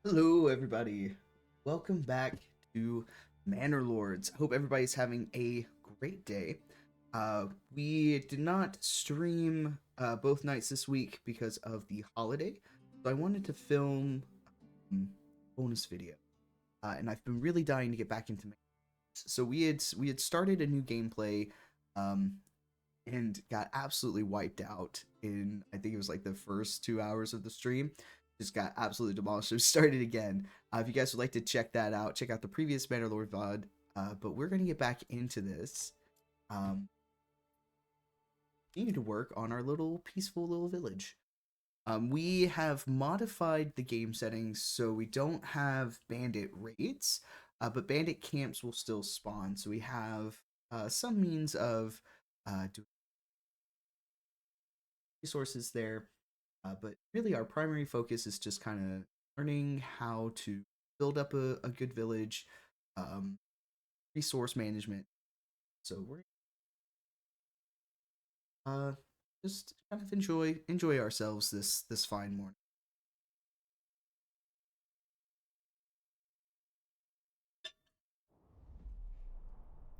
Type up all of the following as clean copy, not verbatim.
Hello, everybody. Welcome back to Manor Lords. I hope everybody's having a great day. We did not stream both nights this week because of the holiday, so I wanted to film a bonus video, and I've been really dying to get back into Manor Lords. So we had started a new gameplay, um, and got absolutely wiped out in I think it was like the first 2 hours of the stream. Just got absolutely demolished. So started again. If you guys would like to check that out, check out the previous Manor Lord VOD. But we're gonna get back into this. Um, we need to work on our little peaceful little village. We have modified the game settings so we don't have bandit raids, but bandit camps will still spawn. So we have some means of doing resources there. But really, our primary focus is just kind of learning how to build up a good village, um, resource management. So we're uh, just kind of enjoy ourselves this fine morning.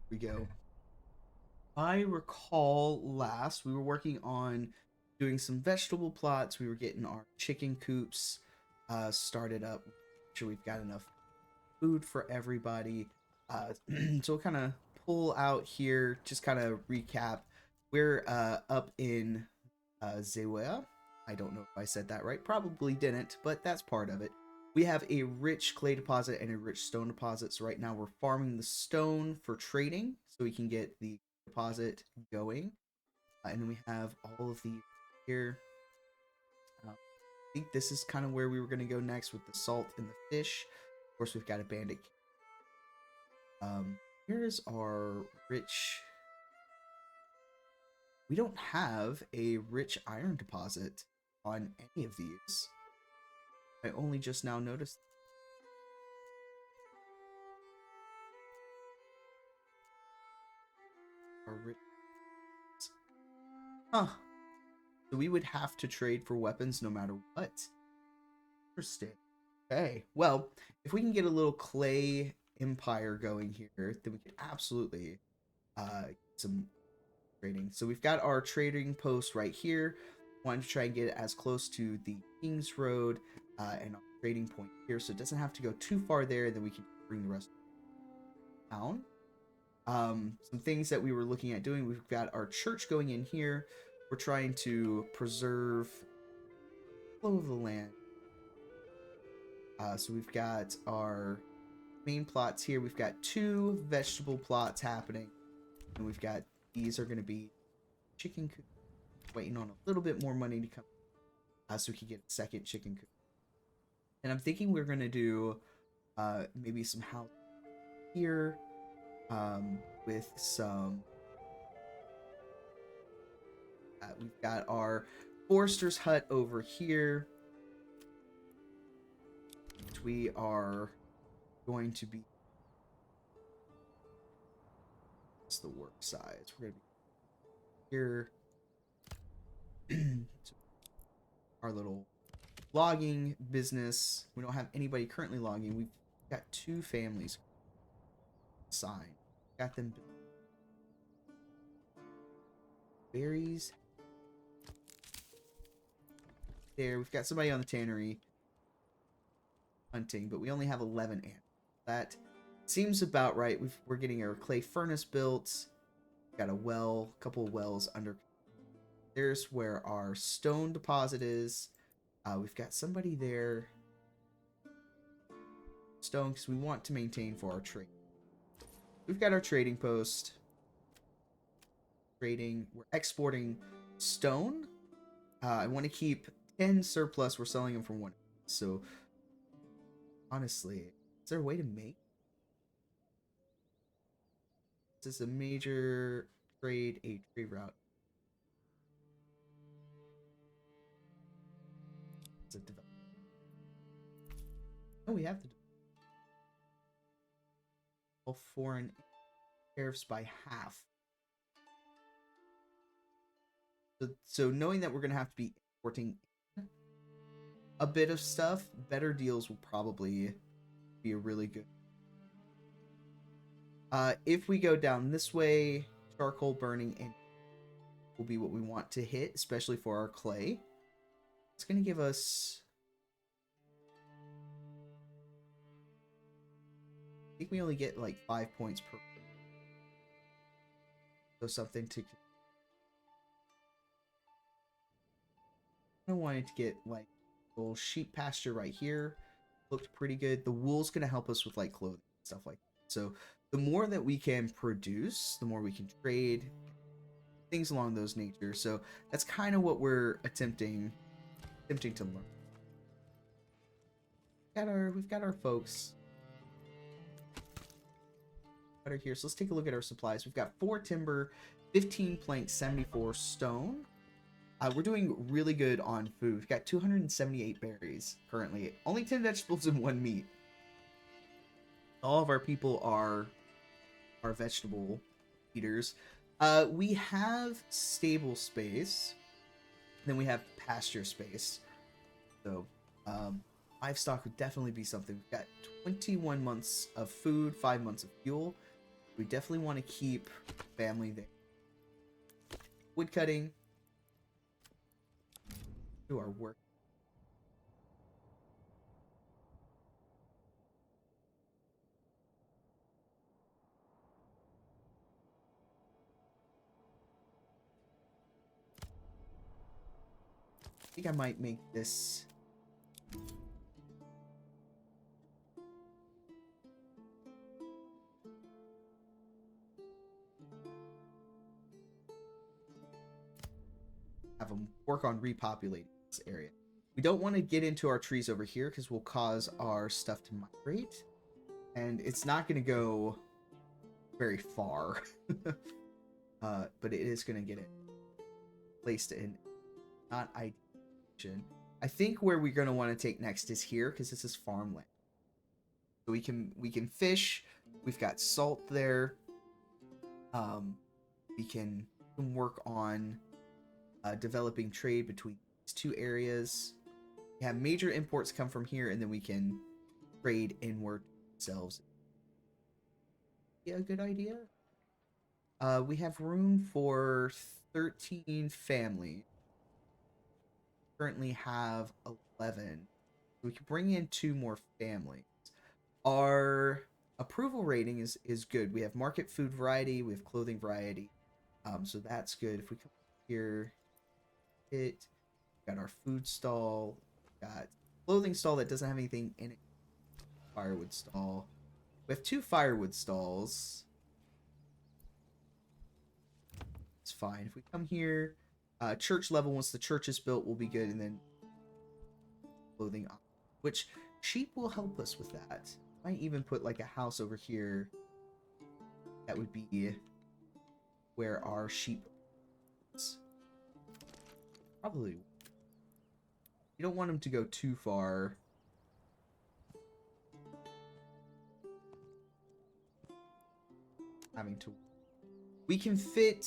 We go. I recall last we were working on doing some vegetable plots. We were getting our chicken coops started up. Sure, we've got enough food for everybody. So we'll kind of pull out here, just kind of recap. We're up in Zewa. I don't know if I said that right. Probably didn't, but that's part of it. We have a rich clay deposit and a rich stone deposit. So right now we're farming the stone for trading so we can get the deposit going. And then we have all of the here. I think this is kind of where we were going to go next with the salt and the fish. Of course, we've got a bandit. Here's our rich. We don't have a rich iron deposit on any of these. I only just now noticed our rich. Huh. So we would have to trade for weapons no matter what. Interesting. Okay. Well, if we can get a little clay empire going here, then we could absolutely get some trading. So we've got our trading post right here. Wanted to try and get it as close to the King's Road and our trading point here, so it doesn't have to go too far there. Then we can bring the rest of the town. Some things that we were looking at doing. We've got our church going in here. We're trying to preserve the flow of the land. So we've got our main plots here. We've got two vegetable plots happening, and we've got these are going to be chicken coop. Waiting on a little bit more money to come, so we can get a second chicken coop. And I'm thinking we're going to do maybe some house here with some. We've got our forester's hut over here, which we are going to be. What's the work size? We're going to be here. So our little logging business. We don't have anybody currently logging. We've got two families signed. Got them berries. There, we've got somebody on the tannery hunting, but we only have 11 ants. That seems about right. We're getting our clay furnace built. Got a well, a couple of wells under. There's where our stone deposit is. We've got somebody there. Stone, because we want to maintain for our trade. We've got our trading post. Trading. We're exporting stone. I want to keep 10 surplus. We're selling them for 1. So, honestly, is there a way to make? This is a major trade, a trade route. It's a development. Oh, we have the all foreign tariffs by half. So knowing that we're going to have to be importing. a bit of stuff, better deals will probably be a really good. If we go down this way, charcoal burning in will be what we want to hit, especially for our clay. It's going to give us... I think we only get like 5 points per... So something to... I wanted to get like a little sheep pasture right here. Looked pretty good. The wool's going to help us with like clothing and stuff like that. So the more that we can produce, the more we can trade, things along those nature. So that's kind of what we're attempting to learn. We've got our folks that are here. So let's take a look at our supplies. We've got 4 timber, 15 plank, 74 stone. We're doing really good on food. We've got 278 berries currently. Only 10 vegetables and 1 meat. All of our people are vegetable eaters. We have stable space. Then we have pasture space. So livestock would definitely be something. We've got 21 months of food, 5 months of fuel. We definitely want to keep family there. Wood cutting. Do our work. I think I might make this have them work on repopulating this area. We don't want to get into our trees over here because we'll cause our stuff to migrate. And it's not going to go very far. But it is going to get it placed in not ideal. I think where we're going to want to take next is here because this is farmland. So we can fish. We've got salt there. We can work on developing trade between these 2 areas. We have major imports come from here, and then we can trade inward ourselves. Yeah, a good idea. We have room for 13 families. Currently have 11. We can bring in 2 more families. Our approval rating is good. We have market food variety. We have clothing variety. So that's good. If we come here, got our food stall. Got clothing stall that doesn't have anything in it. Firewood stall. We have 2 firewood stalls. It's fine. If we come here, church level, once the church is built, will be good. And then clothing, which sheep will help us with that. Might even put like a house over here. That would be where our sheep is. Probably. You don't want them to go too far. Having to... We can fit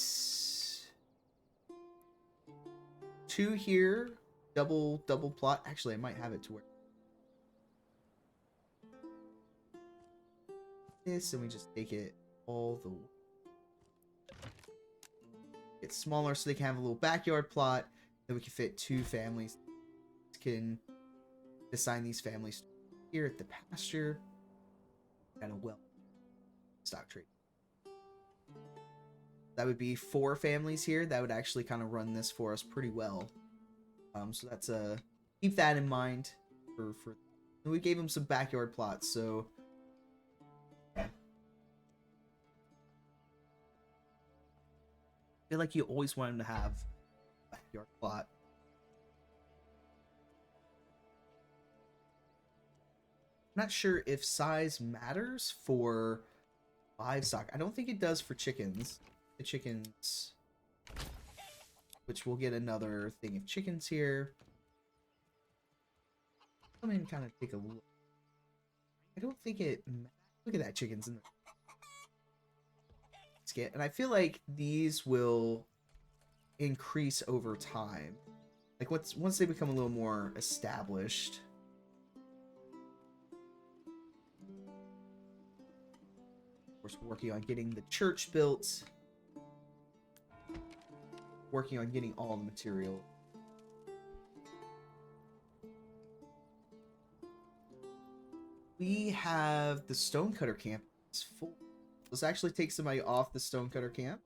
2 here. Double plot. Actually, I might have it to where... This, and we just take it all the way. Get smaller so they can have a little backyard plot. Then we can fit 2 families. Can assign these families here at the pasture. And a well stock trade. That would be 4 families here. That would actually kind of run this for us pretty well. So that's keep that in mind for and we gave them some backyard plots, so yeah. I feel like you always want them to have a backyard plot. I'm not sure if size matters for livestock. I don't think it does for chickens. The chickens, which we'll get another thing of chickens here. Come in and kind of take a look. I don't think it... Look at that, chickens in the skit. And I feel like these will increase over time. Like once they become a little more established. Of course, working on getting the church built. Working on getting all the material. We have the stonecutter camp. It's full. Let's actually take somebody off the stonecutter camp.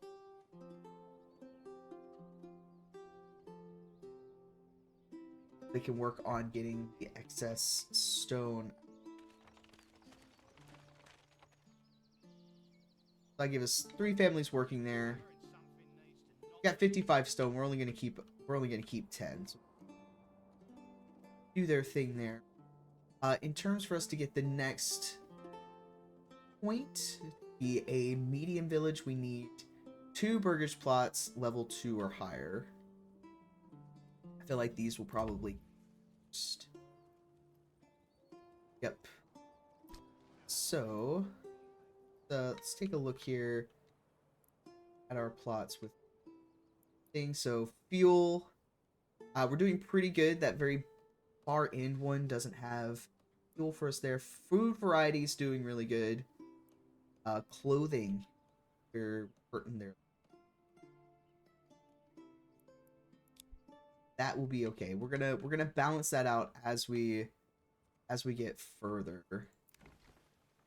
They can work on getting the excess stone. That gives us 3 families working there. We got 55 stone. We're only gonna keep 10. So do their thing there. In terms for us to get the next point, be a medium village, we need 2 burgage plots level 2 or higher. I feel like these will probably first. Yep. So let's take a look here at our plots with things. So fuel, we're doing pretty good. That very far end one doesn't have fuel for us there. Food variety is doing really good. Clothing, we're hurting there. That will be okay. We're gonna balance that out as we get further.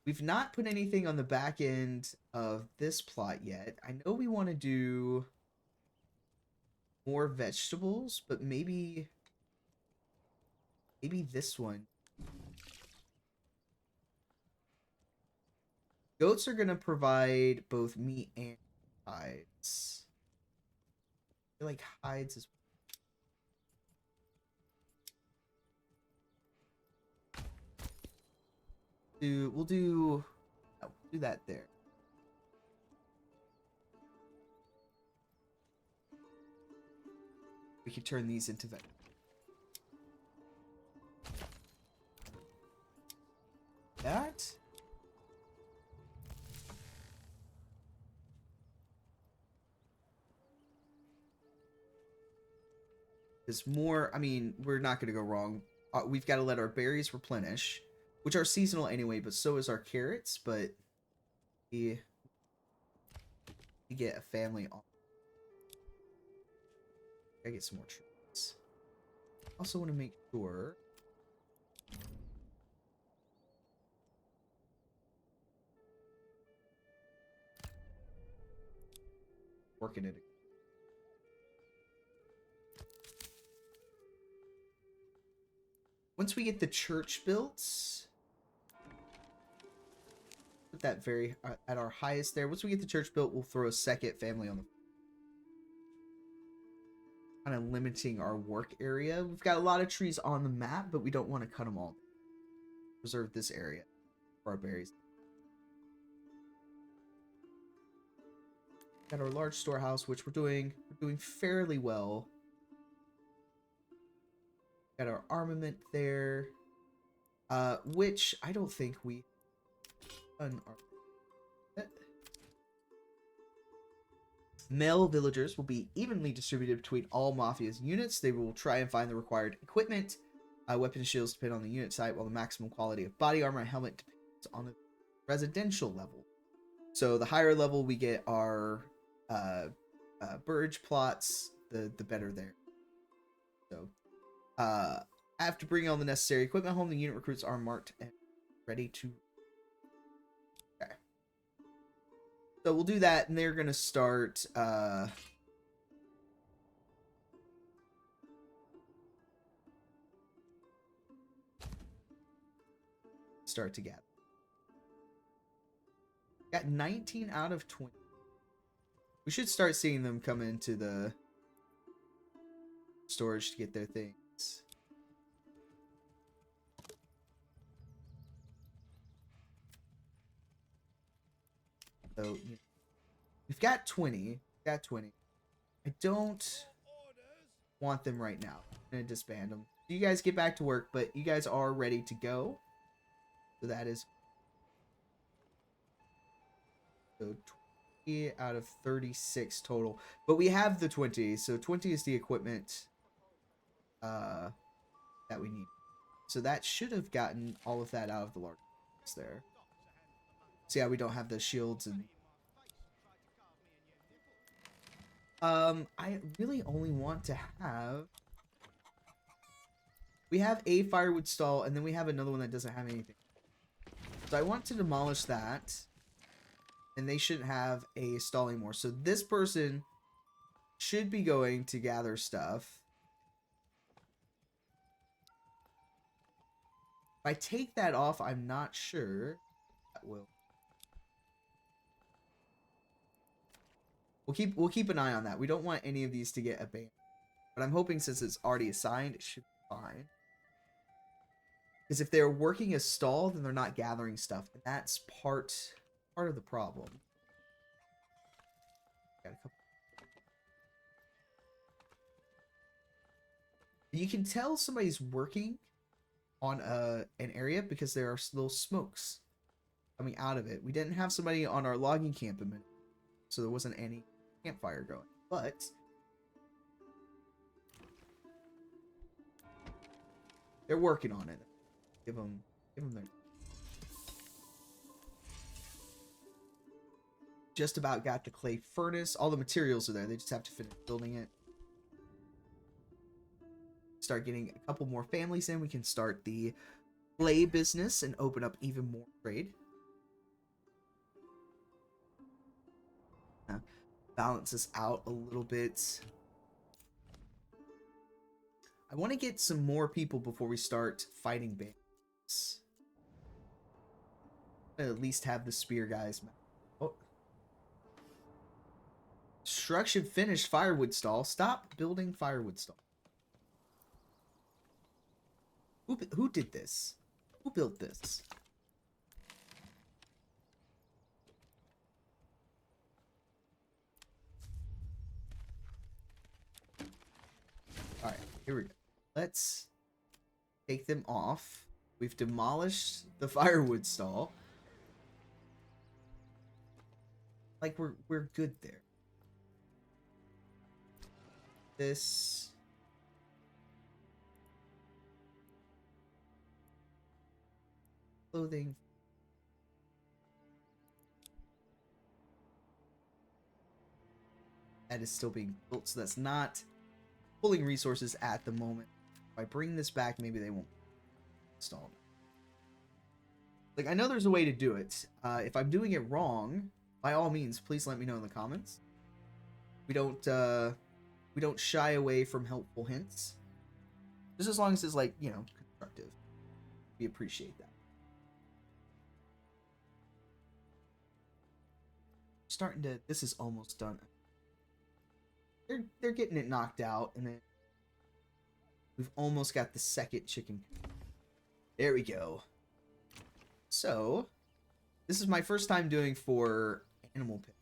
We've not put anything on the back end of this plot yet. I know we want to do more vegetables, but maybe this one. Goats are gonna provide both meat and hides. I feel like hides is we'll do that there. We can turn these into vegetables. That. Is more, I mean, we're not going to go wrong. We've got to let our berries replenish, which are seasonal anyway, but so is our carrots, but we get a family on. I get some more trees. Also want to make sure working it. Once we get the church built, put that very at our highest there. Once we get the church built, we'll throw a second family on the kind of limiting our work area. We've got a lot of trees on the map, but we don't want to cut them all. Preserve this area for our berries. Got our large storehouse, which we're doing fairly well. Got our armament there, which I don't think we done. Male villagers will be evenly distributed between all Mafia's units. They will try and find the required equipment. Weapons and shields depend on the unit type, while the maximum quality of body armor and helmet depends on the residential level. So the higher level we get our burge plots, the better there. So after bringing all the necessary equipment home, the unit recruits are marked and ready to. Okay. So we'll do that, and they're gonna start. Start together. Got 19 out of 20. We should start seeing them come into the storage to get their things. So we've got 20. Got 20. I don't want them right now. I'm gonna disband them. You guys get back to work, but you guys are ready to go. So that is so 20 out of 36 total. But we have the 20, so 20 is the equipment. uh, that we need. So that should have gotten all of that out of the large box there. So yeah, we don't have the shields and I really only want to have, we have a firewood stall and then we have another one that doesn't have anything. So I want to demolish that. And they shouldn't have a stall anymore. So this person should be going to gather stuff. If I take that off, I'm not sure that will. We'll keep an eye on that. We don't want any of these to get abandoned. But I'm hoping since it's already assigned, it should be fine. Because if they're working a stall, then they're not gathering stuff. And that's part of the problem. Got a couple. You can tell somebody's working on an area because there are little smokes coming out of it. We didn't have somebody on our logging camp a minute, so there wasn't any campfire going. But they're working on it. Give them their. Just about got the clay furnace. All the materials are there. They just have to finish building it. Start getting a couple more families in. We can start the clay business and open up even more trade. Balance this out a little bit. I want to get some more people before we start fighting bands. At least have the spear guys. Oh. Construction finished. Firewood stall. Stop building firewood stall. Who did this? Who built this? Alright, here we go. Let's take them off. We've demolished the firewood stall. Like, we're good there. This... clothing. That is still being built, so that's not pulling resources at the moment. If I bring this back, maybe they won't install it. Like, I know there's a way to do it. If I'm doing it wrong, by all means, please let me know in the comments. We don't shy away from helpful hints. Just as long as it's, like, you know, constructive. We appreciate that. Starting to, this is almost done. They're getting it knocked out, and then we've almost got the second chicken. There we go. So, this is my first time doing for animal pit.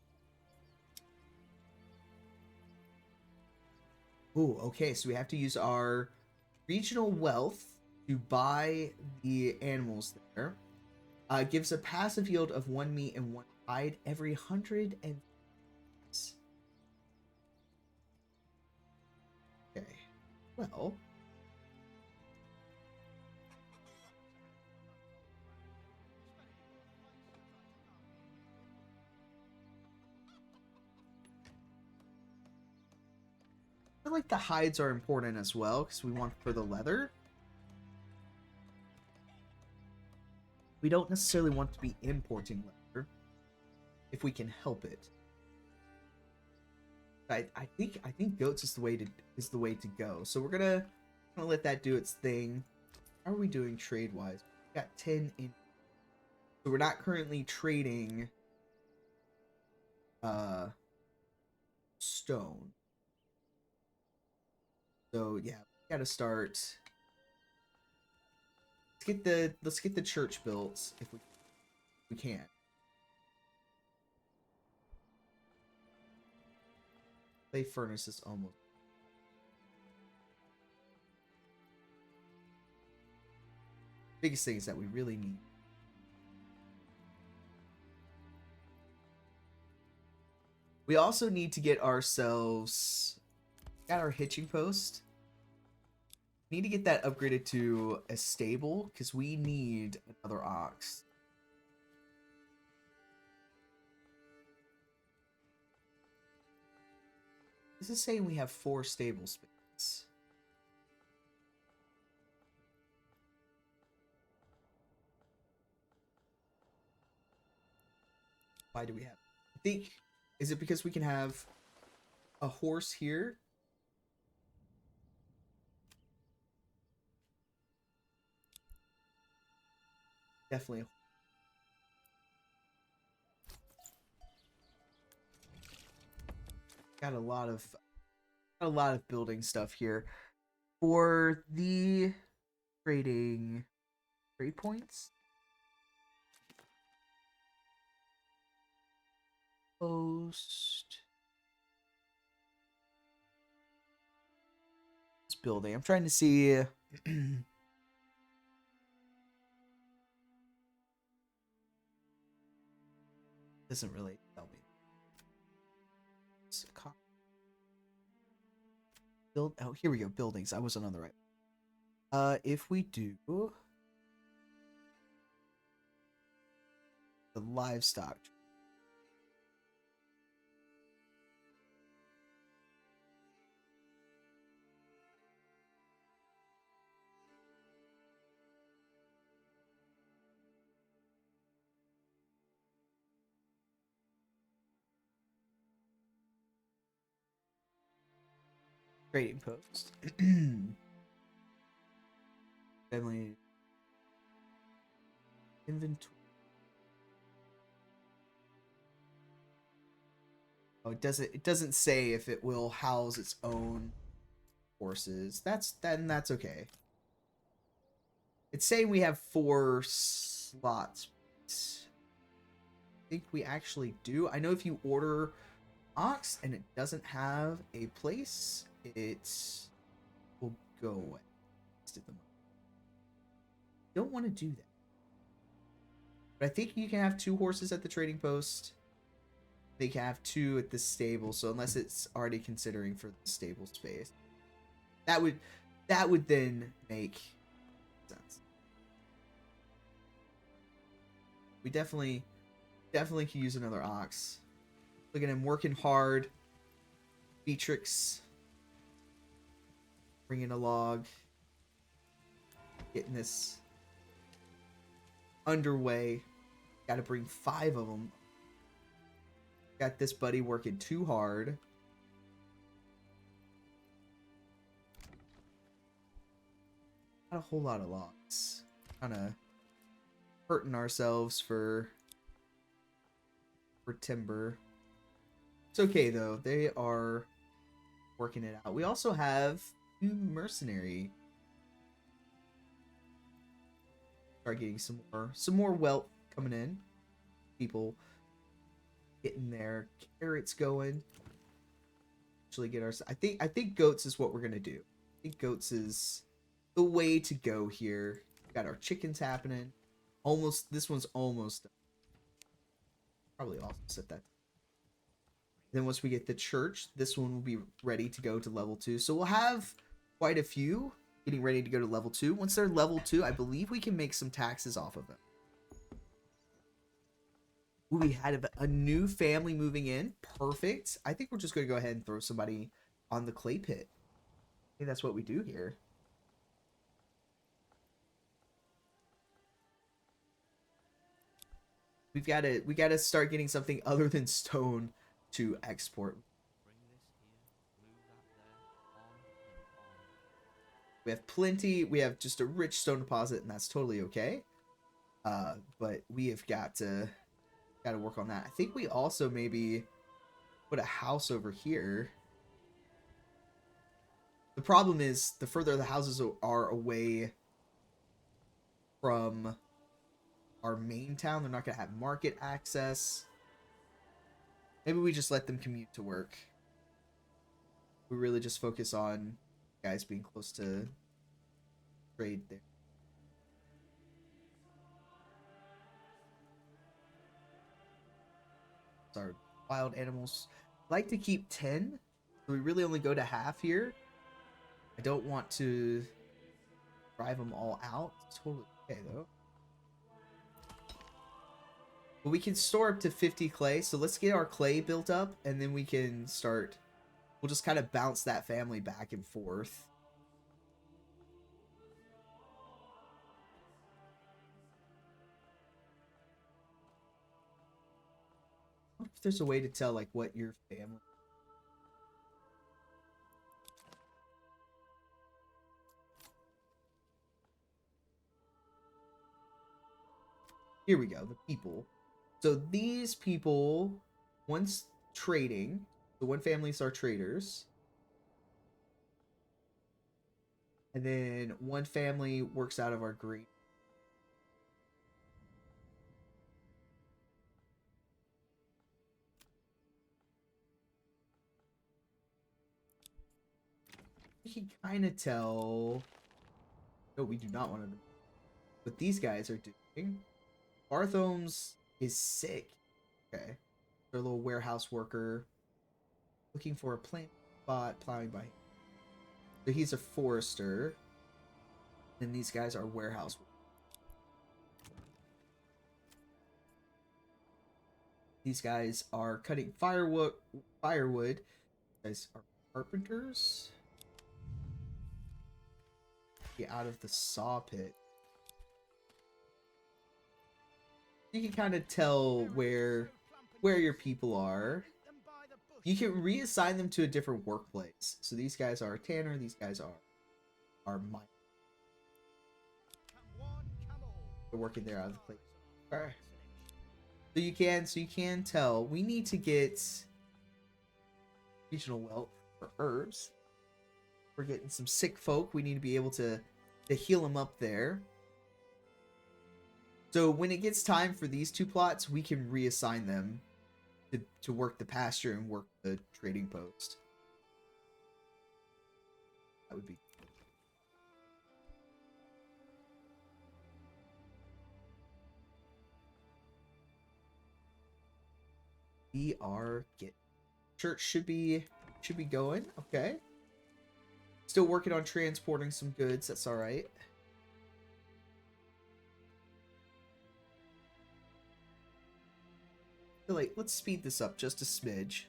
Ooh, okay, so we have to use our regional wealth to buy the animals there. Gives a passive yield of 1 meat and 1 hide every 100 and... Okay, well... I feel like the hides are important as well, because we want for the leather. We don't necessarily want to be importing leather, if we can help it. I think goats is the way to go. So we're gonna let that do its thing. How are we doing trade wise? We got 10 in. So we're not currently trading stone. So yeah, we gotta start. Let's get the church built if we can. Clay furnace is almost. Biggest thing is that we really need. We also need to get ourselves. Got our hitching post. Need to get that upgraded to a stable because we need another ox. This is saying we have 4 stable spaces. Why do we have? I think, is it because we can have a horse here? Definitely. Got a lot of building stuff here for the trading trade points. Post. This building. I'm trying to see. Doesn't really tell me. Build. Oh, here we go. Buildings. I wasn't on the right. If we do the livestock. Trading post. Family inventory. Oh, it doesn't say if it will house its own horses. That's okay. It's saying we have 4 slots. I think we actually do. I know if you order ox and it doesn't have a place, it will go away. Don't want to do that. But I think you can have 2 horses at the trading post. They can have 2 at the stable, so unless it's already considering for the stable space. That would then make sense. We definitely could use another ox. Look at him working hard. Beatrix bringing a log. Getting this underway. Got to bring 5 of them. Got this buddy working too hard. Not a whole lot of logs. Kind of hurting ourselves for timber. It's okay though. They are working it out. We also have 2 mercenary. Start getting some more wealth coming in. People getting their carrots going. Actually get our. I think goats is what we're gonna do. I think goats is the way to go here. Got our chickens happening. This one's almost done. Probably also set that. Then once we get the church, this one will be ready to go to level 2. So we'll have quite a few getting ready to go to level 2. Once they're level 2, I believe we can make some taxes off of them. Ooh, we had a new family moving in. Perfect. I think we're just going to go ahead and throw somebody on the clay pit. I think that's what we do here. We got to start getting something other than stone to export. We have plenty. We have just a rich stone deposit, and that's totally okay. But we have got to work on that. I think we also maybe put a house over here. The problem is the further the houses are away from our main town, they're not going to have market access. Maybe we just let them commute to work. We really just focus on guys being close to trade there. Our wild animals. I like to keep 10. So we really only go to half here. I don't want to drive them all out. It's totally okay, though. But we can store up to 50 clay, so let's get our clay built up, and then we can start... We'll just kind of bounce that family back and forth. I wonder if there's a way to tell, like, what your family... Here we go, the people. So these people, once trading, the one families are traders. And then one family works out of our green. You can kind of tell... No, we do not want to know what these guys are doing. Bartholm's is sick. Okay. They're a little warehouse worker. Looking for a plant spot, plowing by. So he's a forester. And these guys are warehouse workers. These guys are cutting firewood. These guys are carpenters. Get out of the saw pit. You can kind of tell where your people are. You can reassign them to a different workplace. So these guys are a tanner. These guys are mine. They're working there out of the place. Alright. So you can tell we need to get regional wealth for herbs. We're getting some sick folk. We need to be able to heal them up there. So when it gets time for these two plots, we can reassign them to work the pasture and work the trading post. That would be... We are getting... Church should be going. Okay. Still working on transporting some goods. That's all right. Like, let's speed this up just a smidge.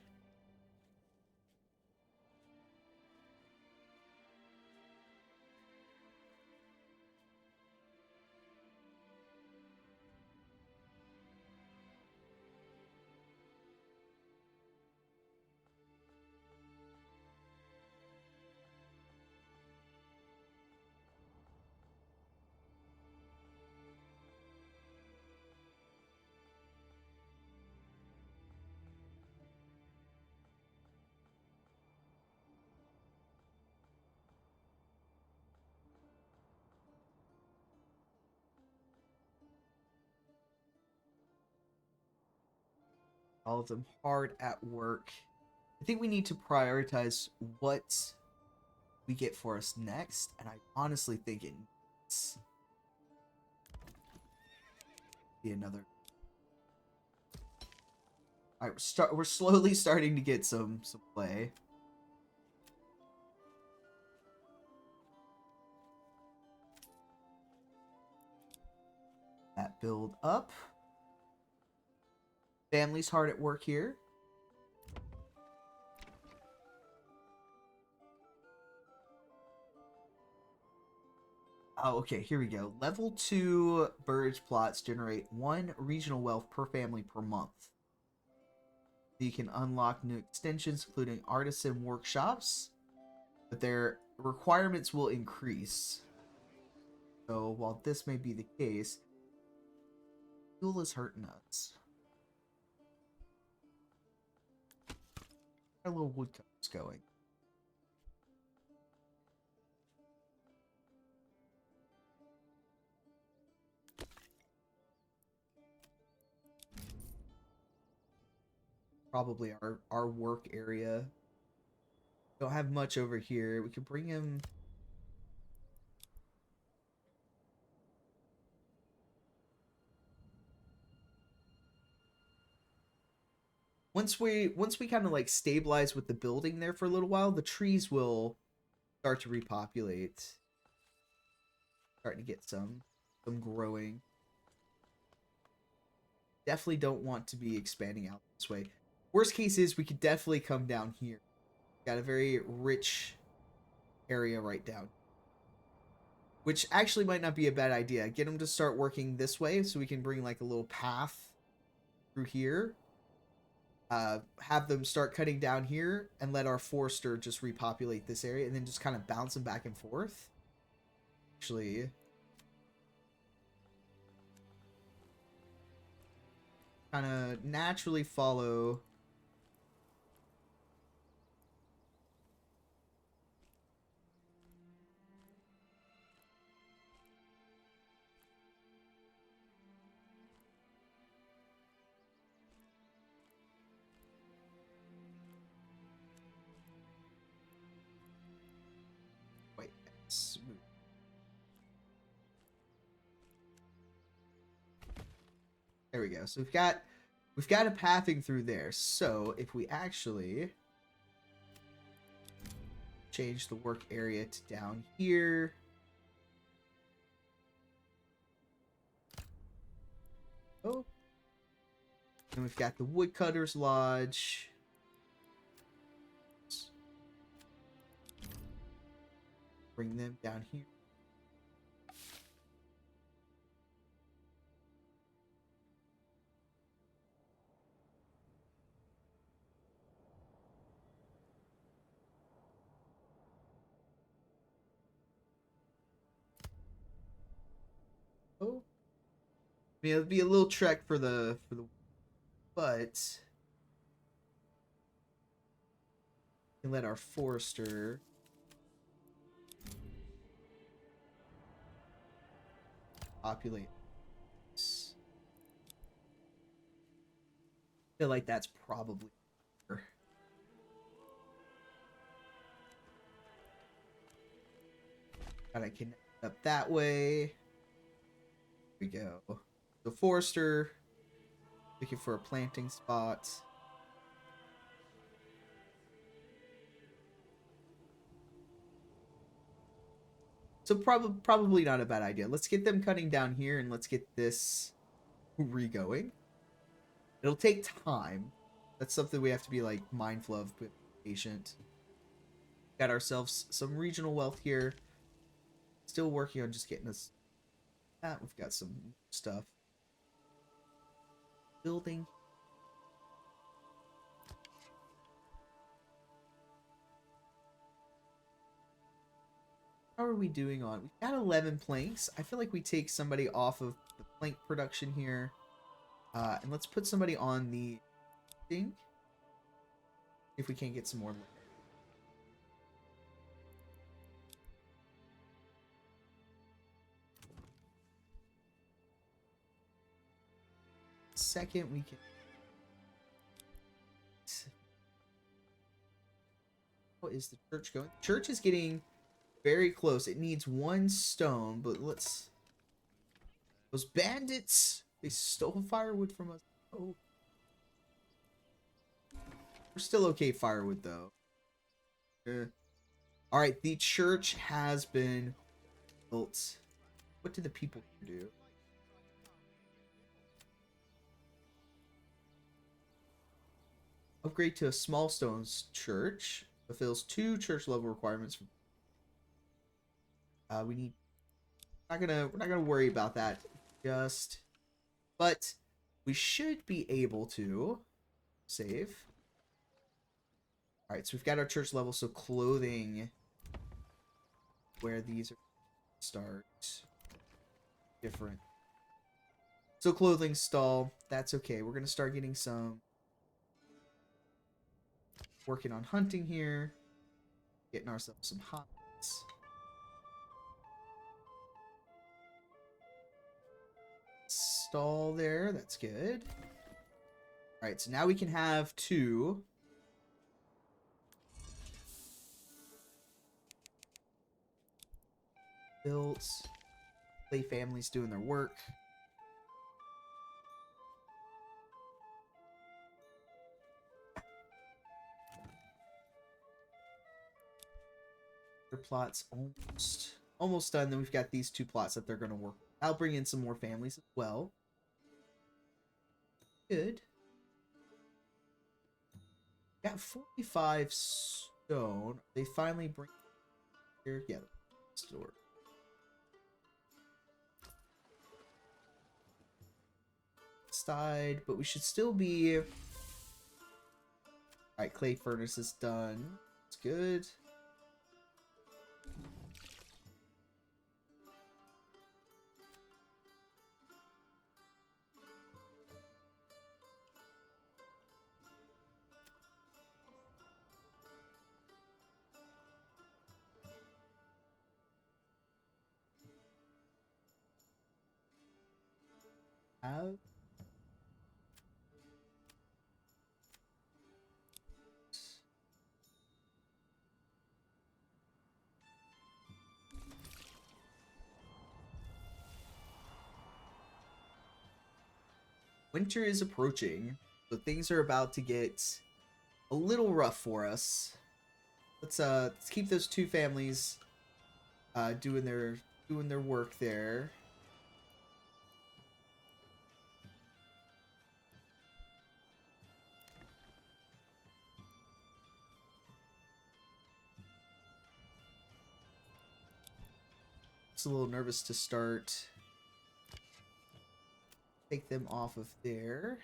All of them hard at work. I think we need to prioritize what we get for us next, and I honestly think it needs to be another. All right, we're slowly starting to get some play. That build up. Family's hard at work here. Oh, okay, here we go. Level 2 Burge plots generate 1 regional wealth per family per month. You can unlock new extensions, including artisan workshops, but their requirements will increase. So while this may be the case, fuel is hurting us. Our little woodcutter's going. Probably our work area. Don't have much over here. We could bring him... Once we kind of like stabilize with the building there for a little while, the trees will start to repopulate. Starting to get some growing. Definitely don't want to be expanding out this way. Worst case is we could definitely come down here. Got a very rich area right down, which actually might not be a bad idea. Get them to start working this way so we can bring like a little path through here. Have them start cutting down here and let our forester just repopulate this area and then just kind of bounce them back and forth. Actually, kind of naturally follow. Wait, smooth. There we go. So we've got a pathing through there. So if we actually change the work area to down here. Oh. And we've got the Woodcutter's Lodge. Bring them down here. Oh. I mean, it'll be a little trek for the but we can let our forester populate. I feel like that's probably better. Gotta connect up that way. Here we go. The forester looking for a planting spot. So probably not a bad idea. Let's get them cutting down here and let's get this re-going. It'll take time. That's something we have to be like mindful of, but patient. Got ourselves some regional wealth here. Still working on just getting us that. We've got some stuff. Building. How are we doing on? We've got 11 planks. I feel like we take somebody off of the plank production here. And let's put somebody on the thing. If we can't get some more. Second, we can. How is the church going? The church is getting very close. It needs 1 stone, but let's. Those bandits! They stole firewood from us. Oh. We're still okay firewood, though. Alright, the church has been built. What did the people do? Upgrade to a small stone church. Fulfills 2 church level requirements. We need. We're not gonna worry about that. Just. But we should be able to save. Alright, so we've got our church level, so clothing. Where these are start. Different. So clothing stall. That's okay. We're gonna start getting some. Working on hunting here. Getting ourselves some hots. Stall there. That's good. Alright, so now we can have 2. Built. Play families doing their work. Your plot's almost done. Then we've got these 2 plots that they're going to work. I'll bring in some more families as well. Good. Got 45 stone. They finally bring here. Yeah, store. Died, but we should still be. All right, clay furnace is done. It's good. Have winter is approaching, so things are about to get a little rough for us. Let's keep those 2 families doing their work there. It's a little nervous to start. Take them off of there.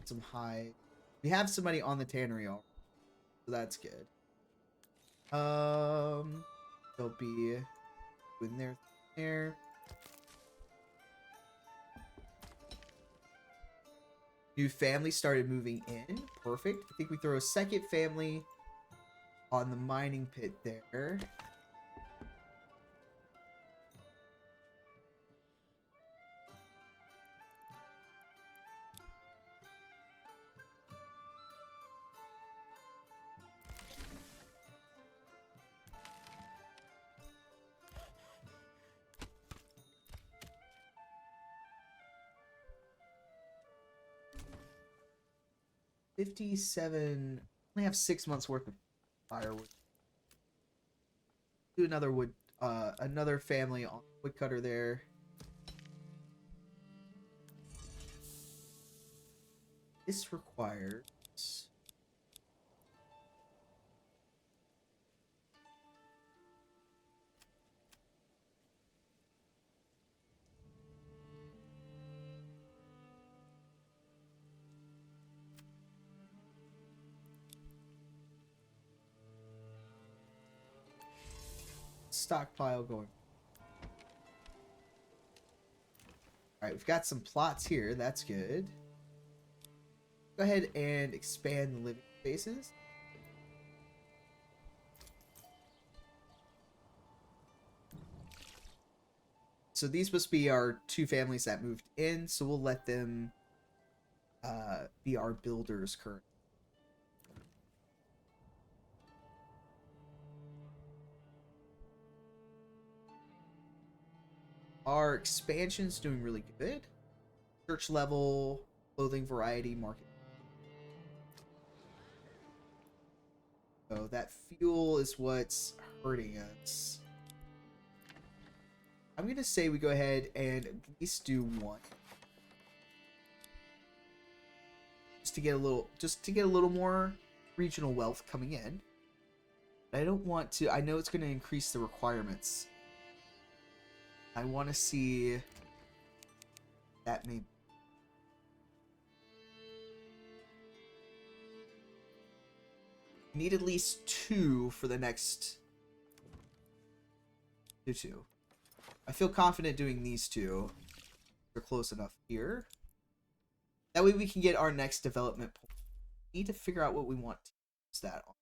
Some high. We have somebody on the tannery already, so that's good. They'll be in there. New family started moving in. Perfect. I think we throw a second family on the mining pit there. $57. Only have 6 months worth of firewood. Do another family on woodcutter there. This requires stockpile going. Alright, we've got some plots here. That's good. Go ahead and expand the living spaces. So these must be our 2 families that moved in, so we'll let them be our builders currently. Our expansion's doing really good. Church level, clothing variety, market. So that fuel is what's hurting us. I'm gonna say we go ahead and at least do 1. Just to get a little more regional wealth coming in. But I don't want to. I know it's gonna increase the requirements. I want to see that maybe. Need at least 2 for the next. Do 2. I feel confident doing these 2. They're close enough here. That way we can get our next development point. We need to figure out what we want to use that on.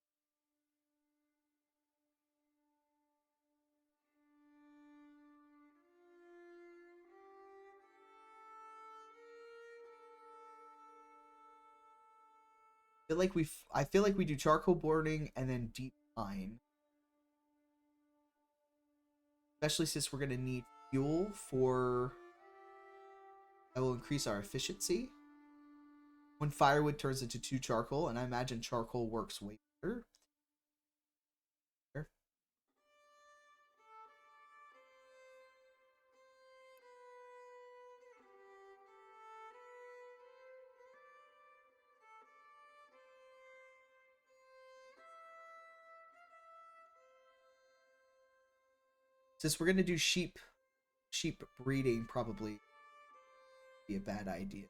I feel like we do charcoal burning and then deep mine. Especially since we're gonna need fuel for that will increase our efficiency. When firewood turns into 2 charcoal, and I imagine charcoal works way better. Since we're gonna do sheep breeding, probably be a bad idea.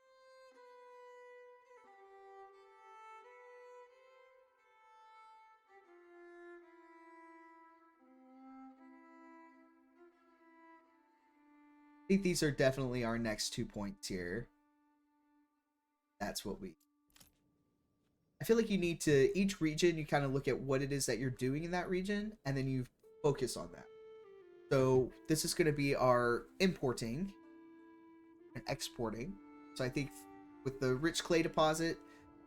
I think these are definitely our next 2 points here. That's what we... I feel like you need to, each region, you kind of look at what it is that you're doing in that region, and then you focus on that. So this is going to be our importing and exporting. So I think with the rich clay deposit,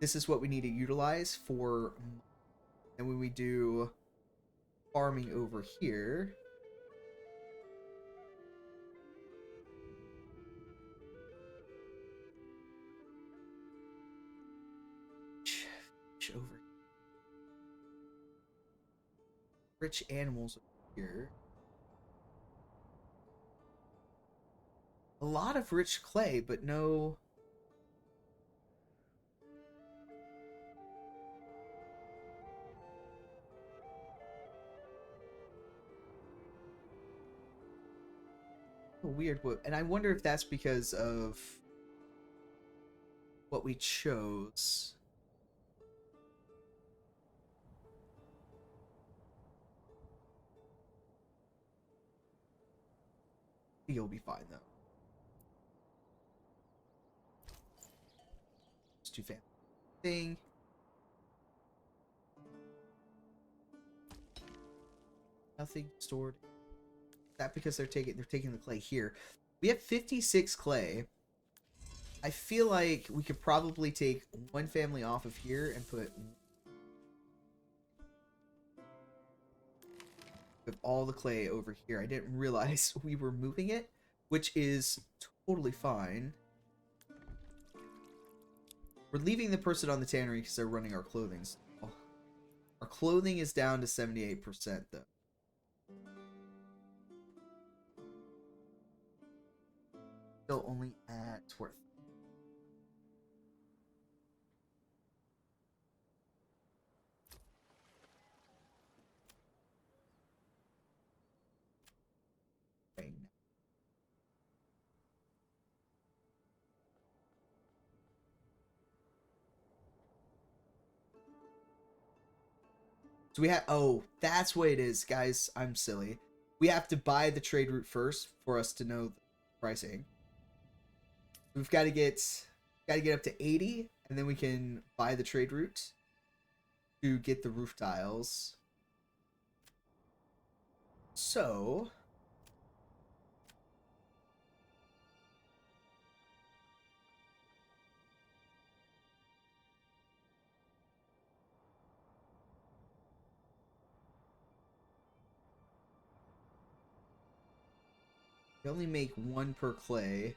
this is what we need to utilize for. And when we do farming over here, over rich animals over here. A lot of rich clay, but no. Weird. And I wonder if that's because of what we chose. I think it'll be fine though. It's too fancy thing. Nothing stored. That because they're taking the clay here. We have 56 clay. I feel like we could probably take one family off of here and put all the clay over here. I didn't realize we were moving it, which is totally fine. We're leaving the person on the tannery because they're running our clothing. Our clothing is down to 78% though. Still only at worth. So we have, oh, that's what it is, guys. I'm silly. We have to buy the trade route first for us to know the pricing. We've got to get up to 80, and then we can buy the trade route to get the roof tiles. So we only make one per clay.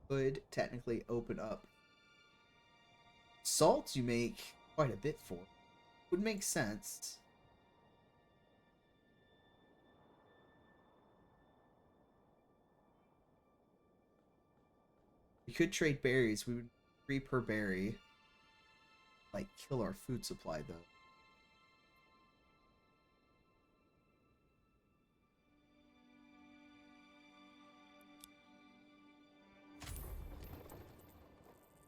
Could technically open up. Salt you make quite a bit for. Would make sense. We could trade berries. We would 3 per berry. Like, kill our food supply, though.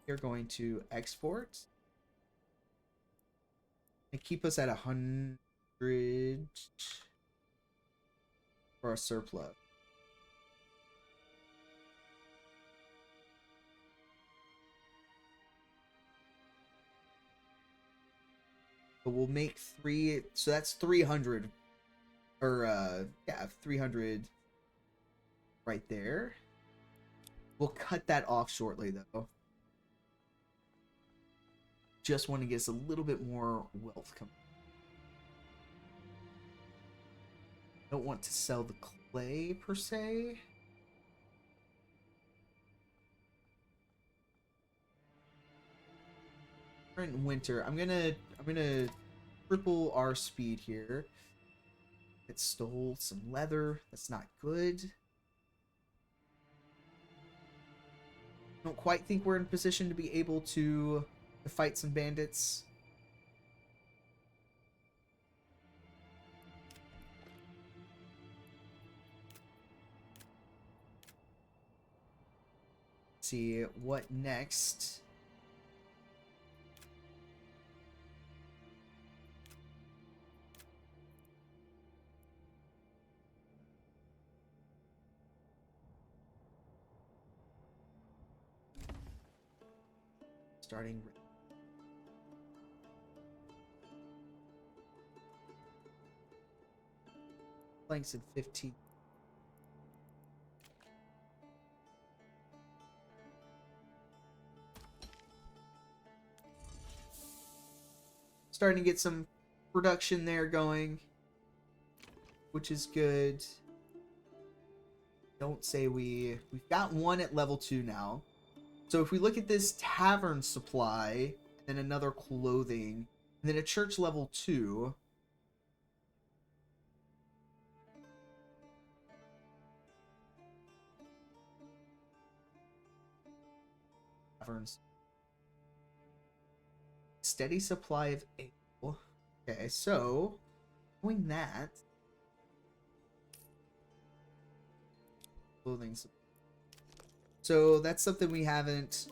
We're going to export. And keep us at 100 for our surplus. But we'll make 3, so that's 300. Or, yeah, 300 right there. We'll cut that off shortly, though. Just want to get us a little bit more wealth coming. Don't want to sell the clay, per se. We're in winter. I'm gonna triple our speed here. It stole some leather. That's not good. Don't quite think we're in position to be able to fight some bandits. Let's see what next. Starting flanks at 15. Starting to get some production there going, which is good. Don't say we've got one at level 2 now. So if we look at this tavern supply, and then another clothing, and then a church level 2. Taverns. Steady supply of ale. Okay, so doing that. Clothing. So that's something we haven't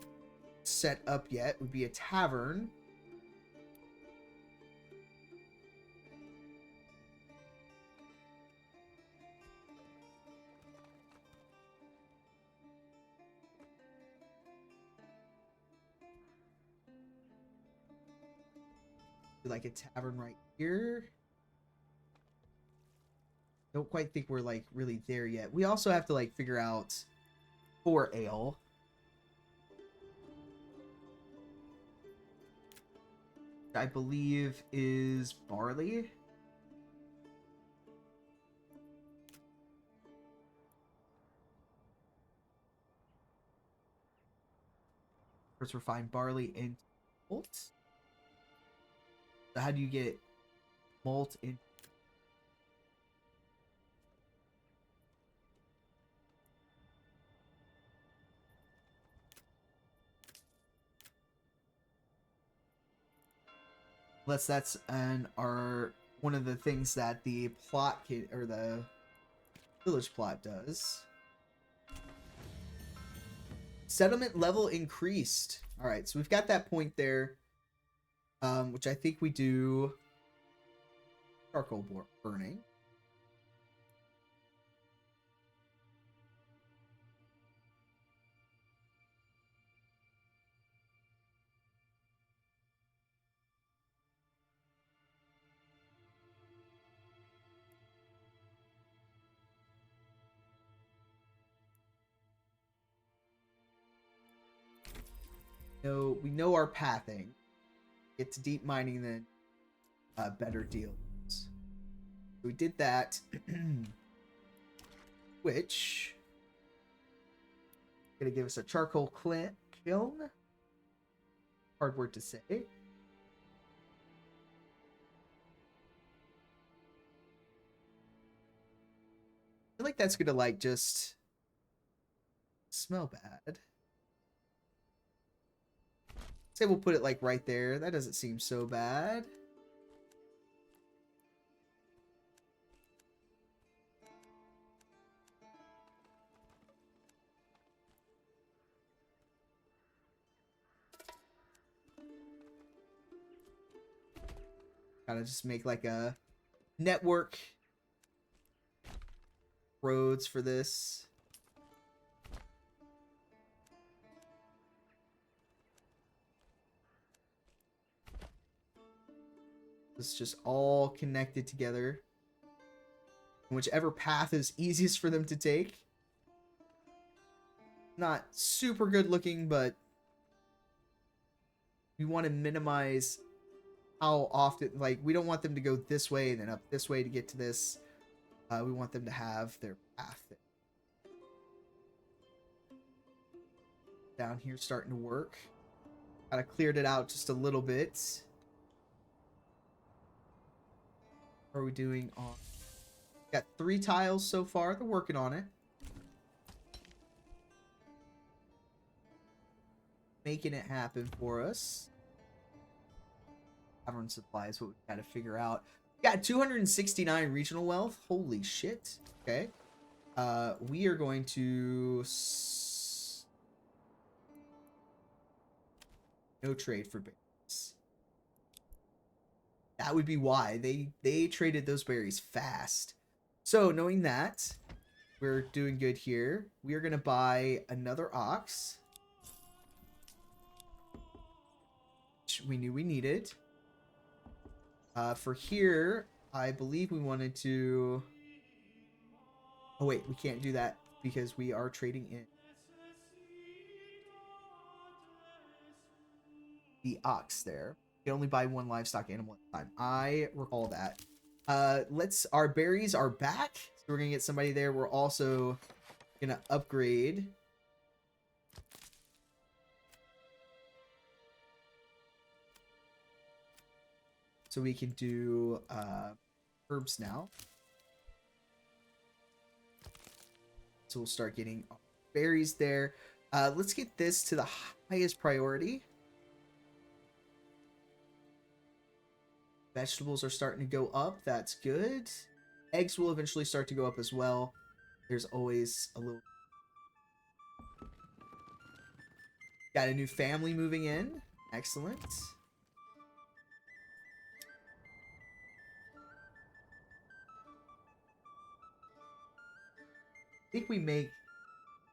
set up yet. Would be a tavern. Like a tavern right here. Don't quite think we're like really there yet. We also have to like figure out for ale. I believe is barley. First refine barley into malt. So how do you get malt in? Unless that's one of the things that the plot can, or the village plot does. Settlement level increased. All right, so we've got that point there, which I think we do charcoal burning. No, we know our pathing. Get to deep mining, then better deals. We did that, which gonna give us a charcoal kiln. Hard word to say. I feel like that's gonna like just smell bad. Say we'll put it like right there. That doesn't seem so bad. Gotta just make like a network roads for this. It's just all connected together. And whichever path is easiest for them to take. Not super good looking, but we want to minimize how often, like, we don't want them to go this way and then up this way to get to this. We want them to have their path down here starting to work. Kind of cleared it out just a little bit. What are we doing on? Got 3 tiles so far. They're working on it. making it happen for us. Tavern supply is what we gotta figure out. We got 269 regional wealth. Holy shit. Okay. We are going to no trade for berries. That would be why they traded those berries fast. So knowing that, we're doing good here. We are gonna buy another ox, which we knew we needed. For here, I believe we wanted to. Oh wait, we can't do that because we are trading in the ox there. You can only buy one livestock animal at a time. I recall that. Our berries are back. So we're gonna get somebody there. We're also gonna upgrade. So we can do herbs now. So we'll start getting berries there. Let's get this to the highest priority. Vegetables are starting to go up. That's good. Eggs will eventually start to go up as well. There's always a little... Got a new family moving in. Excellent. I think we make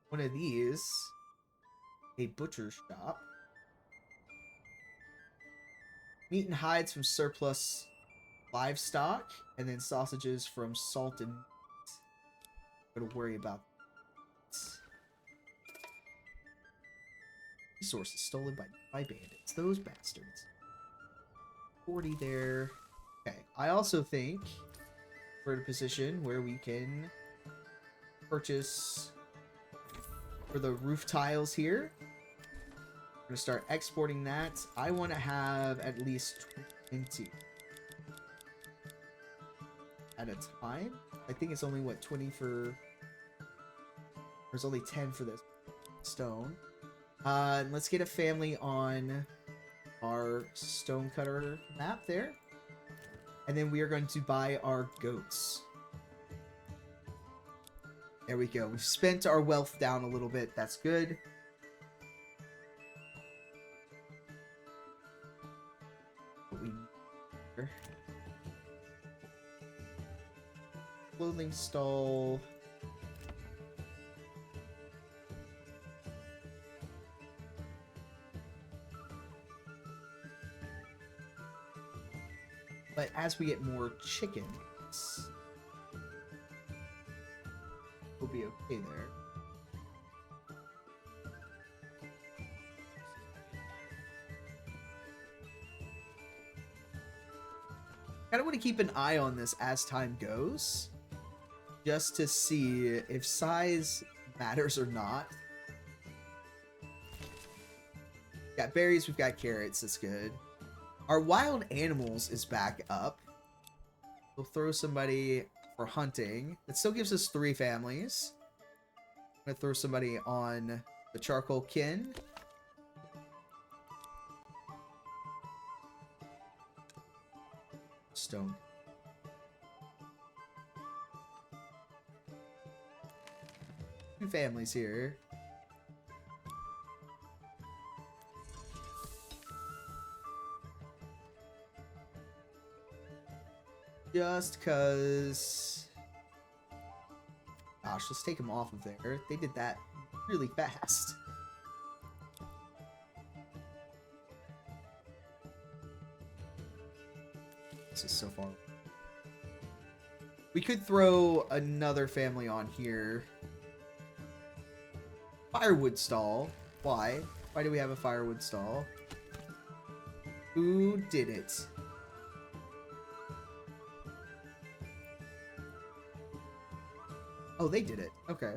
one of these a butcher shop. Meat and hides from surplus livestock, and then sausages from salted meat. Gotta worry about that. Resources stolen by bandits. Those bastards. 40 there. Okay. I also think we're in a position where we can purchase for the roof tiles here. We're gonna start exporting that. I want to have at least 20 at a time. I think it's only what 20 for. There's only 10 for this stone. Let's get a family on our stonecutter map there, and then we are going to buy our goats. There we go. We've spent our wealth down a little bit. That's good. What we need here. Clothing stall. But as we get more chickens, we'll be okay there. Kind of want to keep an eye on this as time goes, just to see if size matters or not. Got berries, we've got carrots, that's good. Our wild animals is back up. We'll throw somebody for hunting. It still gives us 3 families. I'm gonna throw somebody on the charcoal kin. Stone. Two families here. Just cause... Gosh, let's take them off of there. They did that really fast. This is so far. We could throw another family on here. Firewood stall. Why? Why do we have a firewood stall? Who did it? Oh, they did it. Okay.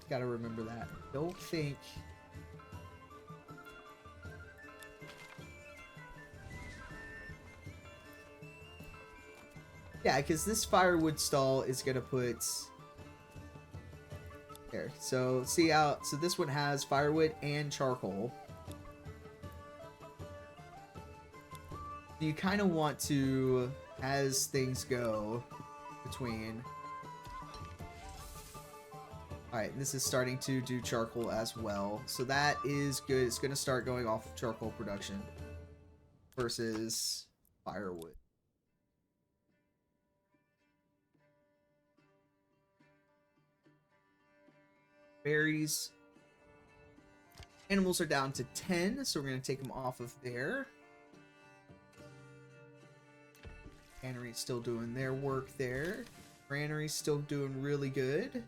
Gotta remember that. Don't think... Yeah, because this firewood stall is gonna put there. So see how so this one has firewood and charcoal. You kind of want to, as things go between. Alright, this is starting to do charcoal as well. So that is good. It's going to start going off of charcoal production versus firewood. Berries. Animals are down to 10, so we're going to take them off of there. Cannery's still doing their work there. Granary's still doing really good.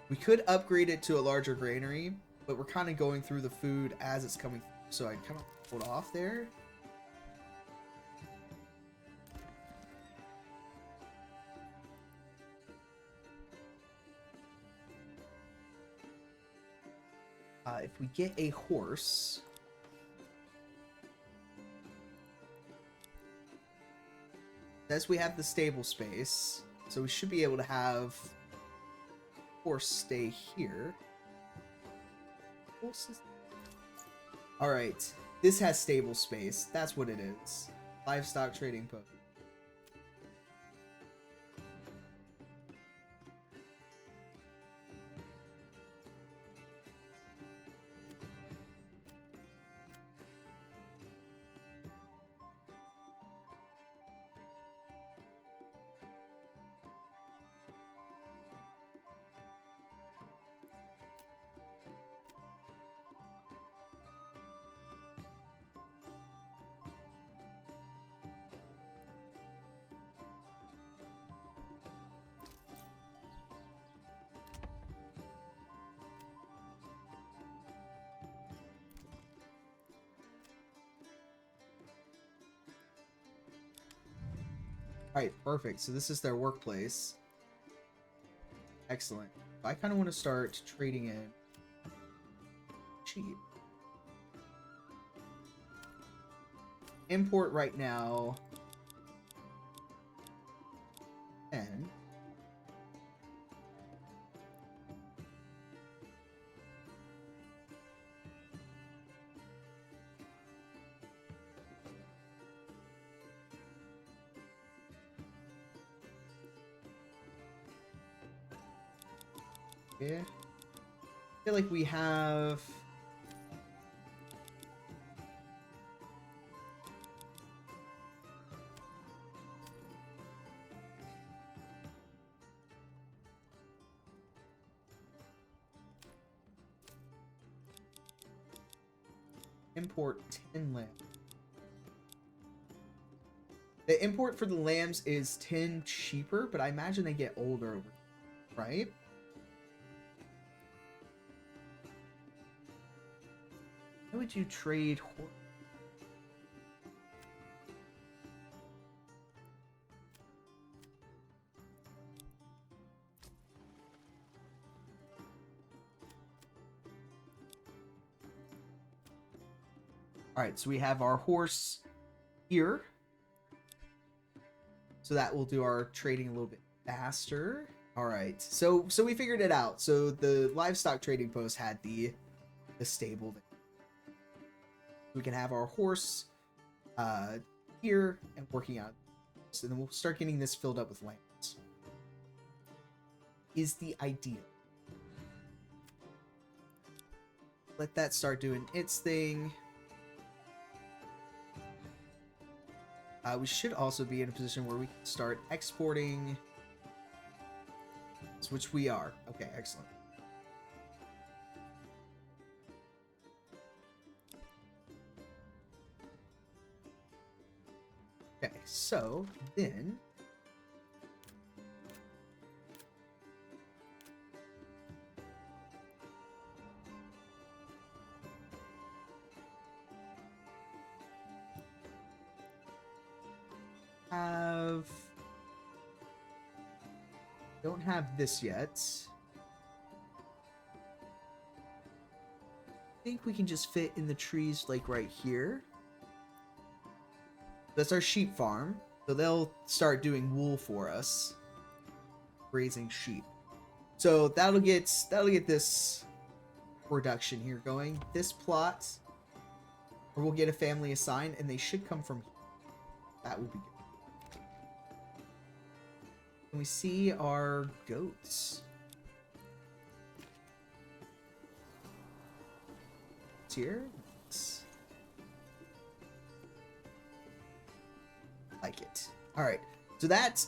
We could upgrade it to a larger granary, but we're kind of going through the food as it's coming through, so I kind of hold off there. If we get a horse, as we have the stable space, so we should be able to have horse stay here. All right, this has stable space. That's what it is. Livestock trading post. Alright, perfect. So this is their workplace. Excellent. I kind of want to start trading in cheap. Import right now. 10. Yeah. I feel like we have import 10 lambs. The import for the lambs is 10 cheaper, but I imagine they get older, right? How would you trade horse? Alright, so we have our horse here. So that will do our trading a little bit faster. Alright, so we figured it out. So the livestock trading post had the stable there. We can have our horse here and working out. So then we'll start getting this filled up with lambs. Is the idea. Let that start doing its thing. We should also be in a position where we can start exporting, which we are. Okay, excellent. Okay, so then don't have this yet. I think we can just fit in the trees like right here. That's our sheep farm. So they'll start doing wool for us, raising sheep. So that'll get this production here going. This plot, or we'll get a family assigned, and they should come from here. That would be good. Can we see our goats? It's here. Nice. Like it. All right. So that's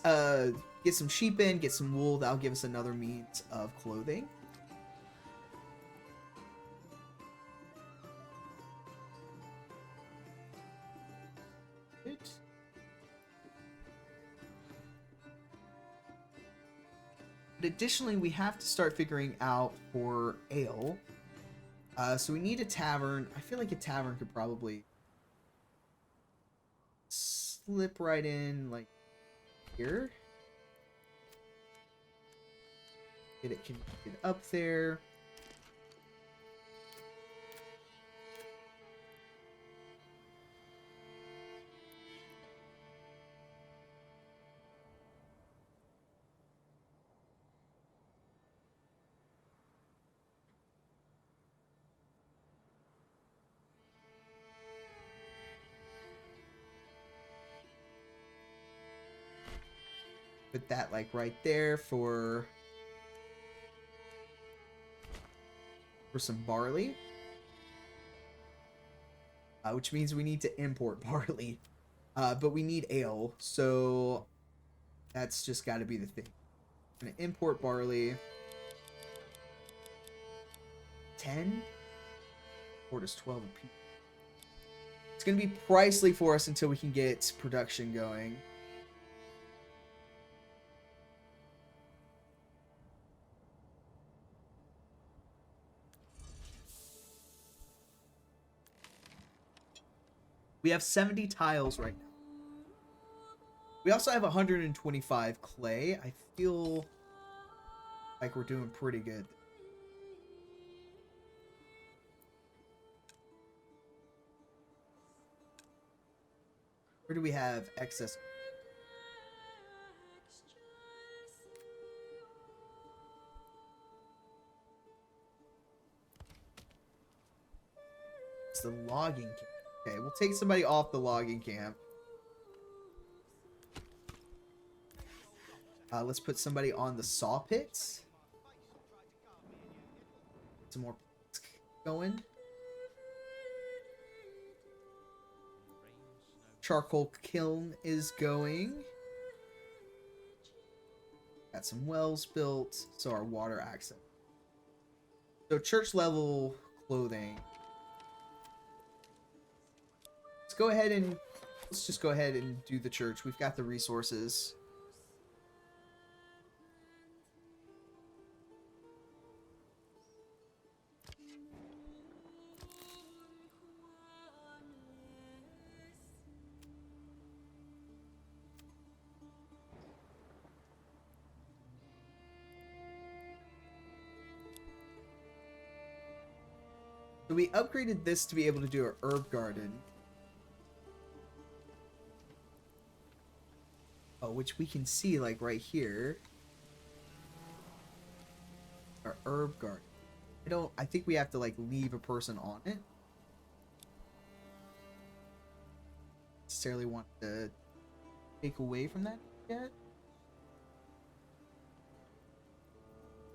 get some sheep in, get some wool. That'll give us another means of clothing. Good. But additionally, we have to start figuring out for ale. So we need a tavern. I feel like a tavern could probably slip right in, like here. Get it connected up there. Put that like right there for some barley. Which means we need to import barley. But we need ale, so that's just got to be the thing. I'm going to import barley. 10? Import is 12 apiece. It's going to be pricey for us until we can get production going. We have 70 tiles right now. We also have 125 clay. I feel like we're doing pretty good. Where do we have excess? It's the logging camp. Okay, we'll take somebody off the logging camp. Let's put somebody on the saw pits. Some more going. Charcoal kiln is going. Got some wells built, so our water access. So church level clothing. Let's just go ahead and do the church. We've got the resources. So we upgraded this to be able to do an herb garden. Oh, which we can see like right here. Our herb garden. I think we have to like leave a person on it. Necessarily want to take away from that yet.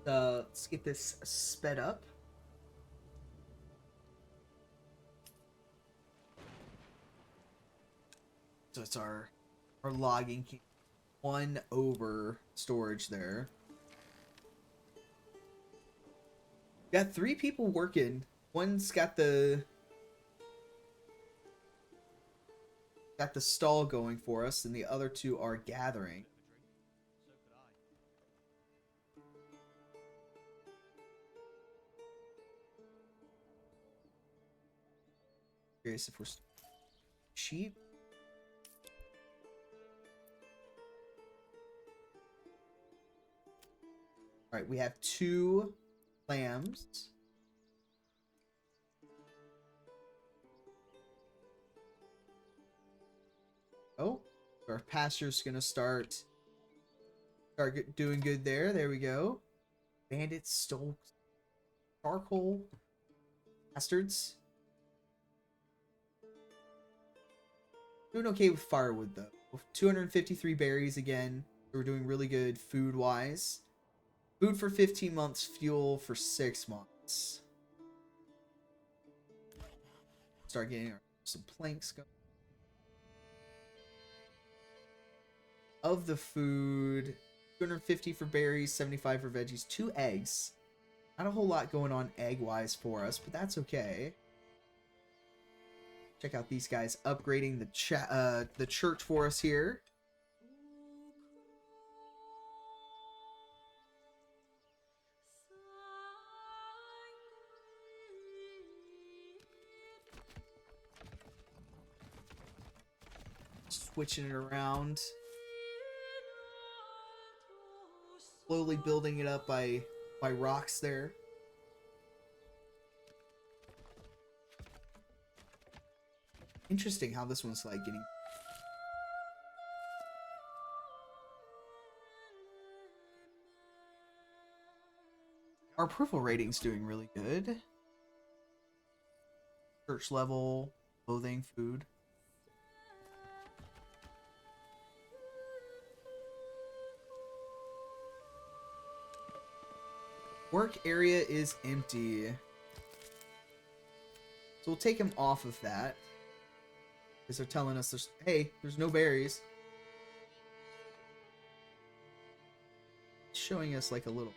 Let's get this sped up. So it's our logging camp. 1 over storage there. Got 3 people working. One's got the stall going for us, and the other 2 are gathering. Curious if we're sheep. All right, we have 2 lambs. Oh, Our pasture's gonna start doing good there. There we go. Bandits stole charcoal. Bastards. Doing okay with firewood though. 253 berries again. We're doing really good food wise. Food for 15 months, fuel for 6 months. Start getting some planks going. Of the food, 250 for berries, 75 for veggies, 2 eggs. Not a whole lot going on egg-wise for us, but that's okay. Check out these guys upgrading the church for us here. Switching it around. Slowly building it up by rocks there. Interesting how this one's like getting... Our approval rating's doing really good. Church level, clothing, food. Work area is empty. So we'll take him off of that. Because they're telling us there's no berries. It's showing us like a little.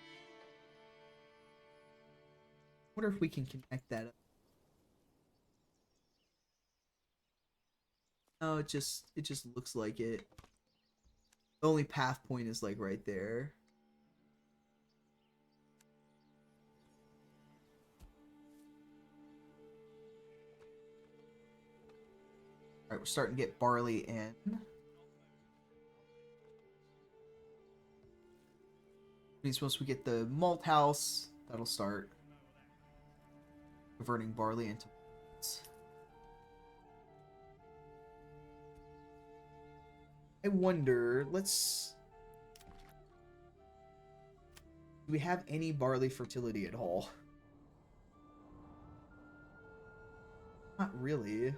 Wonder if we can connect that up. Oh, it just looks like it. The only path point is like right there. Alright, we're starting to get barley in. Means once we get the malt house, that'll start converting barley into malts. I wonder, do we have any barley fertility at all? Not really.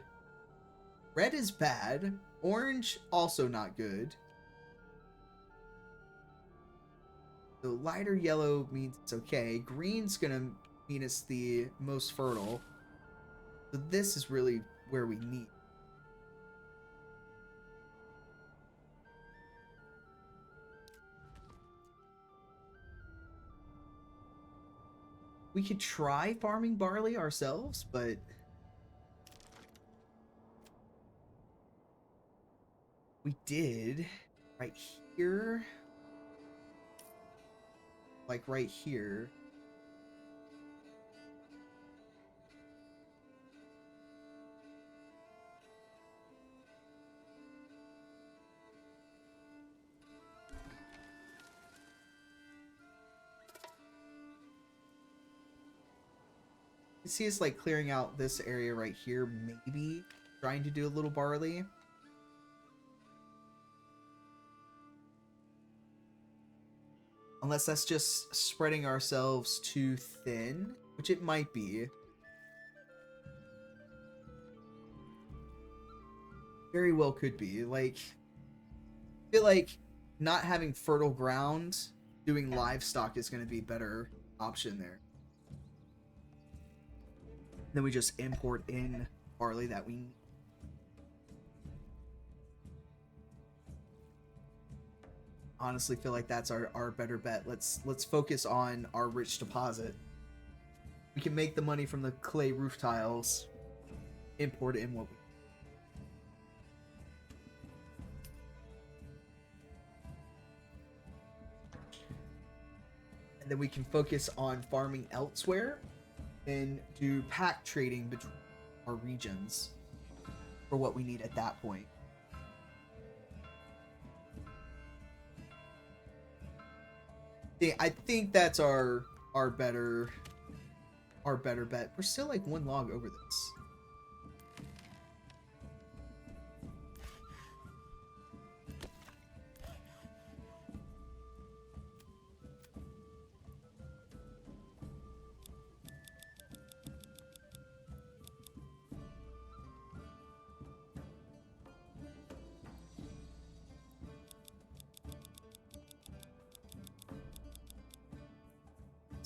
Red is bad. Orange, also not good. So lighter yellow means it's okay. Green's gonna mean it's the most fertile. So this is really where we need. We could try farming barley ourselves, but we did right here. Like right here. You see us like clearing out this area right here, maybe trying to do a little barley. Unless that's just spreading ourselves too thin, which it might be. Very well could be. Like, I feel like not having fertile ground, doing livestock is going to be a better option there. Then we just import in barley that we need. Honestly feel like that's our better bet. Let's focus on our rich deposit. We can make the money from the clay roof tiles, import in what we... And then we can focus on farming elsewhere and do pack trading between our regions for what we need at that point. I think that's our better bet. We're still like one log over this.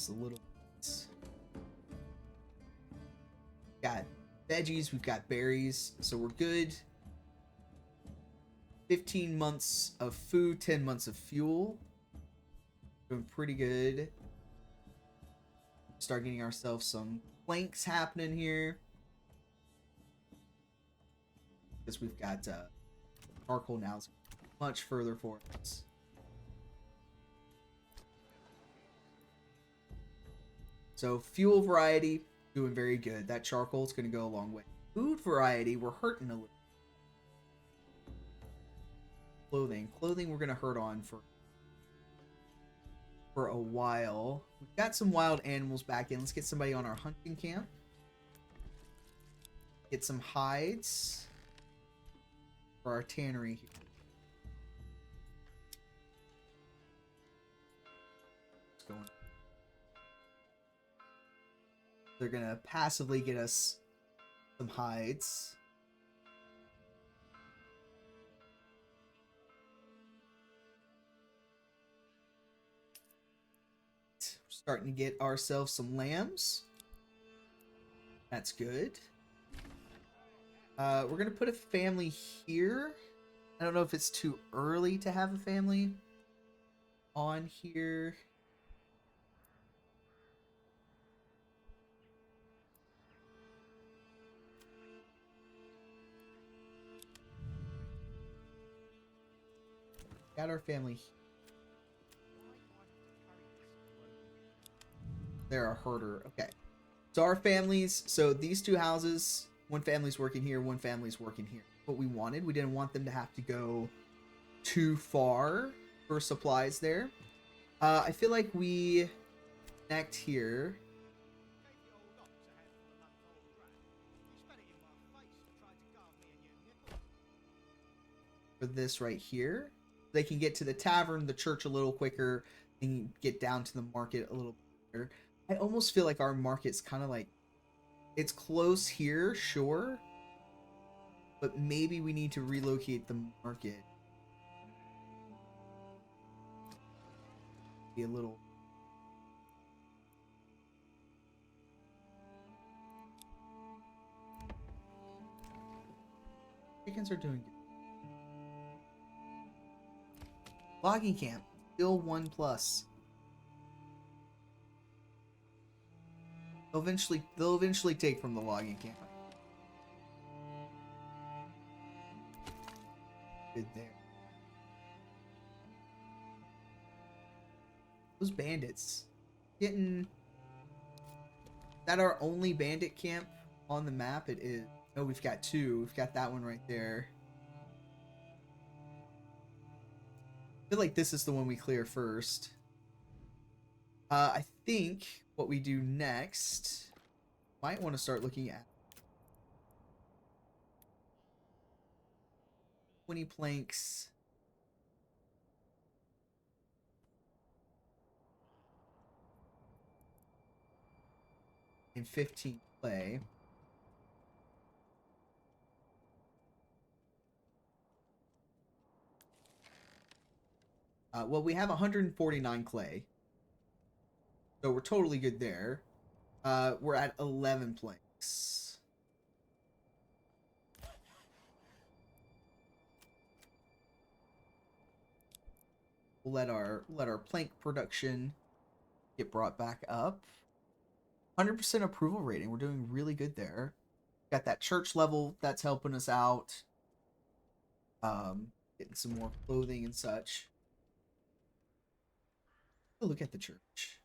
a little bit. Got veggies, we've got berries, so we're good. 15 months of food, 10 months of fuel. Doing pretty good. Start getting ourselves some planks happening here. Because we've got charcoal now is much further for us. So fuel variety, doing very good. That charcoal is going to go a long way. Food variety, we're hurting a little. Clothing we're going to hurt on for a while. We've got some wild animals back in. Let's get somebody on our hunting camp. Get some hides for our tannery here. What's going on? They're gonna passively get us some hides. We're starting to get ourselves some lambs. That's good. We're gonna put a family here. I don't know if it's too early to have a family on here. Got our family. They're a herder. Okay. So our families, so these two houses, one family's working here, one family's working here. What we wanted, we didn't want them to have to go too far for supplies there. I feel like we connect here. For this right here. They can get to the tavern, the church a little quicker, and get down to the market a little quicker. I almost feel like our market's kind of like, it's close here, sure, but maybe we need to relocate the market. Be a little. Chickens are doing good. Logging camp, still 1+. They'll eventually take from the logging camp. Good there. Those bandits getting. Is that our only bandit camp on the map? It is. No, we've got two. We've got that one right there. I feel like this is the one we clear first. I think what we do next, might want to start looking at 20 planks. And 15 clay. Well, we have 149 clay. So we're totally good there. We're at 11 planks. We'll let our plank production get brought back up. 100% approval rating. We're doing really good there. Got that church level that's helping us out. Getting some more clothing and such. Oh, look at the church.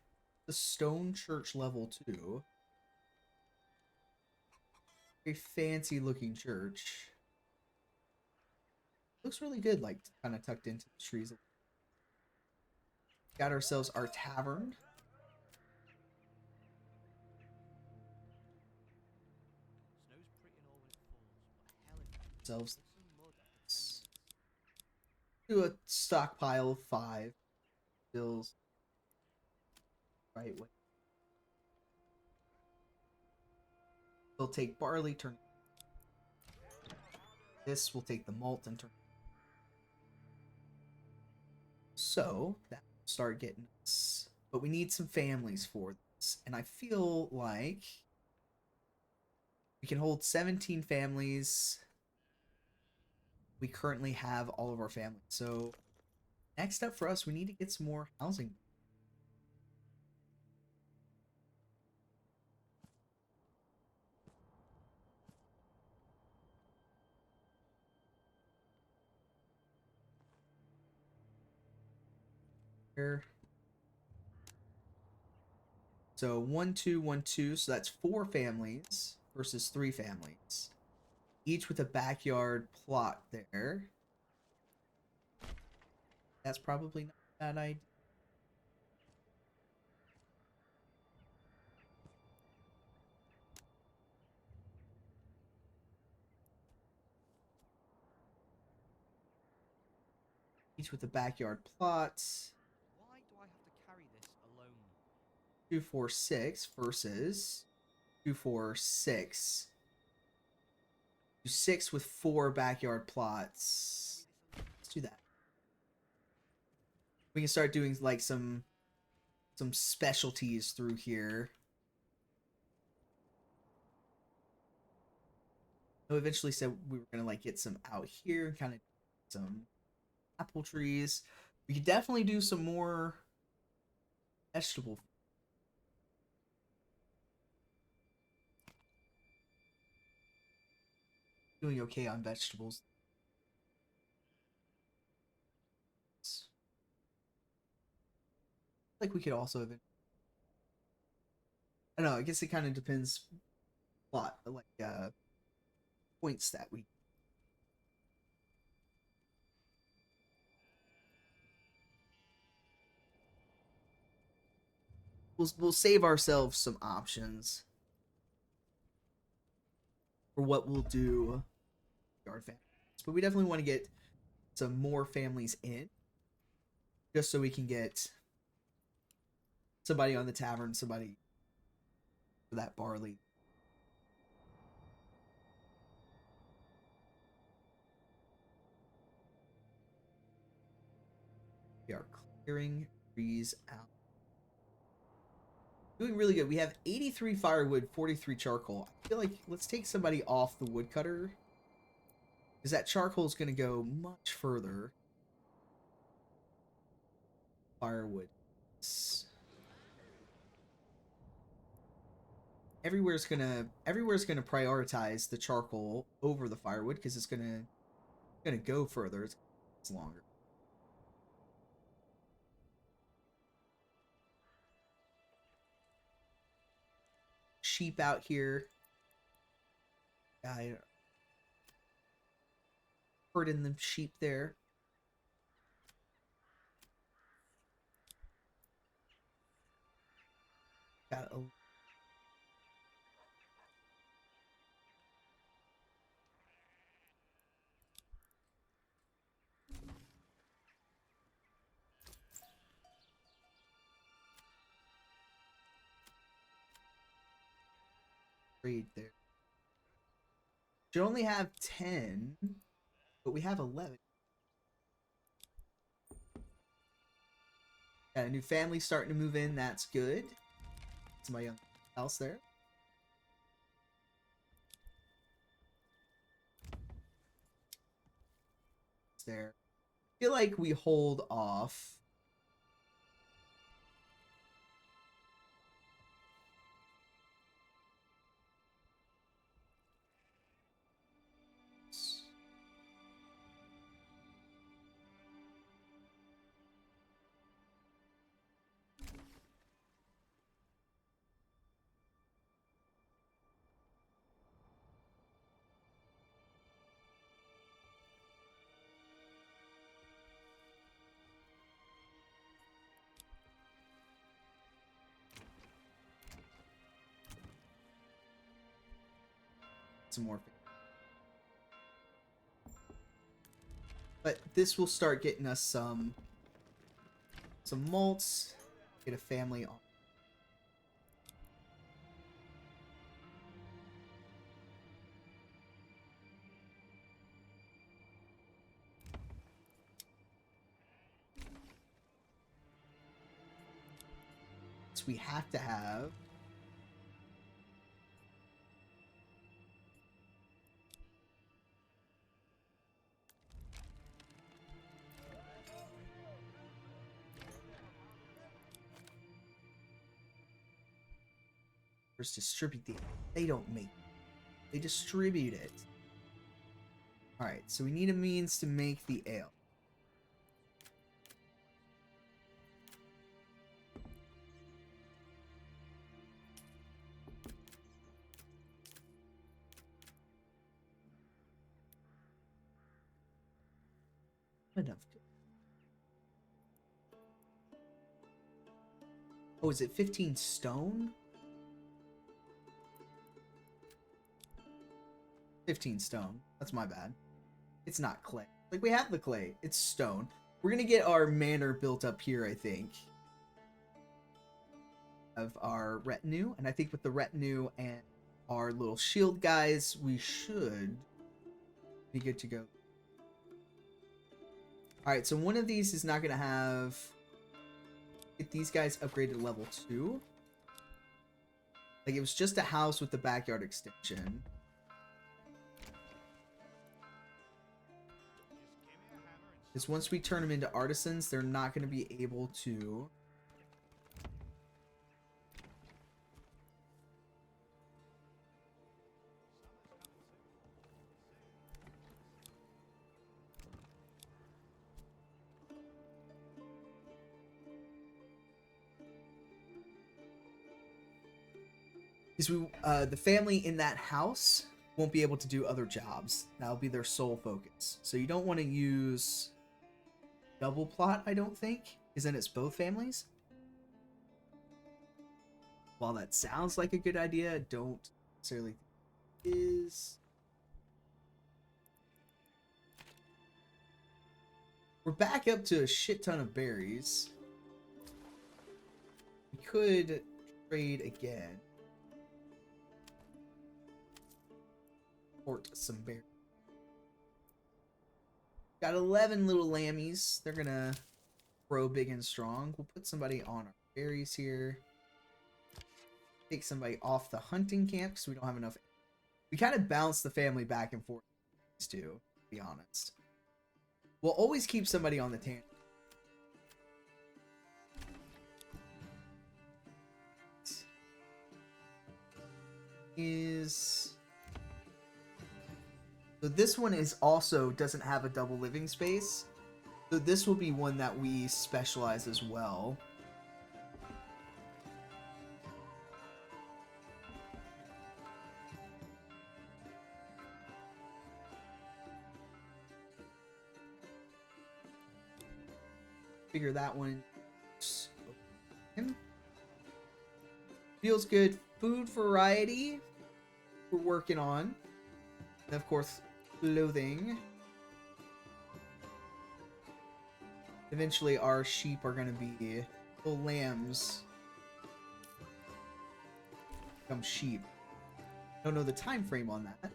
The stone church level 2. Very fancy looking church. Looks really good, like kind of tucked into the trees. Got ourselves our tavern. Ourselves. Do a stockpile of 5 bills. Right way. We'll take barley, turn. This will take the malt and turn. So that will start getting us but we need some families for this. And I feel like we can hold 17 families. We currently have all of our families. So next up for us, we need to get some more housing. Here. So 1, 2, 1, 2. So that's 4 families versus 3 families, each with a backyard plot there. That's probably not a bad idea. Each with a backyard plot. Why do I have to carry this alone? 2, 4, 6 versus 2, 4, 6. 6 with 4 backyard plots. Let's do that. We can start doing like some specialties through here. I eventually said we were gonna like get some out here and kind of some apple trees. We could definitely do some more vegetable. Doing okay on vegetables. Like we could also have. I don't know. I guess it kind of depends. A lot like points that we'll save ourselves some options for what we'll do with our families. But we definitely want to get some more families in, just so we can get somebody on the tavern, somebody for that barley. We are clearing trees out. Doing really good. We have 83 firewood, 43 charcoal. I feel like let's take somebody off the woodcutter, because that charcoal is going to go much further. Firewood. Everywhere's gonna prioritize the charcoal over the firewood because it's gonna go further. It's longer. Sheep out here. I herding the sheep there. Got a trade there. Should only have 10, but we have 11. Got a new family starting to move in. That's good. Somebody else there. It's there. I feel like we hold off. Some more. But this will start getting us some malts. Get a family on. So we have to have... First distribute the... They don't make it. They distribute it. Alright, so we need a means to make the ale. Enough. Oh, is it 15 stone? 15 stone. That's my bad. It's not clay. Like, we have the clay. It's stone. We're gonna get our manor built up here, I think. Of our retinue. And I think with the retinue and our little shield guys, we should be good to go. Alright, so one of these is not gonna have... Get these guys upgraded to level 2. Like, it was just a house with the backyard extension. Because once we turn them into artisans, they're not going to be able to... Because the family in that house won't be able to do other jobs. That'll be their sole focus. So you don't want to use double plot, I don't think, because then it's both families. While that sounds like a good idea, I don't necessarily think it is. We're back up to a shit ton of berries. We could trade again. Some berries. Got 11 little lammies. They're gonna grow big and strong. We'll put somebody on our berries here. Take somebody off the hunting camp because we don't have enough. We kind of bounce the family back and forth to be honest. We'll always keep somebody on the tangent. So this one is also doesn't have a double living space. So this will be one that we specialize as well. Figure that one. Feels good. Food variety we're working on. And of course, clothing. Eventually our sheep are going to be little lambs. Become sheep. Don't know the time frame on that.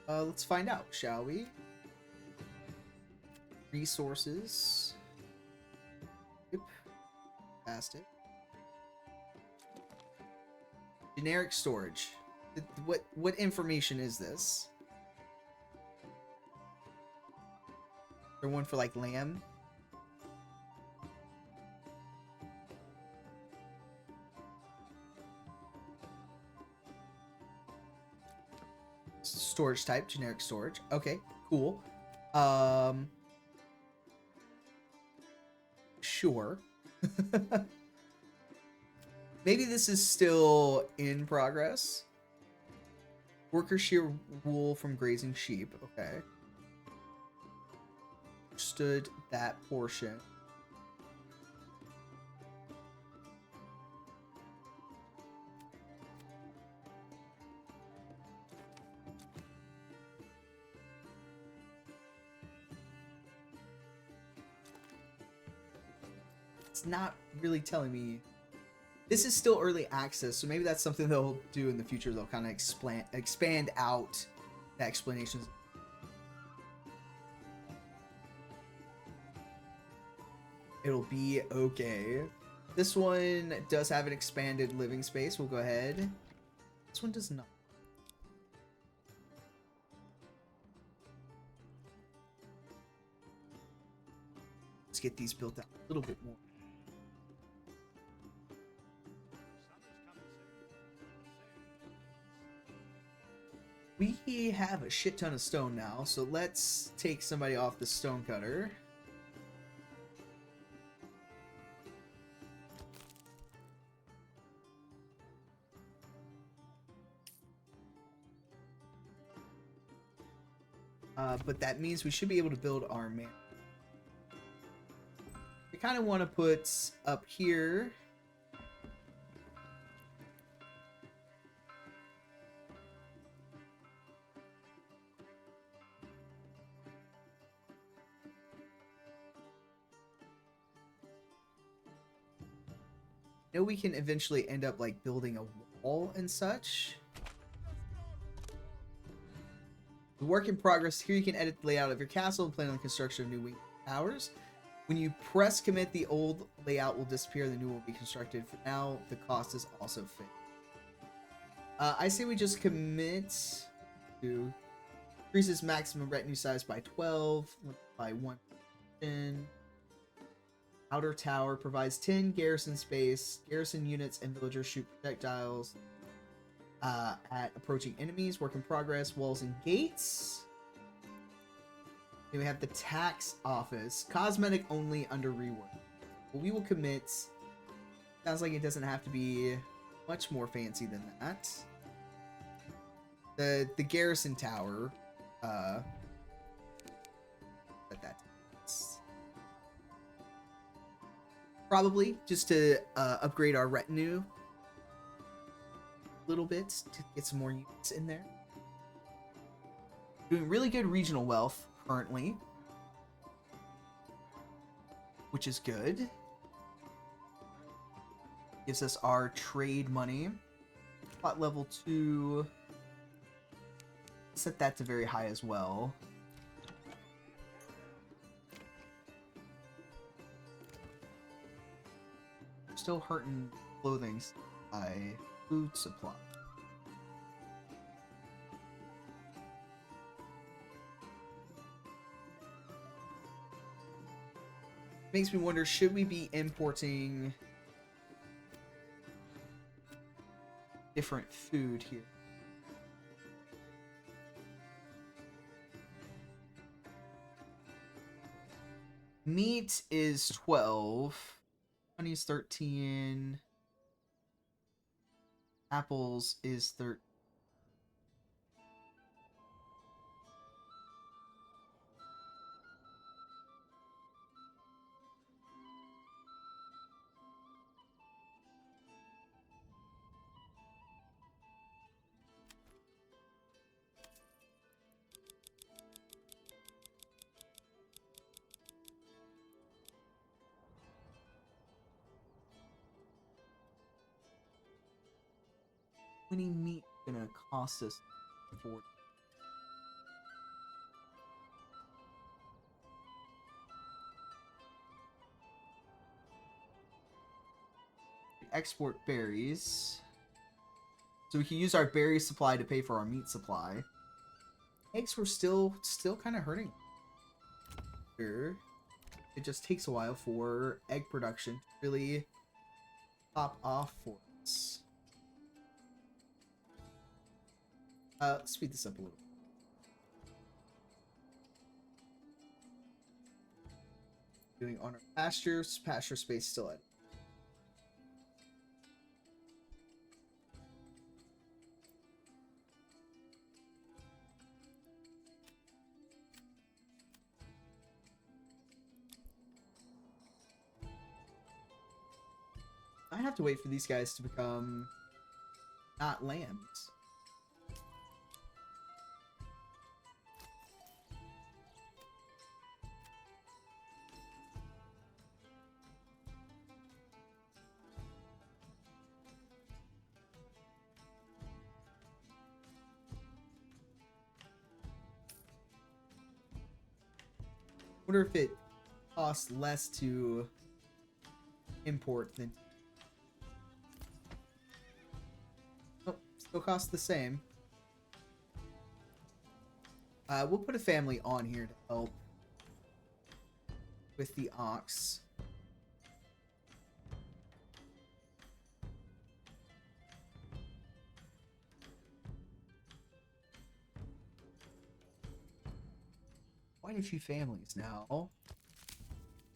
Let's find out, shall we? Resources. Yep. Passed it. Generic storage. What information is this? Is there one for like lamb? Storage type, generic storage. Okay, cool. Sure. Maybe this is still in progress. Workers shear wool from grazing sheep. Okay. Understood that portion. It's not really telling me. This is still early access, so maybe that's something they'll do in the future. They'll kind of expand out the explanations. It'll be okay. This one does have an expanded living space. We'll go ahead. This one does not. Let's get these built out a little bit more. We have a shit ton of stone now, so let's take somebody off the stone cutter. But that means we should be able to build our man. We kind of want to put up here. I know we can eventually end up like building a wall and such. The work in progress. Here you can edit the layout of your castle and plan on the construction of new wing towers. When you press commit, the old layout will disappear. The new will be constructed. For now, the cost is also fixed. I say we just commit to increases maximum retinue size by 12, by 1. Outer tower provides 10 garrison space. Garrison units and villagers shoot projectiles at approaching enemies. Work in progress. Walls and gates. Then we have the tax office. Cosmetic only under rework. Well, we will commit. Sounds like it doesn't have to be much more fancy than that. The garrison tower. Probably just to upgrade our retinue a little bit to get some more units in there. Doing really good regional wealth currently, which is good. Gives us our trade money. Plot level 2. Set that to very high as well. Still hurting clothing by food supply. Makes me wonder, should we be importing different food here? Meat is 12. Honey is 13. Apples is 13. Any meat gonna cost us 40? Export berries, so we can use our berry supply to pay for our meat supply. Eggs were still kind of hurting here. It just takes a while for egg production to really pop off for us. Let's speed this up a little. Doing on our pastures. Pasture space still at. I have to wait for these guys to become not lambs. Wonder if it costs less to import than... Oh, still costs the same. We'll put a family on here to help with the ox. Quite a few families now. All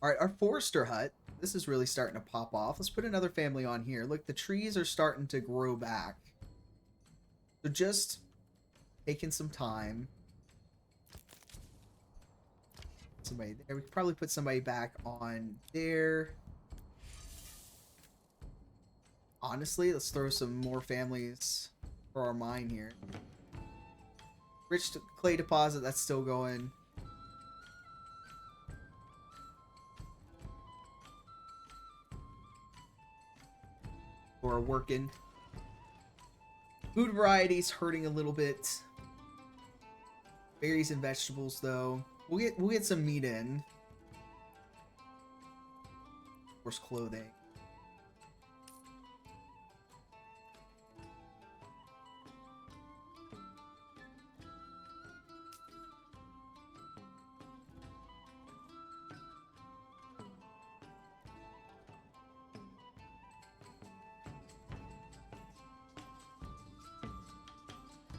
right, our forester hut. This is really starting to pop off. Let's put another family on here. Look, the trees are starting to grow back. So just taking some time. Somebody there. We could probably put somebody back on there. Honestly, let's throw some more families for our mine here. Rich clay deposit, that's still going. Or working. Food varieties hurting a little bit. Berries and vegetables though. We'll get some meat in. Of course, clothing.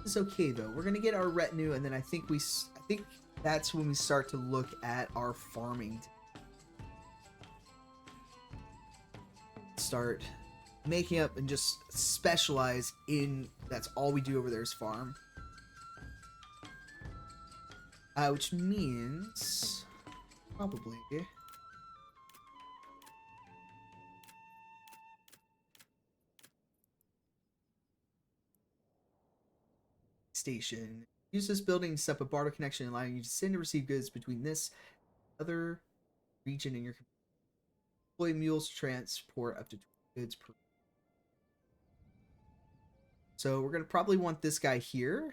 It's okay though. We're gonna get our retinue, and then I think that's when we start to look at our farming. Start making up and just specialize in. That's all we do over there is farm. Which means probably. Station. Use this building to set up a barter connection, allowing you to send and receive goods between this other region and your employ mules to transport up to 20 goods per. So we're gonna probably want this guy here.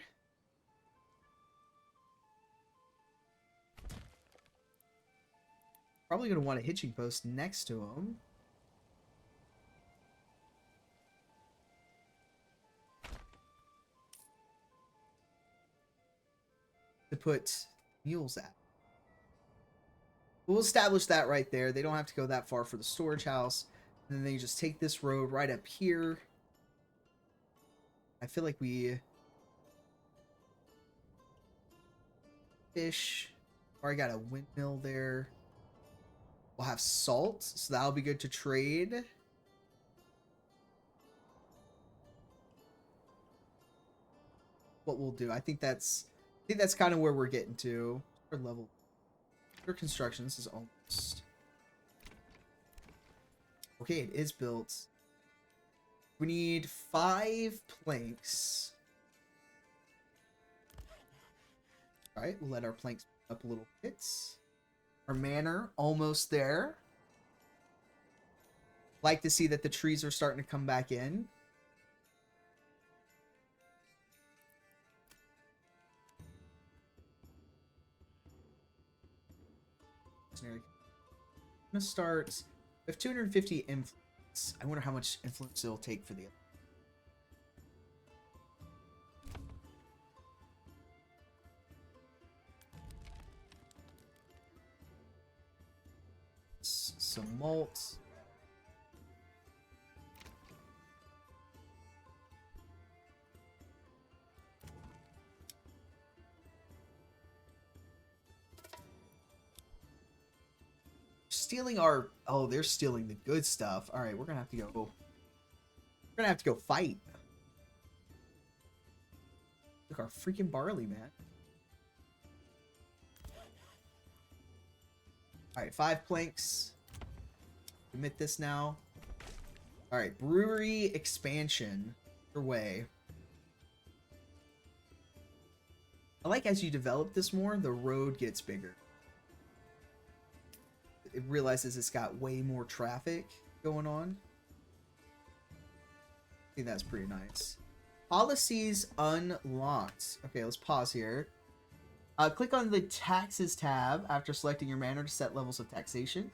Probably gonna want a hitching post next to him. To put mules at. We'll establish that right there. They don't have to go that far for the storage house. And then they just take this road right up here. I feel like we fish. Already got a windmill there. We'll have salt, so that'll be good to trade. What we'll do, I think that's kind of where we're getting to. Our level. Your construction. This is almost. Okay, it is built. We need 5 planks. Alright, we'll let our planks up a little bit. Our manor, almost there. Like to see that the trees are starting to come back in. I'm gonna start. We have 250 influence. I wonder how much influence it'll take for the other. Some malt. Stealing our... Oh, they're stealing the good stuff. All right, we're gonna have to go. We're gonna have to go fight. Look, our freaking barley, man. All right, 5 planks. Commit this now. All right, brewery expansion underway. I like as you develop this more, the road gets bigger. It realizes it's got way more traffic going on. I think that's pretty nice. Policies unlocked. Okay, let's pause here. Click on the taxes tab after selecting your manor to set levels of taxation.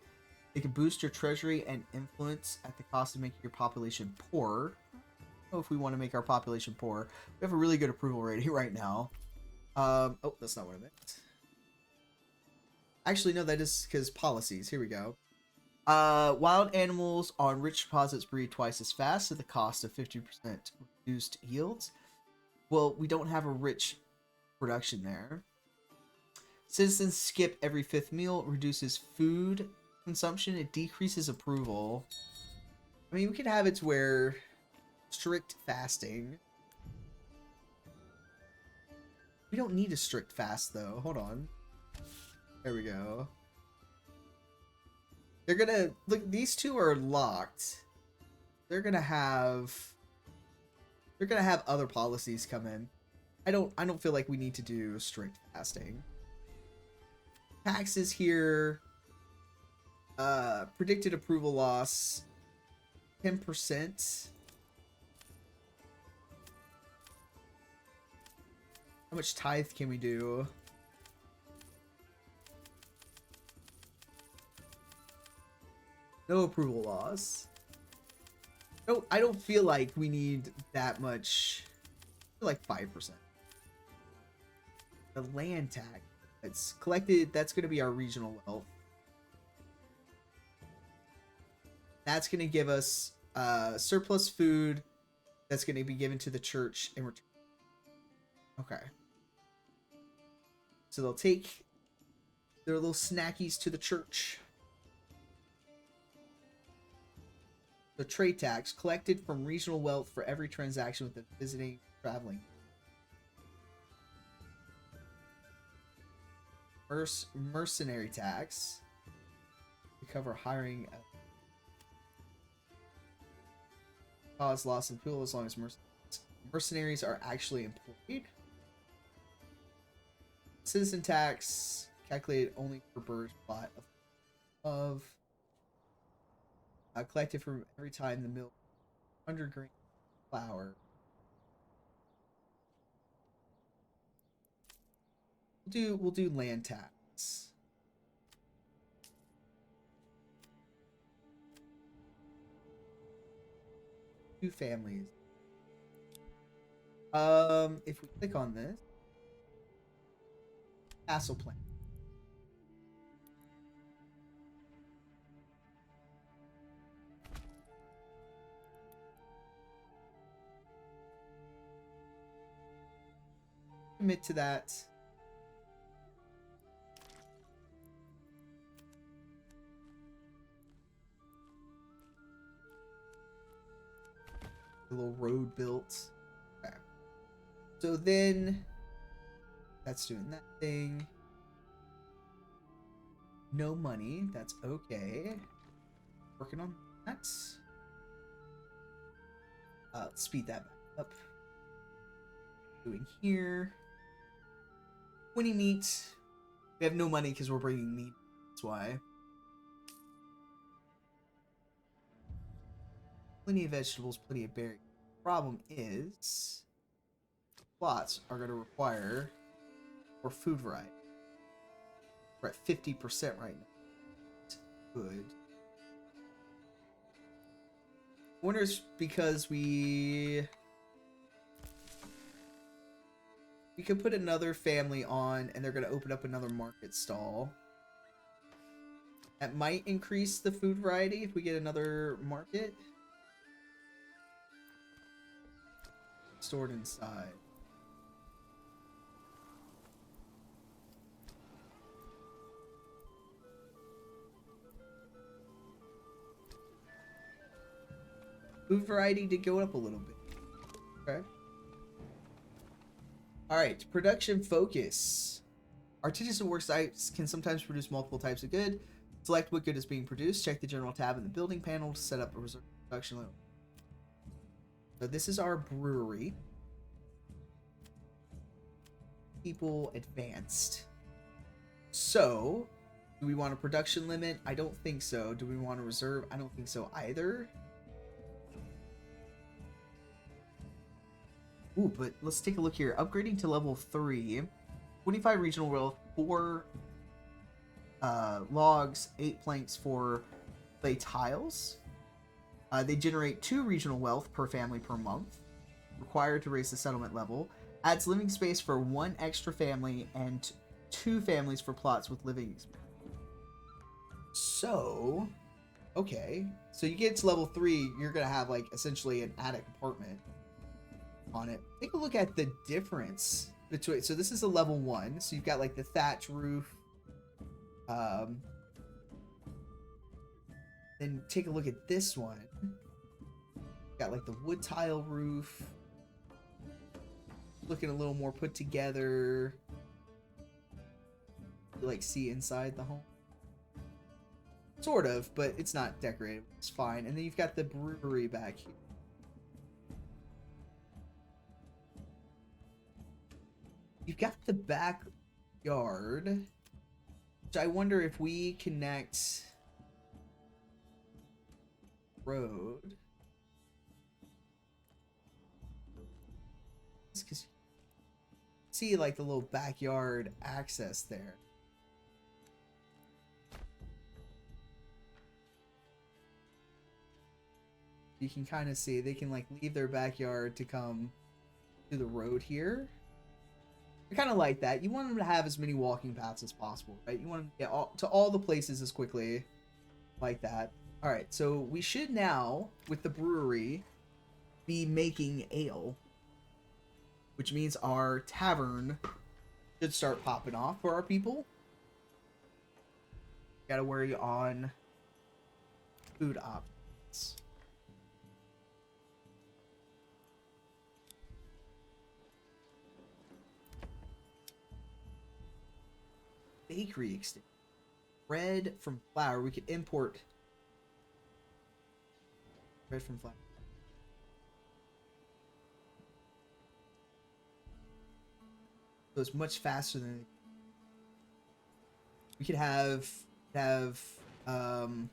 It can boost your treasury and influence at the cost of making your population poorer. I don't know if we want to make our population poor. We have a really good approval rating right now. Oh, that's not what I meant. Actually, no, that is because policies. Here we go. Wild animals on rich deposits breed twice as fast at the cost of 50% reduced yields. Well, we don't have a rich production there. Citizens skip every 5th meal. It reduces food consumption. It decreases approval. I mean, we could have it to where strict fasting. We don't need a strict fast, though. Hold on. There we go. They're gonna... Look, these two are locked. They're gonna have other policies come in. I don't feel like we need to do strict fasting. Taxes here. Predicted approval loss. 10%. How much tithe can we do? No approval loss. No, I don't feel like we need that much. I feel like 5%. The land tax that's collected, that's going to be our regional wealth. That's going to give us surplus food that's going to be given to the church in return. Okay. So they'll take their little snackies to the church. The trade tax collected from regional wealth for every transaction with the visiting traveling. Mercenary tax. We cover hiring. Cause loss in pool as long as mercenaries are actually employed. Citizen tax calculated only per bird plot of collected from every time the mill 100 grain flour. We'll do land tax. Two families. If we click on this, castle plan. Commit to that. A little road built. Okay. So then that's doing that thing. No money. That's okay. Working on that. Let's speed that back up. Doing here. Winning meat. We have no money because we're bringing meat. That's why. Plenty of vegetables, plenty of berries. Problem is, plots are going to require more food variety. We're at 50% right now. Good. I wonder if it's because we could put another family on and they're going to open up another market stall. That might increase the food variety if we get another market. Stored inside. Food variety did go up a little bit. Okay. Alright, production focus. Artisan work sites can sometimes produce multiple types of good. Select what good is being produced. Check the general tab in the building panel to set up a reserve production limit. So this is our brewery. People advanced. So, do we want a production limit? I don't think so. Do we want a reserve? I don't think so either. Ooh, but let's take a look here. Upgrading to level 3. 25 regional wealth, 4 logs, 8 planks for clay tiles. They generate 2 regional wealth per family per month, required to raise the settlement level. Adds living space for 1 extra family and 2 families for plots with living space. So, okay. So you get to level 3, you're going to have like essentially an attic apartment on it. Take a look at the difference between, so this is a level 1, so you've got like the thatch roof. Then take a look at this one. Got like the wood tile roof. Looking a little more put together. You like see inside the home. Sort of, but it's not decorated. It's fine. And then you've got the brewery back here. You've got the backyard, which I wonder if we connect road. Because see like the little backyard access there. You can kind of see they can like leave their backyard to come to the road here. I kind of like that. You want them to have as many walking paths as possible, right? You want them to get to all the places as quickly like that. All right, so we should now, with the brewery, be making ale, which means our tavern should start popping off for our people. Gotta worry on food options. Bakery extension. Bread from flour. We could import bread from flour. So it's much faster than we could have one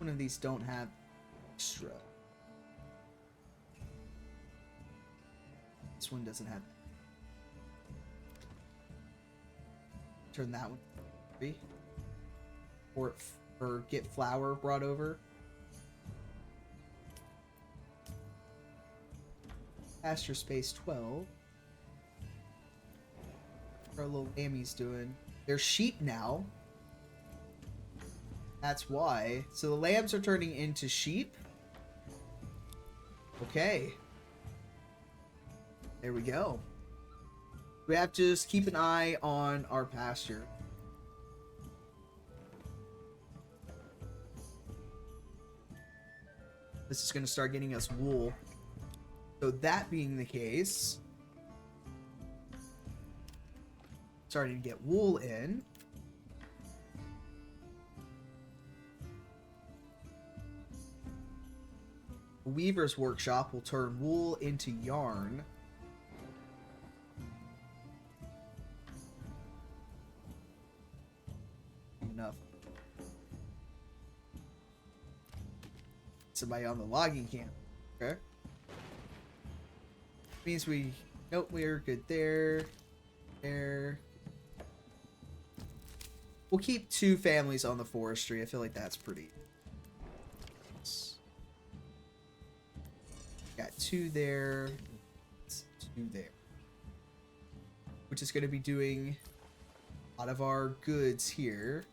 of these don't have extra. This one doesn't have. Turn that one 3. Or get flour brought over. Pasture space 12. What are our little lammies doing? They're sheep now. That's why. So the lambs are turning into sheep. Okay. There we go. We have to just keep an eye on our pasture. This is going to start getting us wool. So that being the case, starting to get wool in. The Weaver's Workshop will turn wool into yarn. Enough. Somebody on the logging camp. Okay. Means we... Nope, we're good there. There. We'll keep 2 families on the forestry. I feel like that's pretty... Got 2 there. 2 there. Which is going to be doing a lot of our goods here.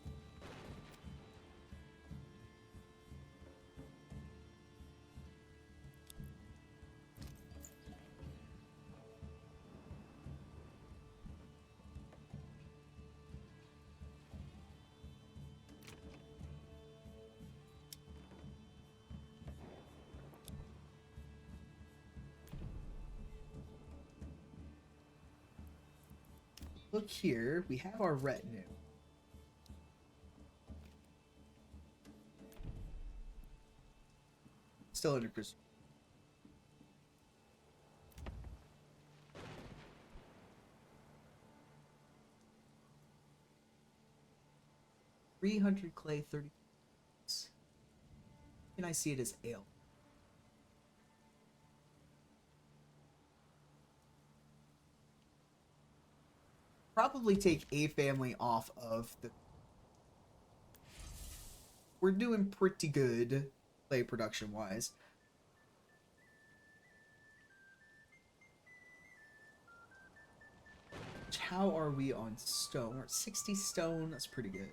Look here, we have our retinue. Still under Chris. $300 clay, 30. Can I see it as ale? probably take a family off of the... We're doing pretty good play production-wise. How are we on stone? We're at 60 stone. That's pretty good.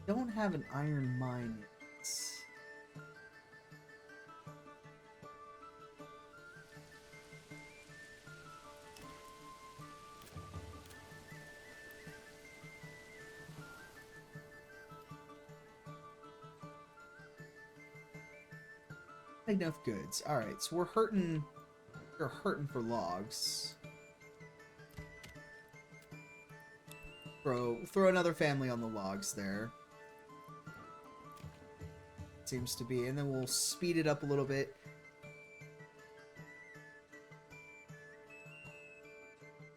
Don't have an iron mine yet. Enough goods. Alright, so we're hurting for logs. Throw another family on the logs there. Seems to be, and then we'll speed it up a little bit.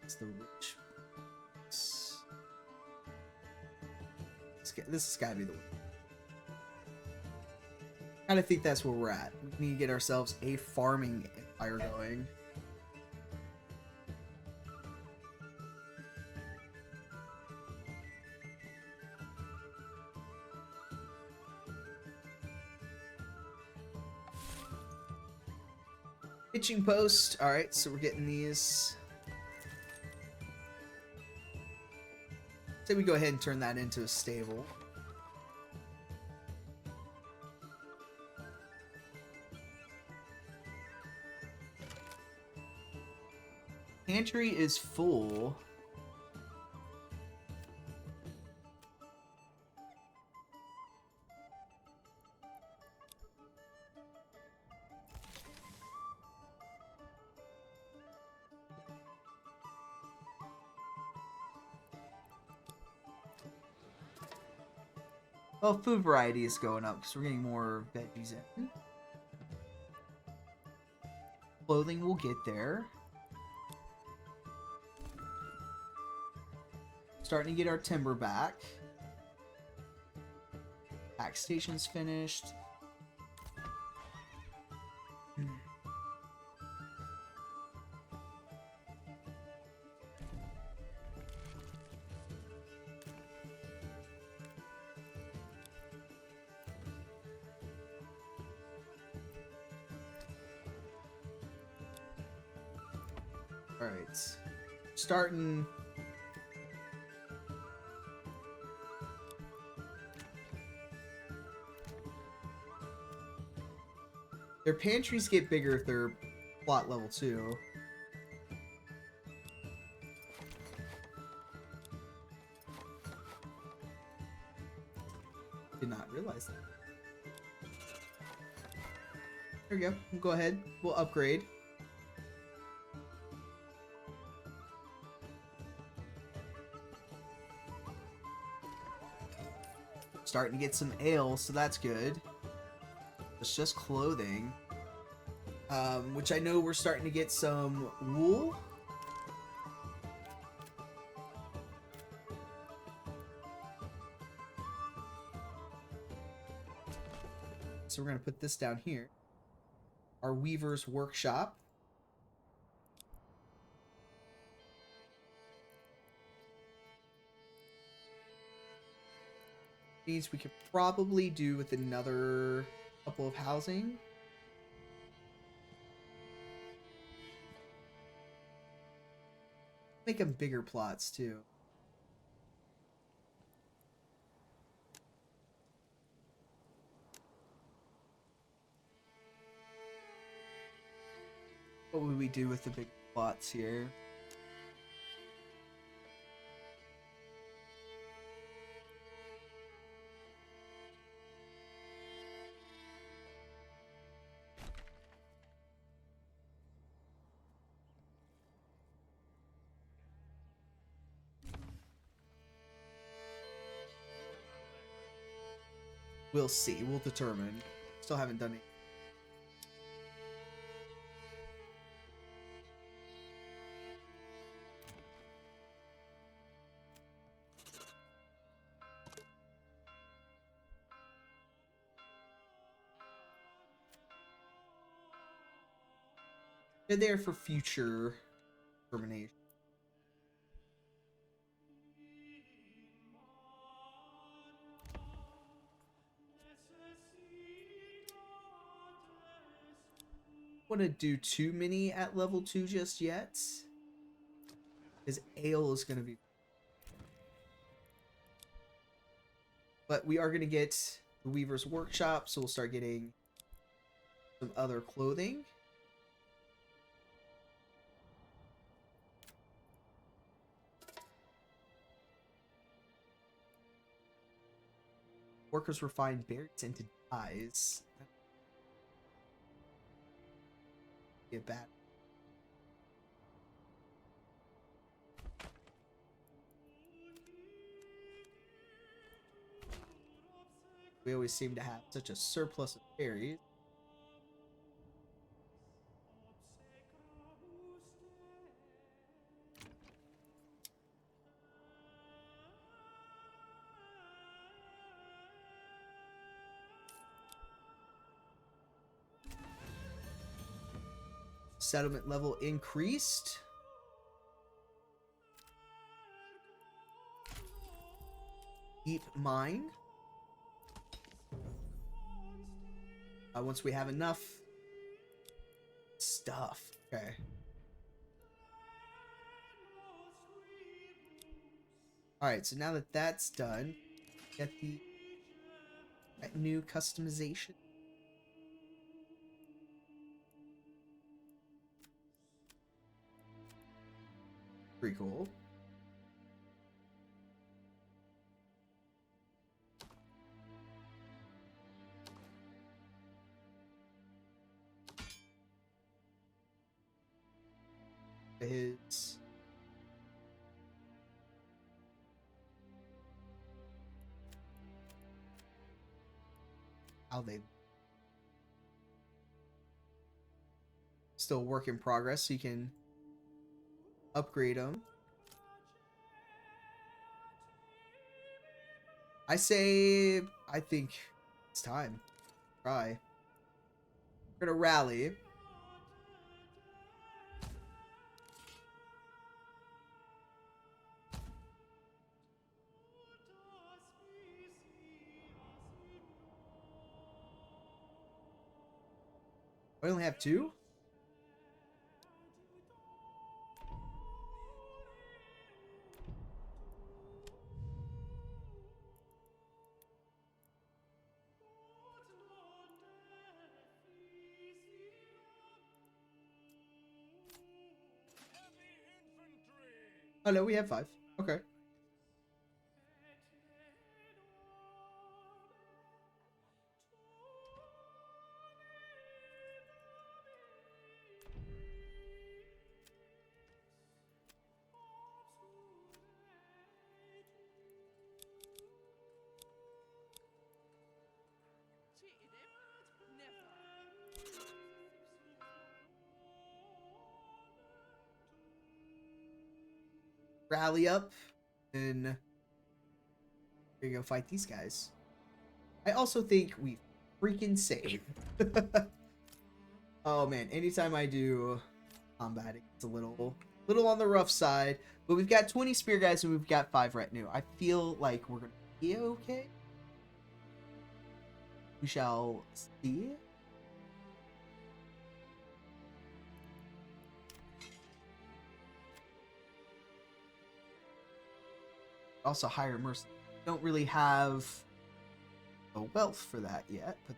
It's the rich. This has got to be the one. I kind of think that's where we're at. We need to get ourselves a farming empire going. Pitching post. Alright, so we're getting these. Say we go ahead and turn that into a stable. Pantry is full. Well, food variety is going up because we're getting more veggies in. Clothing will get there. Starting to get our timber back. Tax station's finished. Alright. Starting... Their pantries get bigger if they're plot level 2. Did not realize that. There we go. We'll go ahead. We'll upgrade. Starting to get some ale, so that's good. It's just clothing. Which I know we're starting to get some wool. So we're going to put this down here. Our weaver's workshop. Means we could probably do with another couple of housing. Make them bigger plots too. What would we do with the big plots here? We'll see. We'll determine. Still haven't done it. They're there for future termination. Want to do too many at level 2 just yet, because ale is going to be, but we are going to get the Weaver's Workshop, so we'll start getting some other clothing. Workers refine berries into dyes. Get bad. We always seem to have such a surplus of berries. Settlement level increased. Deep mine. Once we have enough stuff. Okay. Alright, so now that that's done, get that new customization. Pretty cool. His how they still work in progress, so you can upgrade them. I think it's time. Try. We're gonna rally. I only have 2? Oh no, we have 5. Okay. Rally up and we're gonna go fight these guys. I also think we freaking save. Oh man, anytime I do combat, it's a little on the rough side. But we've got 20 spear guys and we've got 5 retinue. I feel like we're gonna be okay. We shall see. Also higher mercy. Don't really have a wealth for that yet, but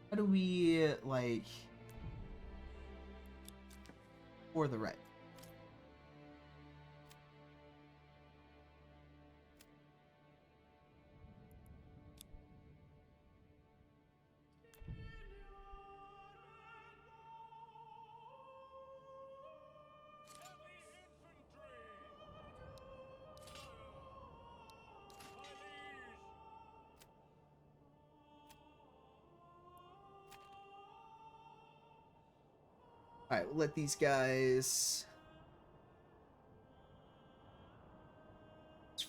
how do we like for the red? All right, we'll let these guys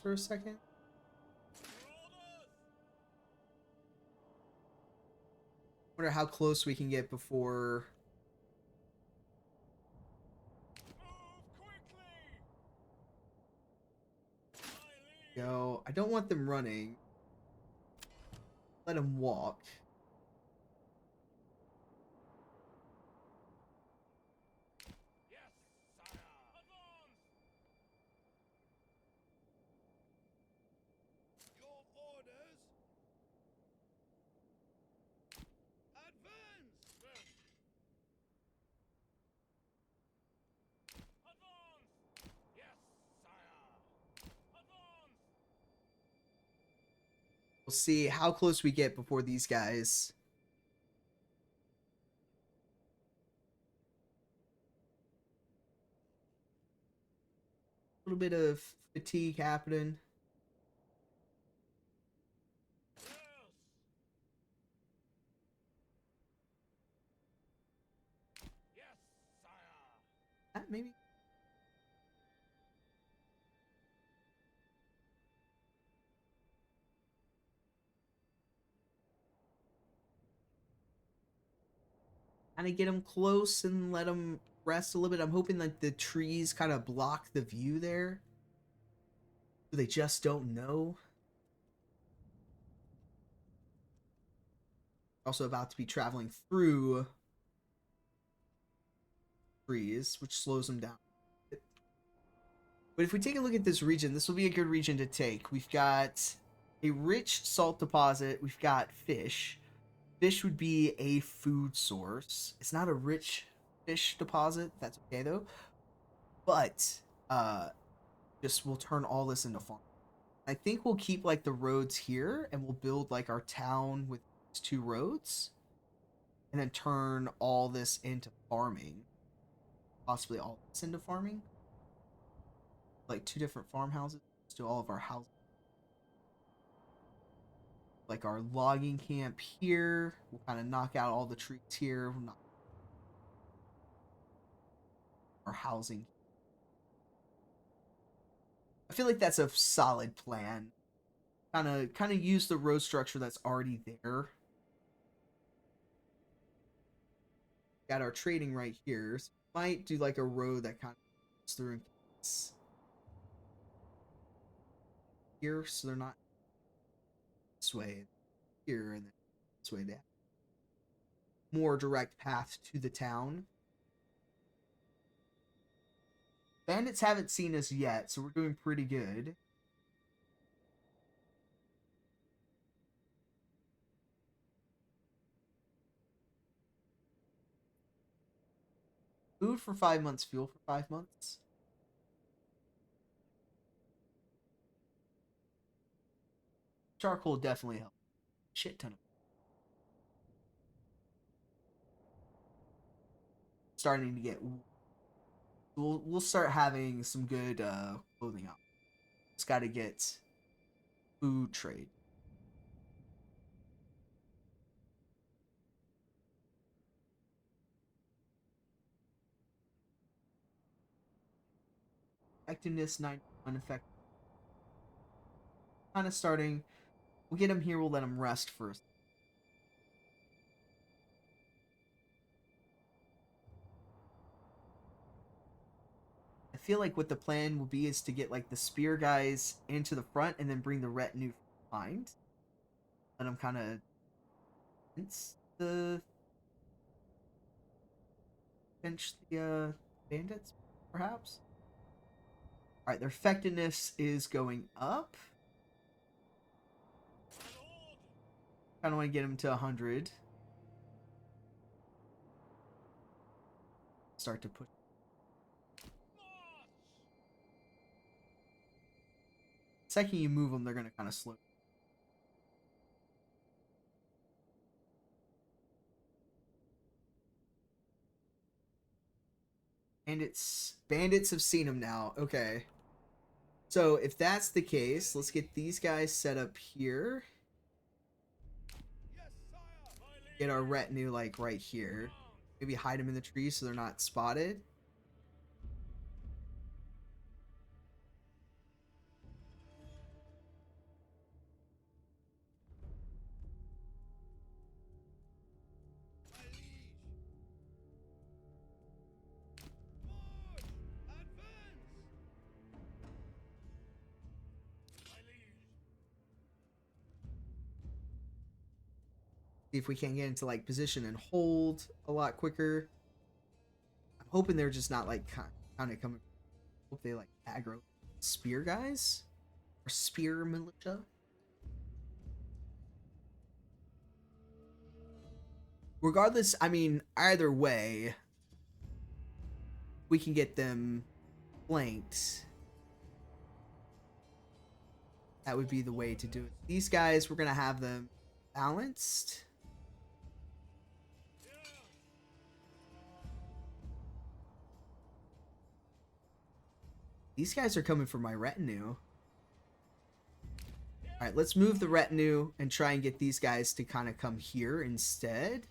for a second. Wonder how close we can get before. Go. I don't want them running. Let them walk. We'll see how close we get before these guys. A little bit of fatigue happening. Maybe. Kind of get them close and let them rest a little bit. I'm hoping like the trees kind of block the view there. They just don't know. Also about to be traveling through trees, which slows them down. But if we take a look at this region, this will be a good region to take. We've got a rich salt deposit. We've got fish. Fish would be a food source. It's not a rich fish deposit. That's okay though. But just we'll turn all this into farm. I think we'll keep like the roads here and we'll build like our town with these 2 roads and then turn all this into farming. Possibly all this into farming. Like 2 different farmhouses. Let's do all of our houses. Like our logging camp here. We'll kind of knock out all the trees here. We'll knock our housing. I feel like that's a solid plan. Kind of use the road structure that's already there. Got our trading right here. So might do like a road that kind of goes through here, so they're not this way here and then this way. They have more direct path to the town. Bandits haven't seen us yet, so we're doing pretty good. Food for 5 months, fuel for 5 months. Charcoal definitely helps. Shit ton of. Starting to get. We'll start having some good clothing out. Just got to get food trade. Effectiveness 91 effect. Kind of starting. We'll get him here. We'll let him rest first. I feel like what the plan will be is to get like the spear guys into the front and then bring the retinue behind. Let them kind of pinch the bandits, perhaps. All right, their effectiveness is going up. Kind of want to get them to 100. Start to push. Second you move them, they're going to kind of slow. Bandits have seen him now. Okay. So if that's the case, let's get these guys set up here. Get our retinue like right here. Maybe hide them in the trees so they're not spotted. See if we can get into like position and hold a lot quicker. I'm hoping they're just not like kind of coming. Hope they like aggro spear guys or spear militia. Regardless, I mean, either way, we can get them flanked. That would be the way to do it. These guys, we're gonna have them balanced. These guys are coming for my retinue. All right, let's move the retinue and try and get these guys to kind of come here instead.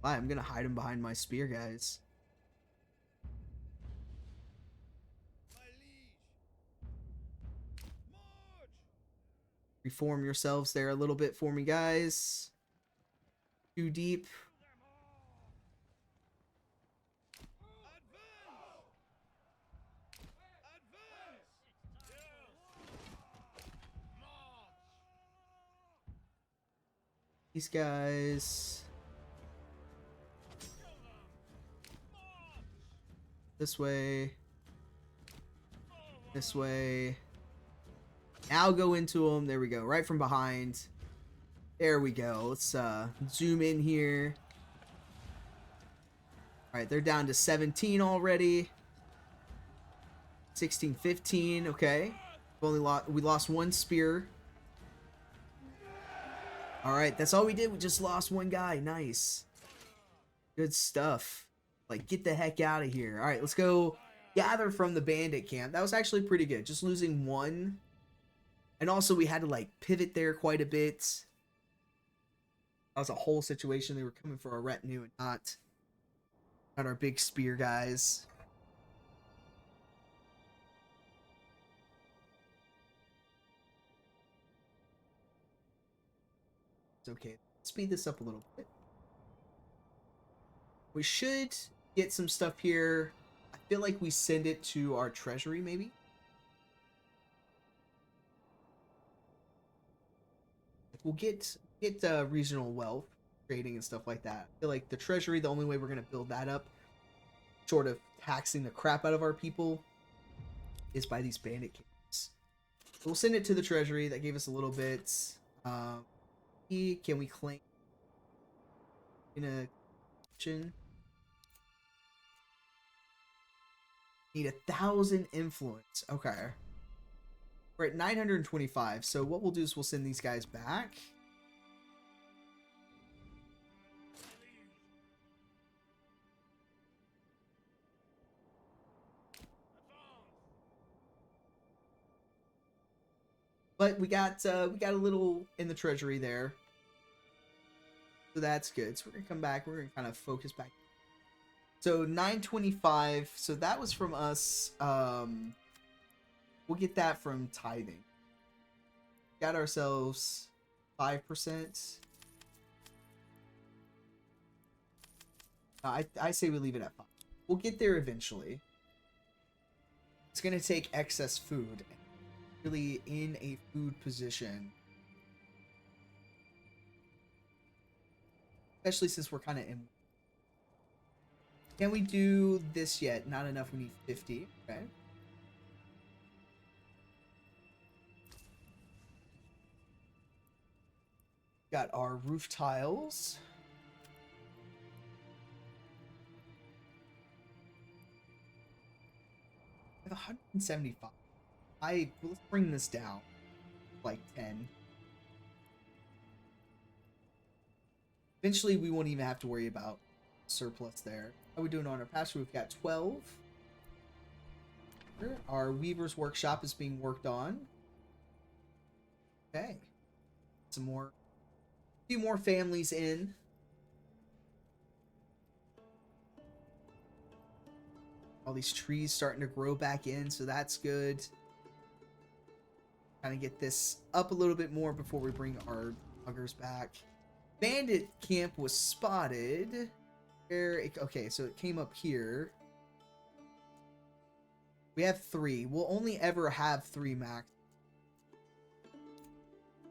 I'm gonna hide them behind my spear guys. Reform yourselves there a little bit for me, guys. Too deep. These guys. This way. This way. Now go into them. There we go. Right from behind. There we go. Let's zoom in here. All right, they're down to 17 already. 16, 15. Okay. We lost one spear. All right, that's all we did. We just lost one guy. Nice. Good stuff. Like, get the heck out of here. All right, let's go gather from the bandit camp. That was actually pretty good. Just losing one. And also, we had to, like, pivot there quite a bit. That was a whole situation. They were coming for our retinue and not our big spear guys. It's okay. Speed this up a little bit. We should get some stuff here. I feel like we send it to our treasury, maybe. We'll get regional wealth trading and stuff like that. I feel like the treasury, the only way we're gonna build that up, short of taxing the crap out of our people, is by these bandit camps. So we'll send it to the treasury. That gave us a little bit. Can we claim in a kitchen? Need 1,000 influence. Okay. We're at 925. So what we'll do is we'll send these guys back. But we got a little in the treasury there. So that's good. So we're gonna come back. We're gonna kind of focus back. So 925. So that was from us. We'll get that from tithing. Got ourselves 5%. I say we leave it at 5. We'll get there eventually. It's gonna take excess food. Really in a food position. Especially since we're kind of in. Can we do this yet? Not enough. We need 50. Okay. Got our roof tiles. I have 175. Let's bring this down. Like 10. Eventually, we won't even have to worry about surplus there. How are we doing on our pasture? We've got 12. Our weaver's workshop is being worked on. Okay. Some more. A few more families in. All these trees starting to grow back in, so that's good. Kind of get this up a little bit more before we bring our loggers back. Bandit camp was spotted. Okay, so it came up here. We have 3. We'll only ever have 3 max.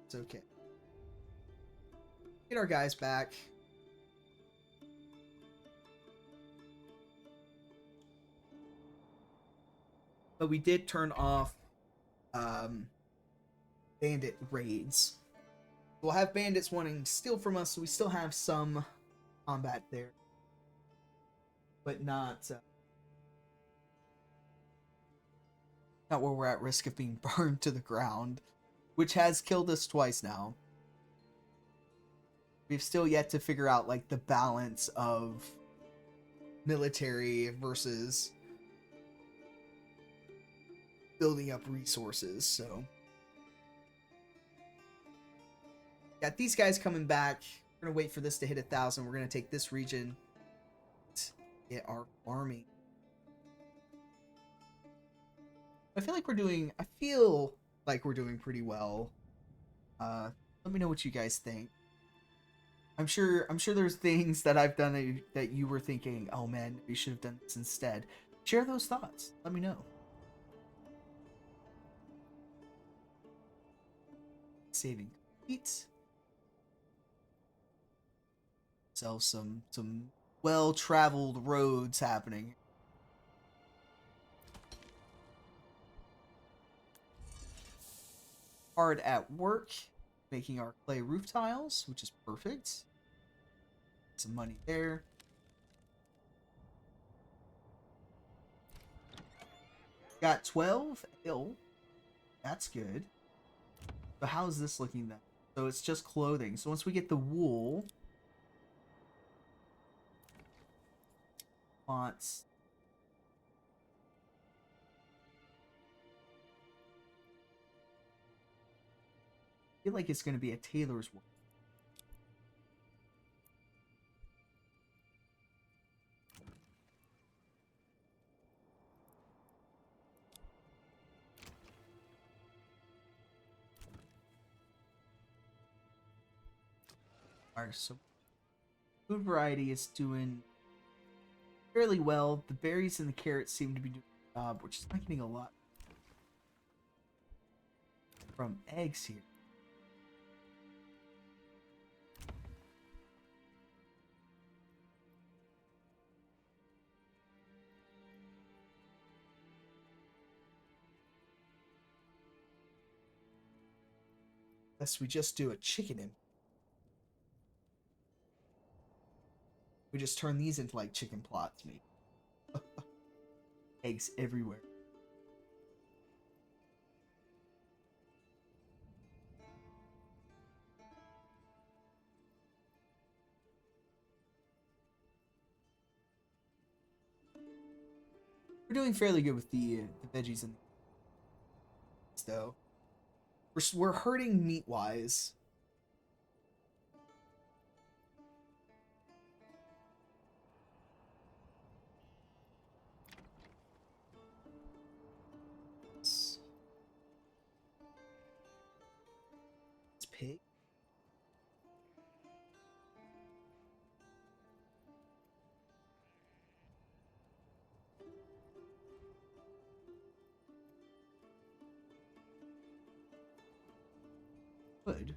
It's okay. Get our guys back. But we did turn off bandit raids. We'll have bandits wanting to steal from us, so we still have some combat there. But not where we're at risk of being burned to the ground, which has killed us twice now. We've still yet to figure out like the balance of military versus building up resources, so got these guys coming back. We're gonna wait for this to hit 1,000. We're gonna take this region, get our army. I feel like we're doing pretty well. Let me know what you guys think. I'm sure there's things that I've done that you were thinking, oh man, we should have done this instead. Share those thoughts. Let me know. Saving complete. So some well-traveled roads happening. Hard at work making our clay roof tiles, which is perfect. Some money there. Got 12 ill. That's good. But how is this looking then? So it's just clothing. So once we get the wool, fonts. I feel like it's going to be a tailor's work. Alright, so food variety is doing fairly well. The berries and the carrots seem to be doing a job. We're just not getting a lot from eggs here. Unless we just do a chicken in. We just turn these into like chicken plots, maybe. Eggs everywhere. We're doing fairly good with the veggies and though. We're hurting meat wise. It's pig. Good.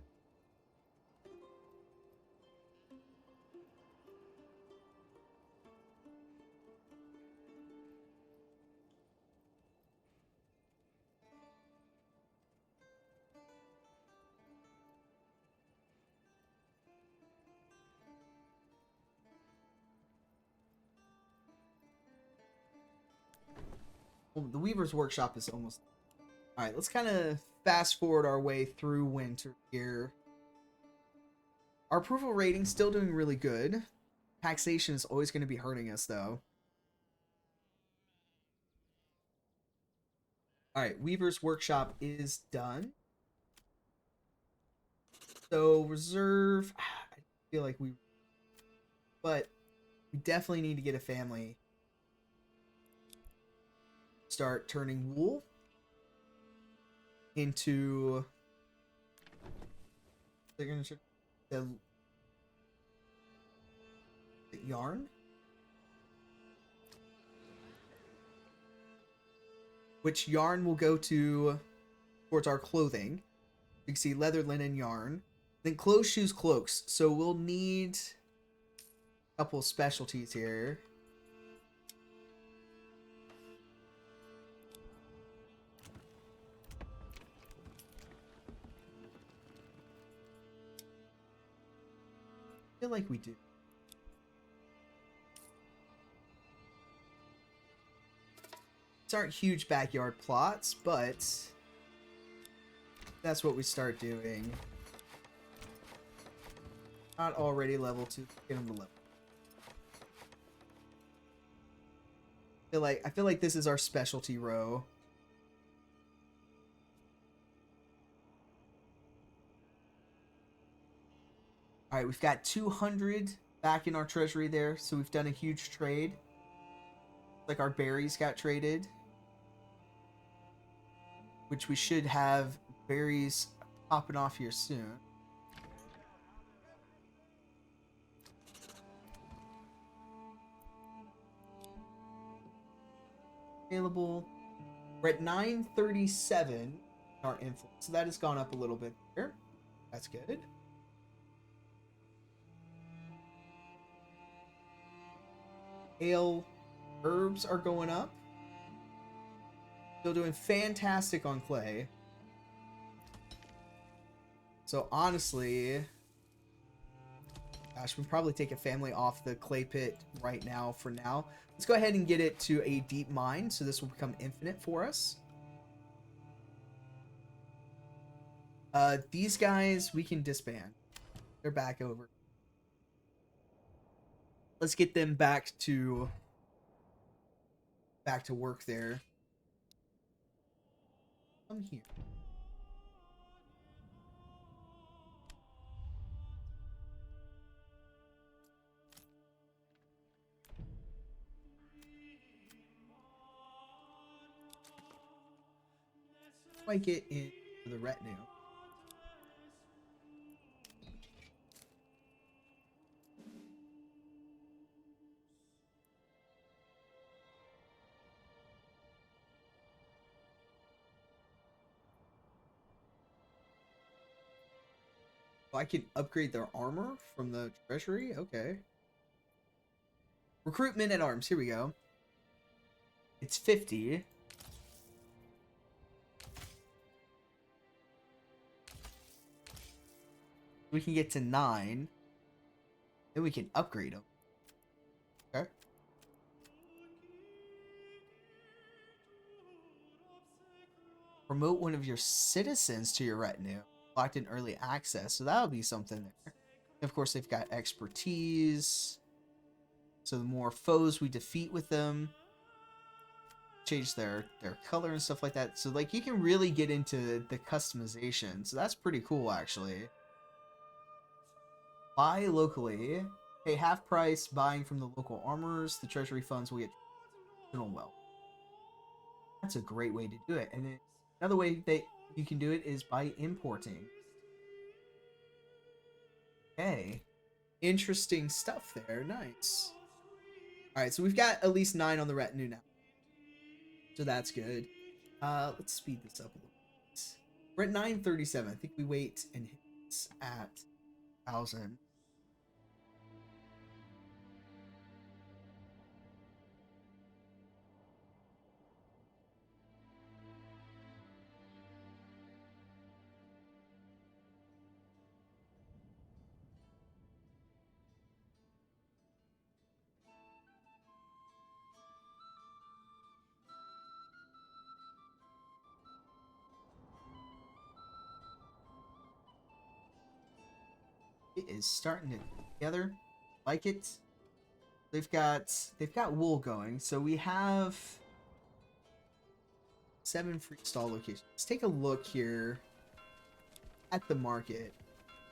Well, the Weaver's Workshop is almost... Alright, let's kind of fast forward our way through winter here. Our approval rating's still doing really good. Taxation is always going to be hurting us, though. All right, Weaver's Workshop is done. So reserve, I feel like but we definitely need to get a family. Start turning wool into the yarn, which yarn will go towards our clothing. You can see leather, linen, yarn. Then clothes, shoes, cloaks. So we'll need a couple specialties here. I feel like we do. These aren't huge backyard plots, but that's what we start doing. Not already level 2. Get them to level. I feel like this is our specialty row. All right, we've got 200 back in our treasury there, so we've done a huge trade. Like our berries got traded, which we should have berries popping off here soon. Available. We're at 937 in our influence, so that has gone up a little bit here. That's good. Ale herbs are going up. Still doing fantastic on clay. So honestly, gosh, we probably take a family off the clay pit right now for now. Let's go ahead and get it to a deep mine, so this will become infinite for us. These guys we can disband. They're back over. Let's get them back to work there. Come here. How do I get into the retinue? Oh, I can upgrade their armor from the treasury? Okay. Recruitment at arms. Here we go. It's 50. We can get to 9. Then we can upgrade them. Okay. Promote one of your citizens to your retinue. Locked in early access. So that'll be something there. And of course, they've got expertise. So the more foes we defeat with them, change their color and stuff like that. So like you can really get into the customization. So that's pretty cool actually. Buy locally. Pay half price buying from the local armorers. The treasury funds will get well. That's a great way to do it. And then another way that you can do it is by importing. Okay. Interesting stuff there. Nice. Alright, so we've got at least 9 on the retinue now. So that's good. Let's speed this up a little bit. We're at 937. I think we wait and hit this at 1,000. variety is starting to come together. Like it. They've got wool going, so we have 7 free stall locations. Let's take a look here at the market.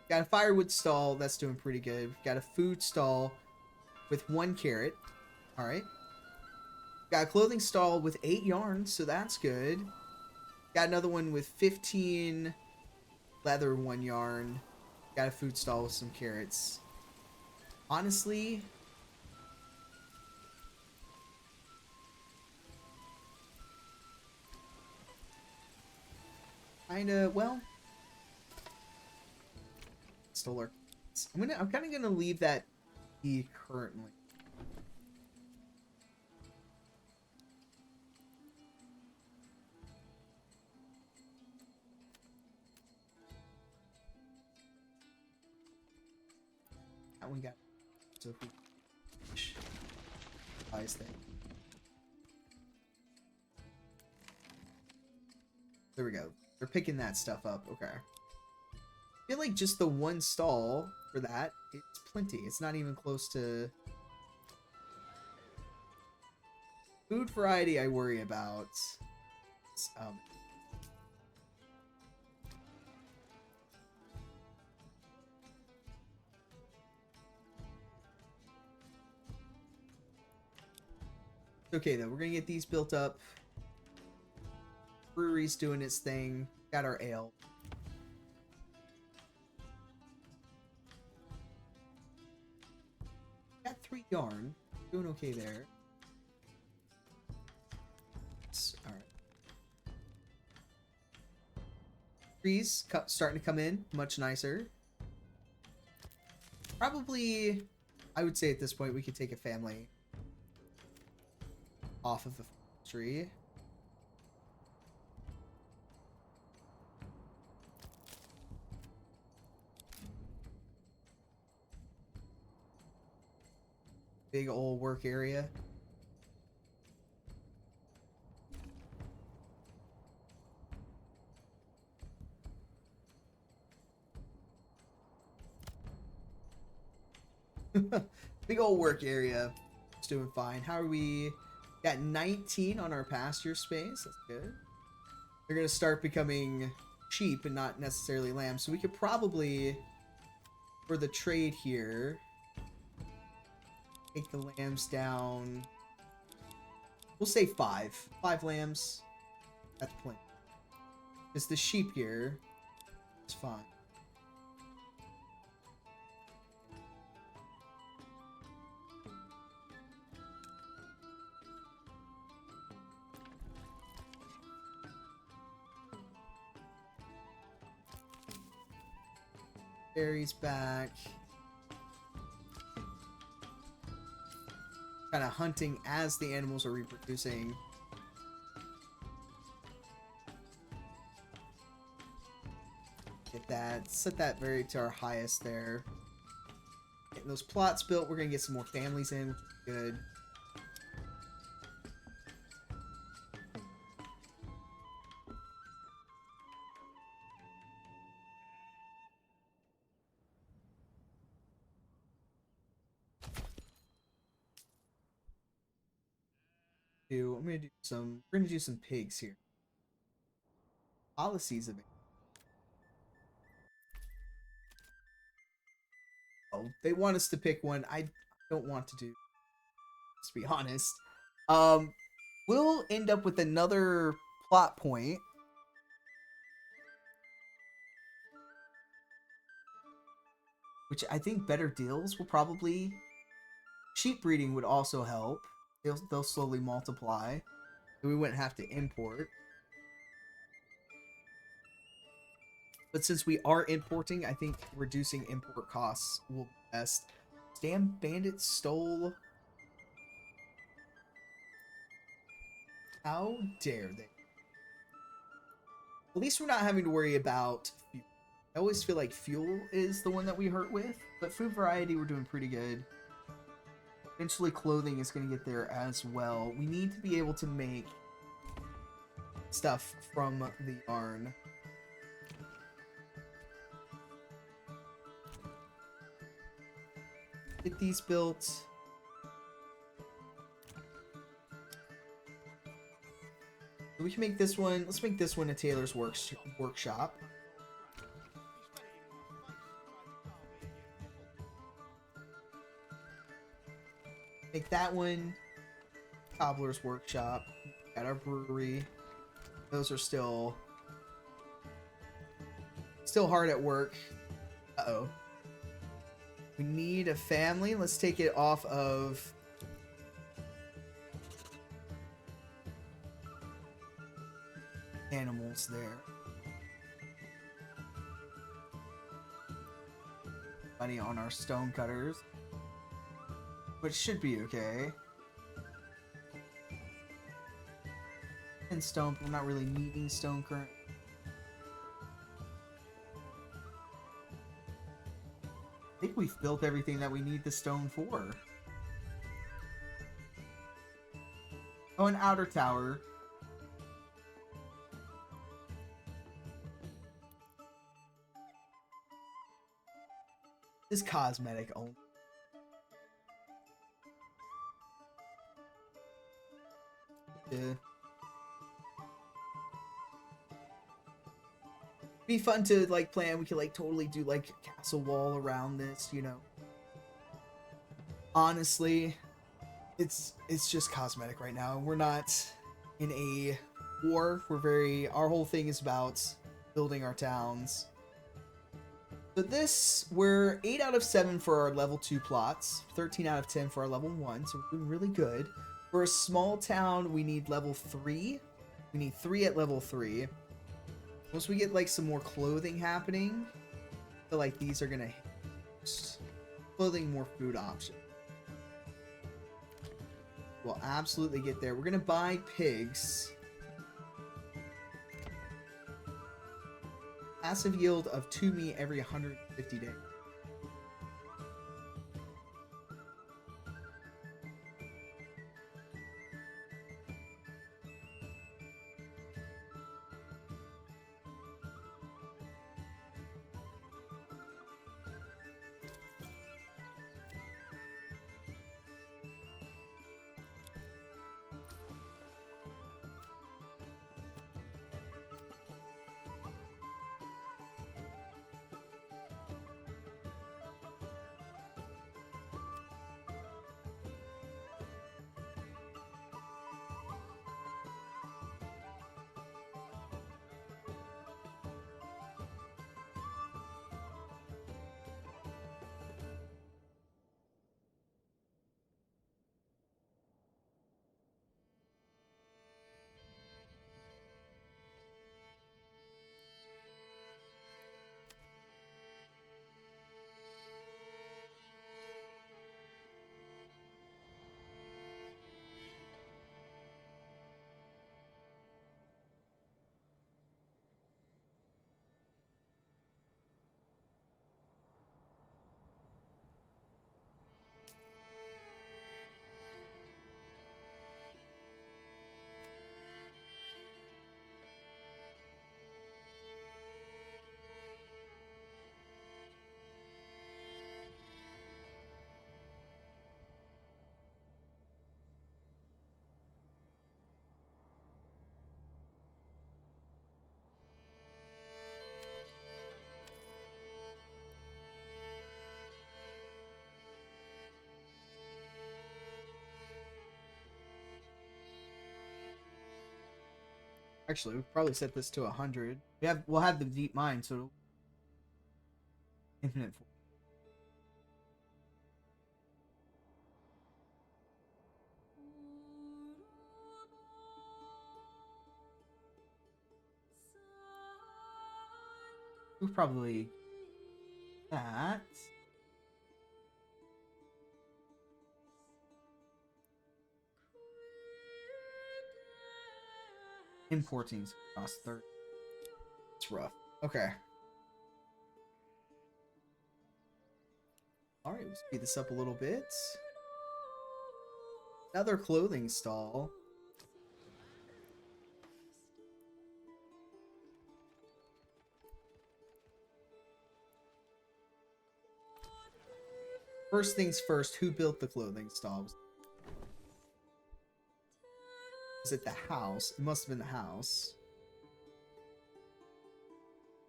Got a firewood stall that's doing pretty good. We've got a food stall with 1 carrot. All right. Got a clothing stall with 8 yarns, so that's good. Got another one with 15 leather, 1 yarn. Got a food stall with some carrots. Honestly, kinda, well, Stoller. I'm kind of gonna leave that E currently. That one got so if we buys thing. There we go. They're picking that stuff up. Okay. I feel like just the 1 stall for that, it's plenty. It's not even close to food variety. I worry about. Um, okay though, we're gonna get these built up. Brewery's doing its thing. Got our ale. Got 3 yarn. Doing okay there. Alright. Trees starting to come in. Much nicer. Probably, I would say at this point, we could take a family off of the tree. Big old work area. Big old work area. It's doing fine. How are we? Got 19 on our pasture space. That's good. They're going to start becoming sheep and not necessarily lambs. So we could probably, for the trade here, take the lambs down. We'll say 5. 5 lambs. That's plenty. Because the sheep here is fine. Barry's back. Kind of hunting as the animals are reproducing. Get that. Set that very to our highest there. Getting those plots built. We're going to get some more families in, which is good. I'm gonna do some. We're gonna do some pigs here. Policies of it. Oh, they want us to pick one. I don't want to do. Let's be honest. We'll end up with another plot point. Which I think better deals will probably. Sheep breeding would also help. They'll slowly multiply. We wouldn't have to import. But since we are importing, I think reducing import costs will be best. Damn bandits stole. How dare they? At least we're not having to worry about fuel. I always feel like fuel is the one that we hurt with, but food variety we're doing pretty good. Eventually clothing is going to get there as well. We need to be able to make stuff from the yarn. Get these built. We can make this one. Let's make this one a tailor's workshop. Make that one cobbler's workshop. Got our brewery. Those are still hard at work. Uh-oh. We need a family. Let's take it off of animals there. Money on our stone cutters, which should be okay. And stone, we're not really needing stone current. I think we've built everything that we need the stone for. Oh, an outer tower. This is cosmetic only. Yeah. Be fun to like plan. We could like totally do like a castle wall around this, you know. Honestly, it's just cosmetic right now. We're not in a war. Our whole thing is about building our towns. So this, we're 8 out of 7 for our level 2 plots, 13 out of 10 for our level 1, so we're doing really good. For a small town, we need level 3. We need 3 at level 3. Once we get like some more clothing happening, I feel like these are gonna hit. Clothing, more food options. We'll absolutely get there. We're gonna buy pigs. Passive yield of 2 meat every 150 days. Actually, we'll probably set this to 100. We'll have the deep mine, so infinite. We'll probably that. Importing costs 30. It's rough. Okay. Alright, we'll speed this up a little bit. Another clothing stall. First things first, who built the clothing stalls? Was it the house? It must have been the house.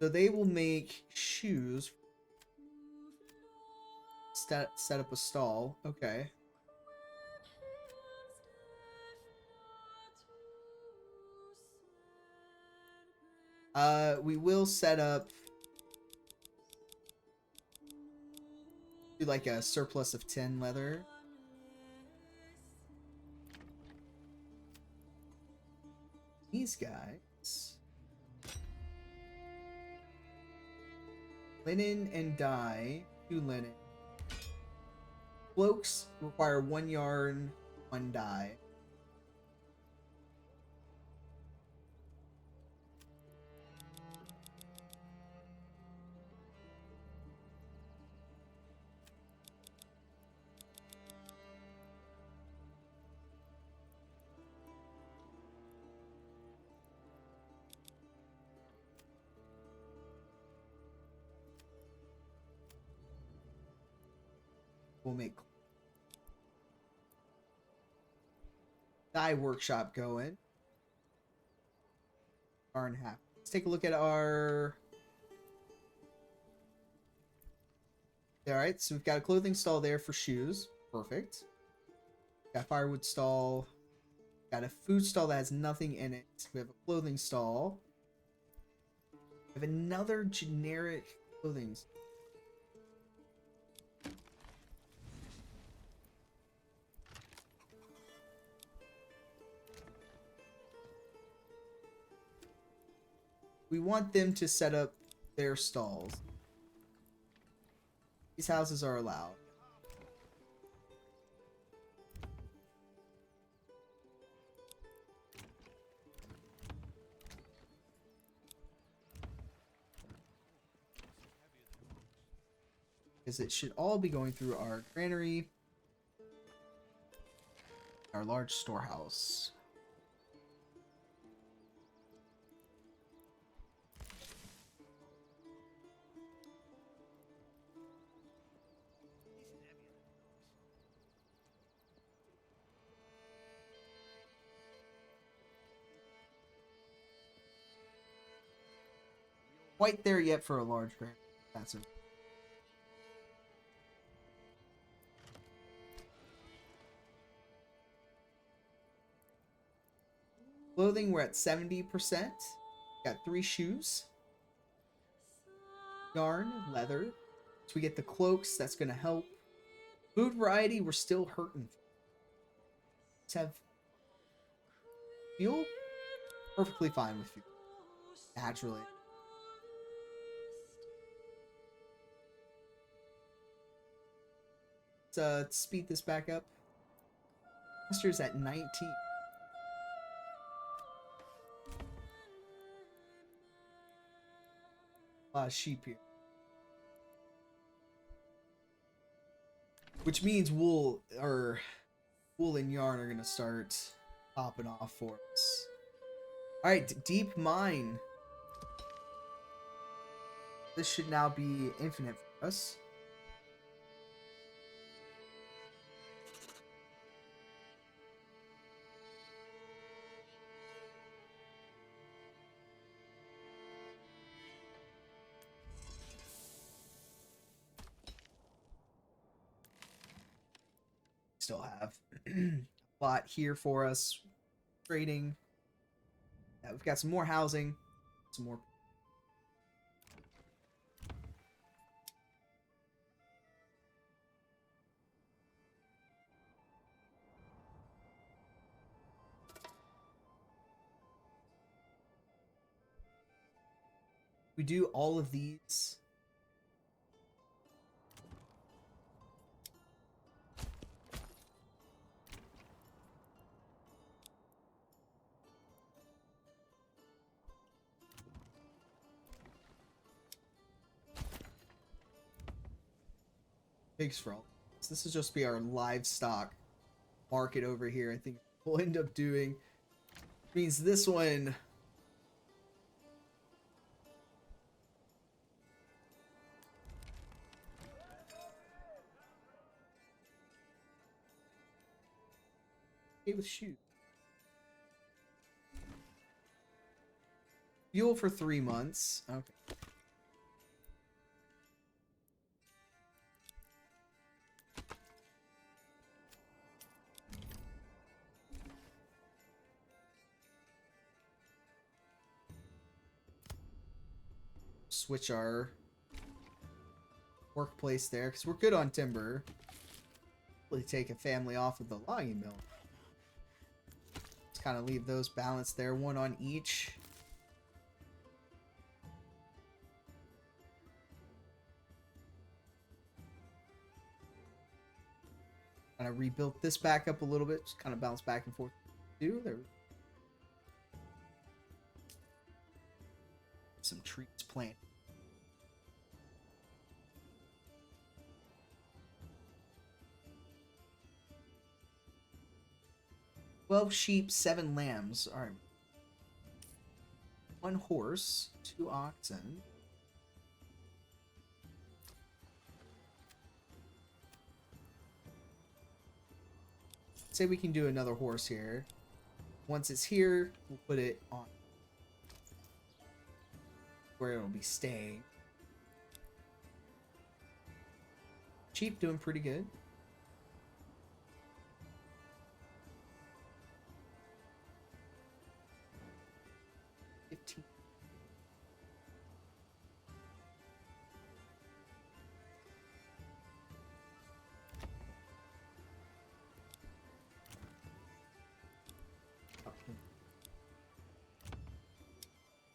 So they will make shoes. Set up a stall. Okay. We will set up do like a surplus of 10 leather. These guys. Linen and dye. 2 linen. Cloaks require 1 yarn, 1 dye. We'll make dye workshop going. Yarn half. Let's take a look at our. Alright, so we've got a clothing stall there for shoes. Perfect. Got a firewood stall. Got a food stall that has nothing in it. We have a clothing stall. We have another generic clothing stall. We want them to set up their stalls. These houses are allowed. Because it should all be going through our granary, our large storehouse. Quite there yet for a large granary. That's it. Clothing, we're at 70%. Got 3 shoes. Yarn, leather. So we get the cloaks, that's going to help. Food variety, we're still hurting. Let's have fuel. Perfectly fine with fuel. Naturally. Let's speed this back up. Master's at 19. A lot of sheep here. Which means wool and yarn are gonna start popping off for us. Alright, deep mine. This should now be infinite for us. Still have a lot here for us. Trading. Yeah, we've got some more housing. Some more. We do all of these. Pigs for all. So this is just be our livestock market over here. I think we'll end up doing. Means this one. Okay with shoes. Fuel for 3 months. Okay. Switch our workplace there because we're good on timber. Really take a family off of the logging mill. Let's kind of leave those balanced there, one on each. Kind of rebuilt this back up a little bit, just kind of bounce back and forth. There. Some trees planted. 12 sheep, 7 lambs. All right. 1 horse, 2 oxen. Say we can do another horse here. Once it's here, we'll put it on where it'll be staying. Sheep doing pretty good.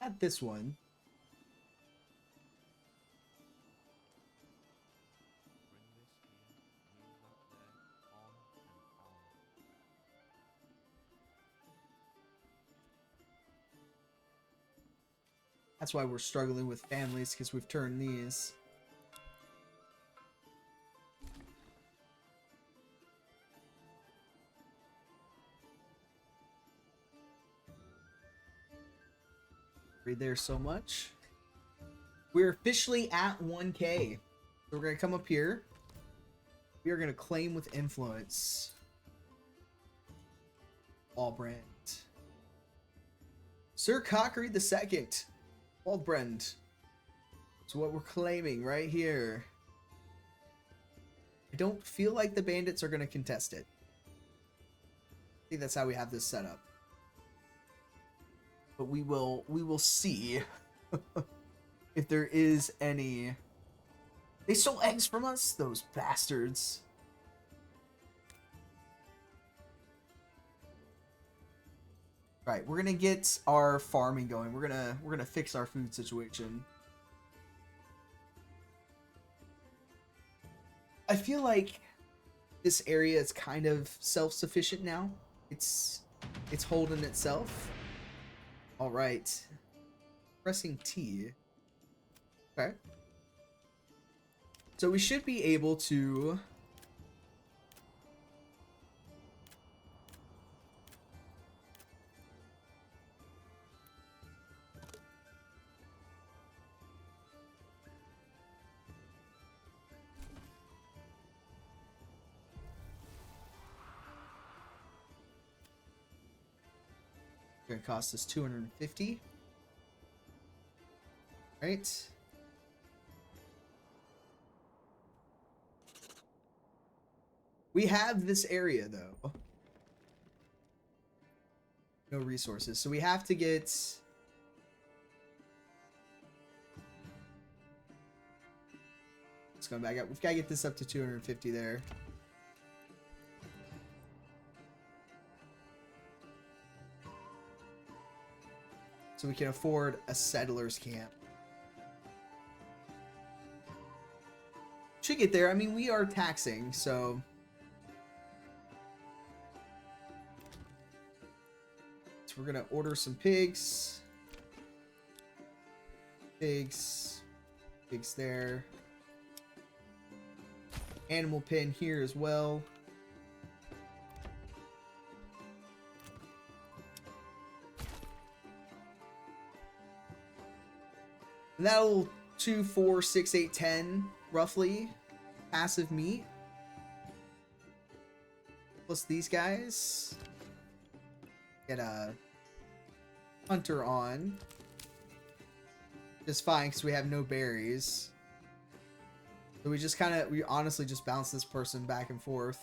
Add this one. That's why we're struggling with families, because we've turned these. Read there so much. We're officially at 1K. So we're going to come up here. We are going to claim with influence. Allbrand. Sir Cockery II. Allbrand. That's what we're claiming right here. I don't feel like the bandits are going to contest it. I think that's how we have this set up. But we will see if there is any. They stole eggs from us, those bastards. Right, we're gonna get our farming going. We're gonna fix our food situation. I feel like this area is kind of self-sufficient now. It's holding itself. All right. Pressing T. Okay. So we should be able to gonna cost us 250. Right. We have this area though. No resources. So we have to get Let's go back up. We've got to get this up to 250 there. So we can afford a settlers camp. Should get there. I mean, we are taxing, so we're gonna order some pigs. Pigs there. Animal pen here as well. And that'll 2, 4, 6, 8, 10 roughly passive meat. Plus these guys. get a hunter on. Just fine because we have no berries. So we honestly just bounce this person back and forth.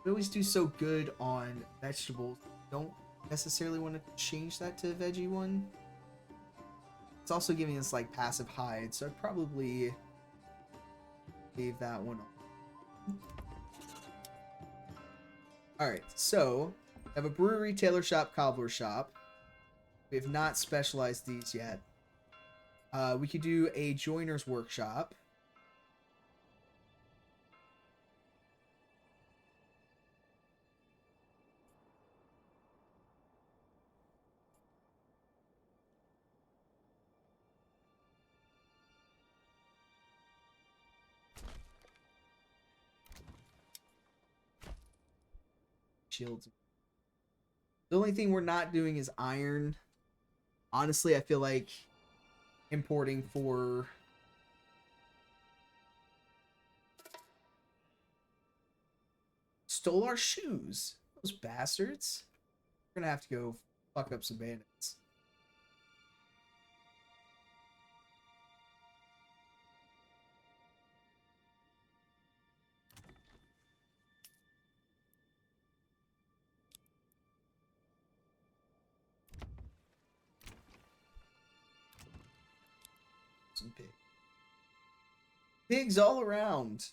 We always do so good on vegetables. Don't necessarily want to change that to a veggie one. It's also giving us like passive hide, so I'd probably leave that one on. Alright, so I have a brewery, tailor shop, cobbler shop. We have not specialized these yet. We could do a joiner's workshop. Shields. The only thing we're not doing is iron. Honestly, I feel like importing for stole our shoes. Those bastards. We're gonna have to go fuck up some bandits. Some pigs. Pigs all around.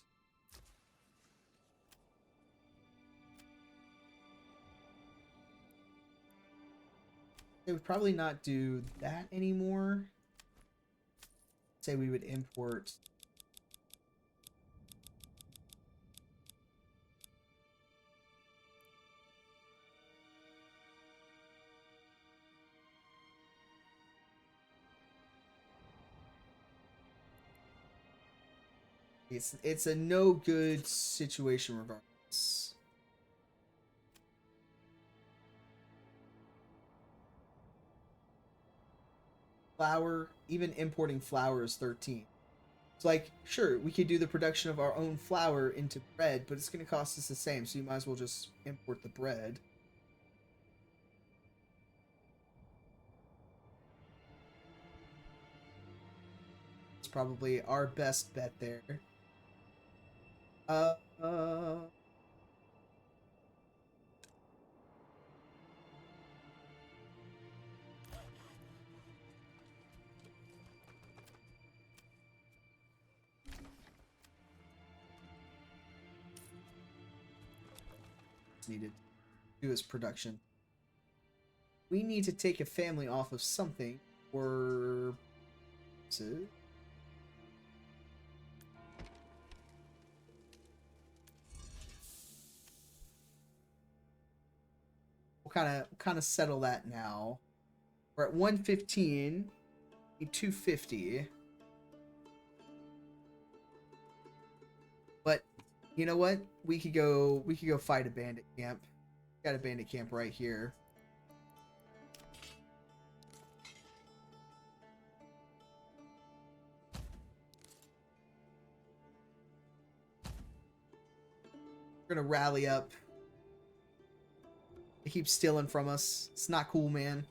They would probably not do that anymore. Say we would import. It's a no good situation regardless. Flour, even importing flour is 13. It's like, sure, we could do the production of our own flour into bread, but it's going to cost us the same, so you might as well just import the bread. It's probably our best bet there. Uh, uh needed to do his production. We need to take a family off of something, or we'll kind of settle that now. We're at 115, 250. But you know what? We could go fight a bandit camp. Got a bandit camp right here. We're gonna rally up. They keep stealing from us. It's not cool, man.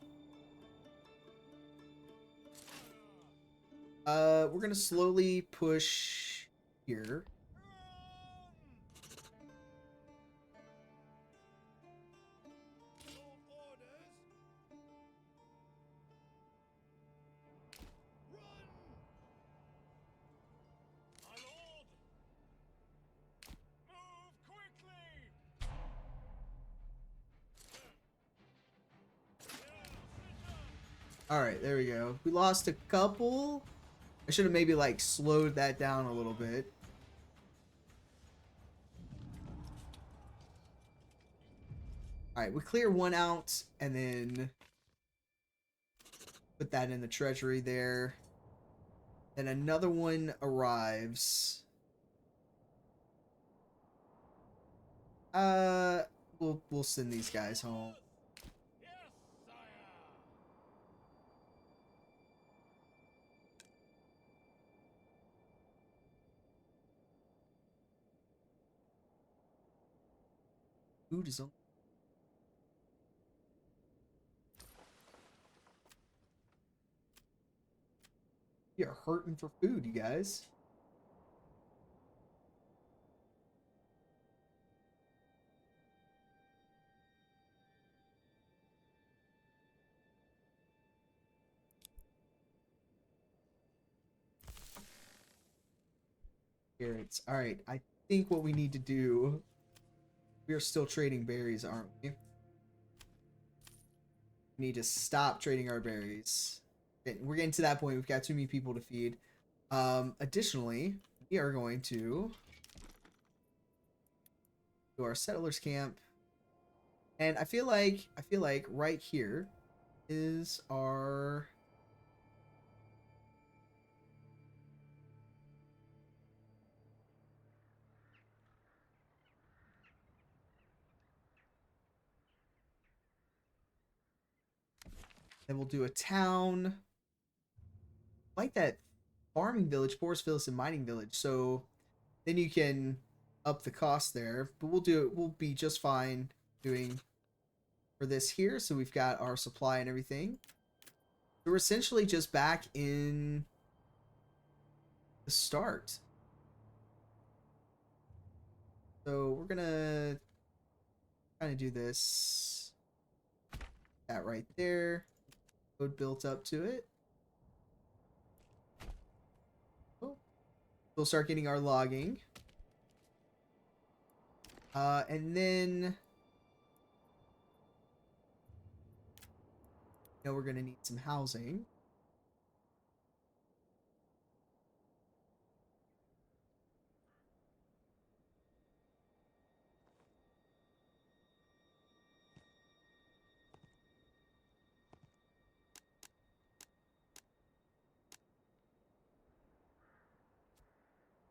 We're gonna slowly push here. Alright, there we go. We lost a couple. I should have maybe like slowed that down a little bit. Alright, we clear one out and then put that in the treasury there. Then another one arrives. We'll send these guys home. Food is on. You're hurting for food, you guys. Carrots. All right. I think what we need to do. We are still trading berries, aren't we? We need to stop trading our berries. We're getting to that point. We've got too many people to feed. Additionally, we are going to do our settlers camp. And I feel like right here is our then we'll do a town like that farming village, forest village, and mining village. So then you can up the cost there. But we'll be just fine doing for this here. So we've got our supply and everything. So we're essentially just back in the start. So we're gonna kind of do this. That right there. Code built up to it. Oh. We'll start getting our logging. And then we're gonna need some housing.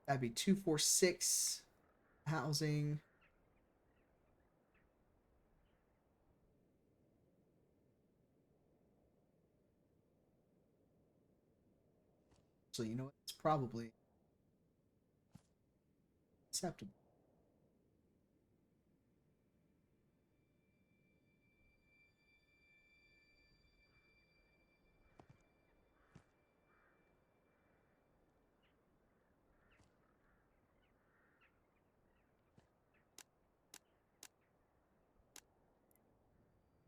That'd be 246 housing. So you know what? It's probably acceptable.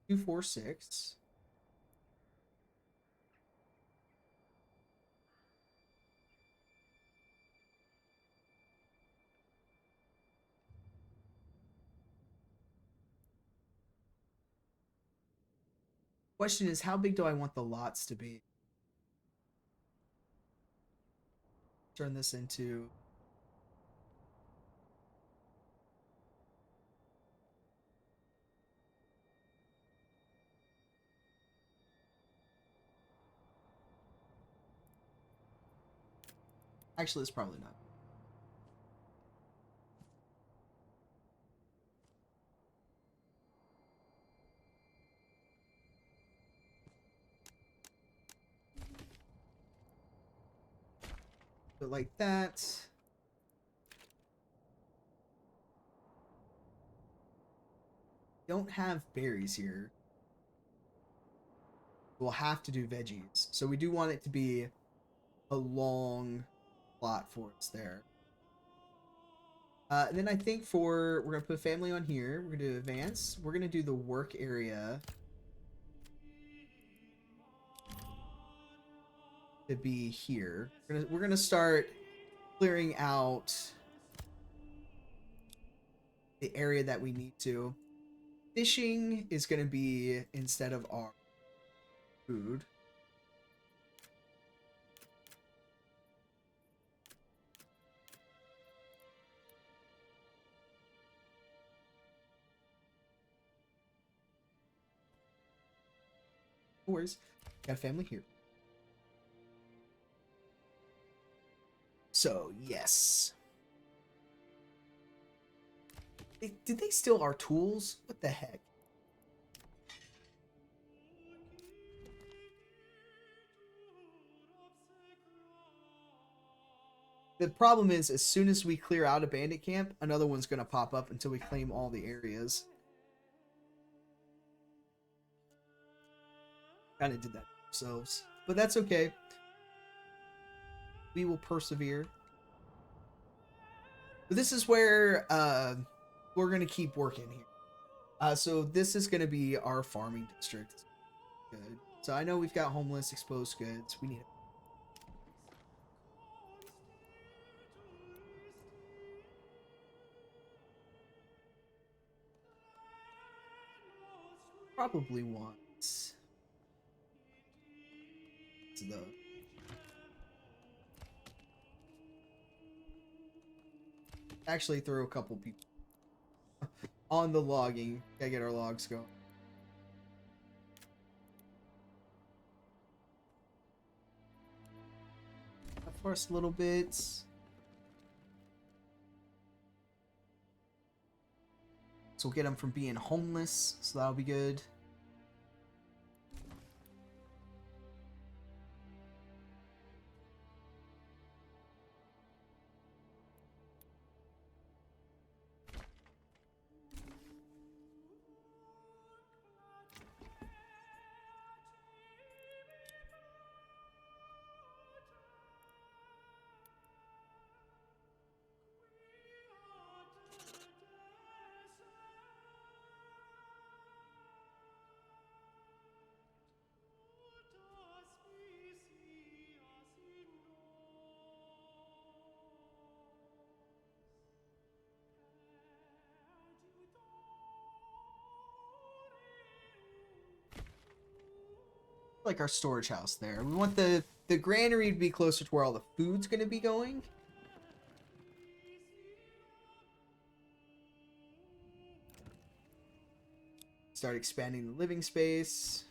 Two, 4, 6. Question is, how big do I want the lots to be? Turn this into actually, it's probably not. But like that. Don't have berries here. We'll have to do veggies. So we do want it to be a long plot for us there. And then I think we're gonna put family on here. We're gonna do advance. We're gonna do the work area to be here. We're gonna start clearing out the area that we need to. Fishing is gonna be instead of our food. No worries. Got a family here. So, yes. Did they steal our tools? What the heck? The problem is, as soon as we clear out a bandit camp, another one's going to pop up until we claim all the areas. Kind of did that ourselves, but that's okay. We will persevere. But this is where we're gonna keep working here. So this is gonna be our farming district. Good. So I know we've got homeless, exposed goods. We need probably want the actually throw a couple people on the logging. Gotta get our logs going. For us a little bit. So we'll get them from being homeless. So that'll be good. Like our storage house there. We want the granary to be closer to where all the food's going to be going. Start expanding the living space.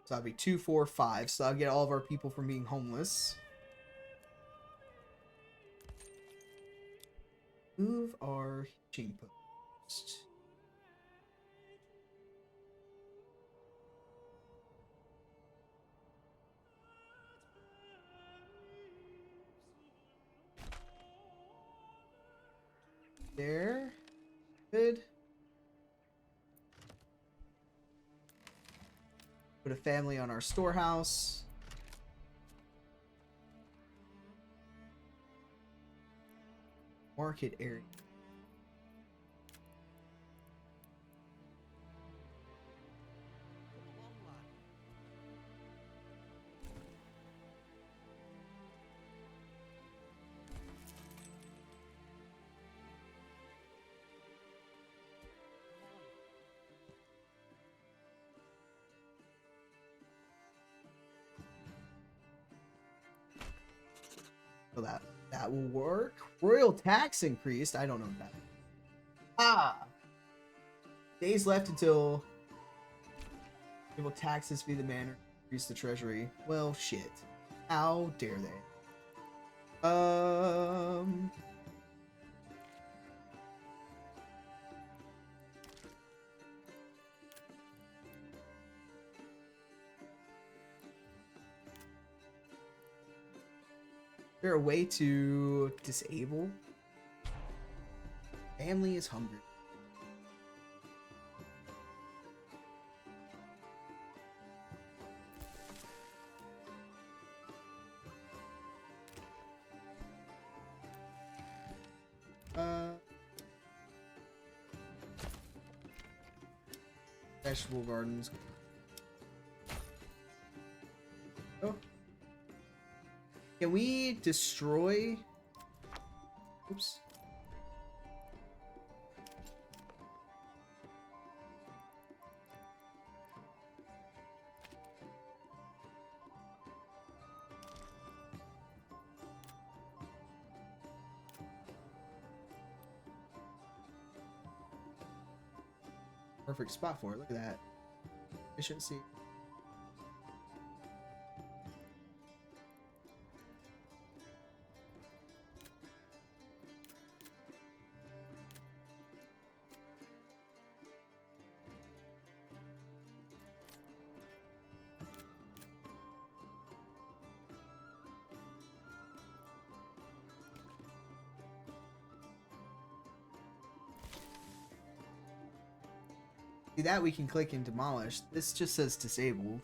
So that'll be 2, 4, 5. So that'll get all of our people from being homeless. Move our hitching post. There. Good. Put a family on our storehouse. Market area. So that will work. Royal tax increased. I don't know what that is. Ah. Days left until it will taxes be the manor. Increase the treasury. Well, shit. How dare they? Is there a way to disable? Family is hungry. Vegetable gardens. Oh. Can we destroy? Oops. Perfect spot for it. Look at that. Efficiency. See that we can click and demolish. This just says disabled.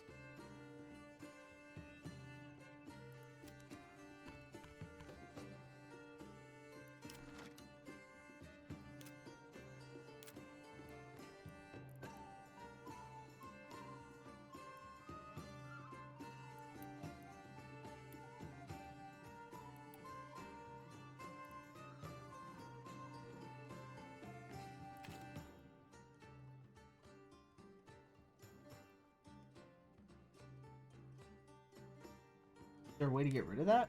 Is there a way to get rid of that?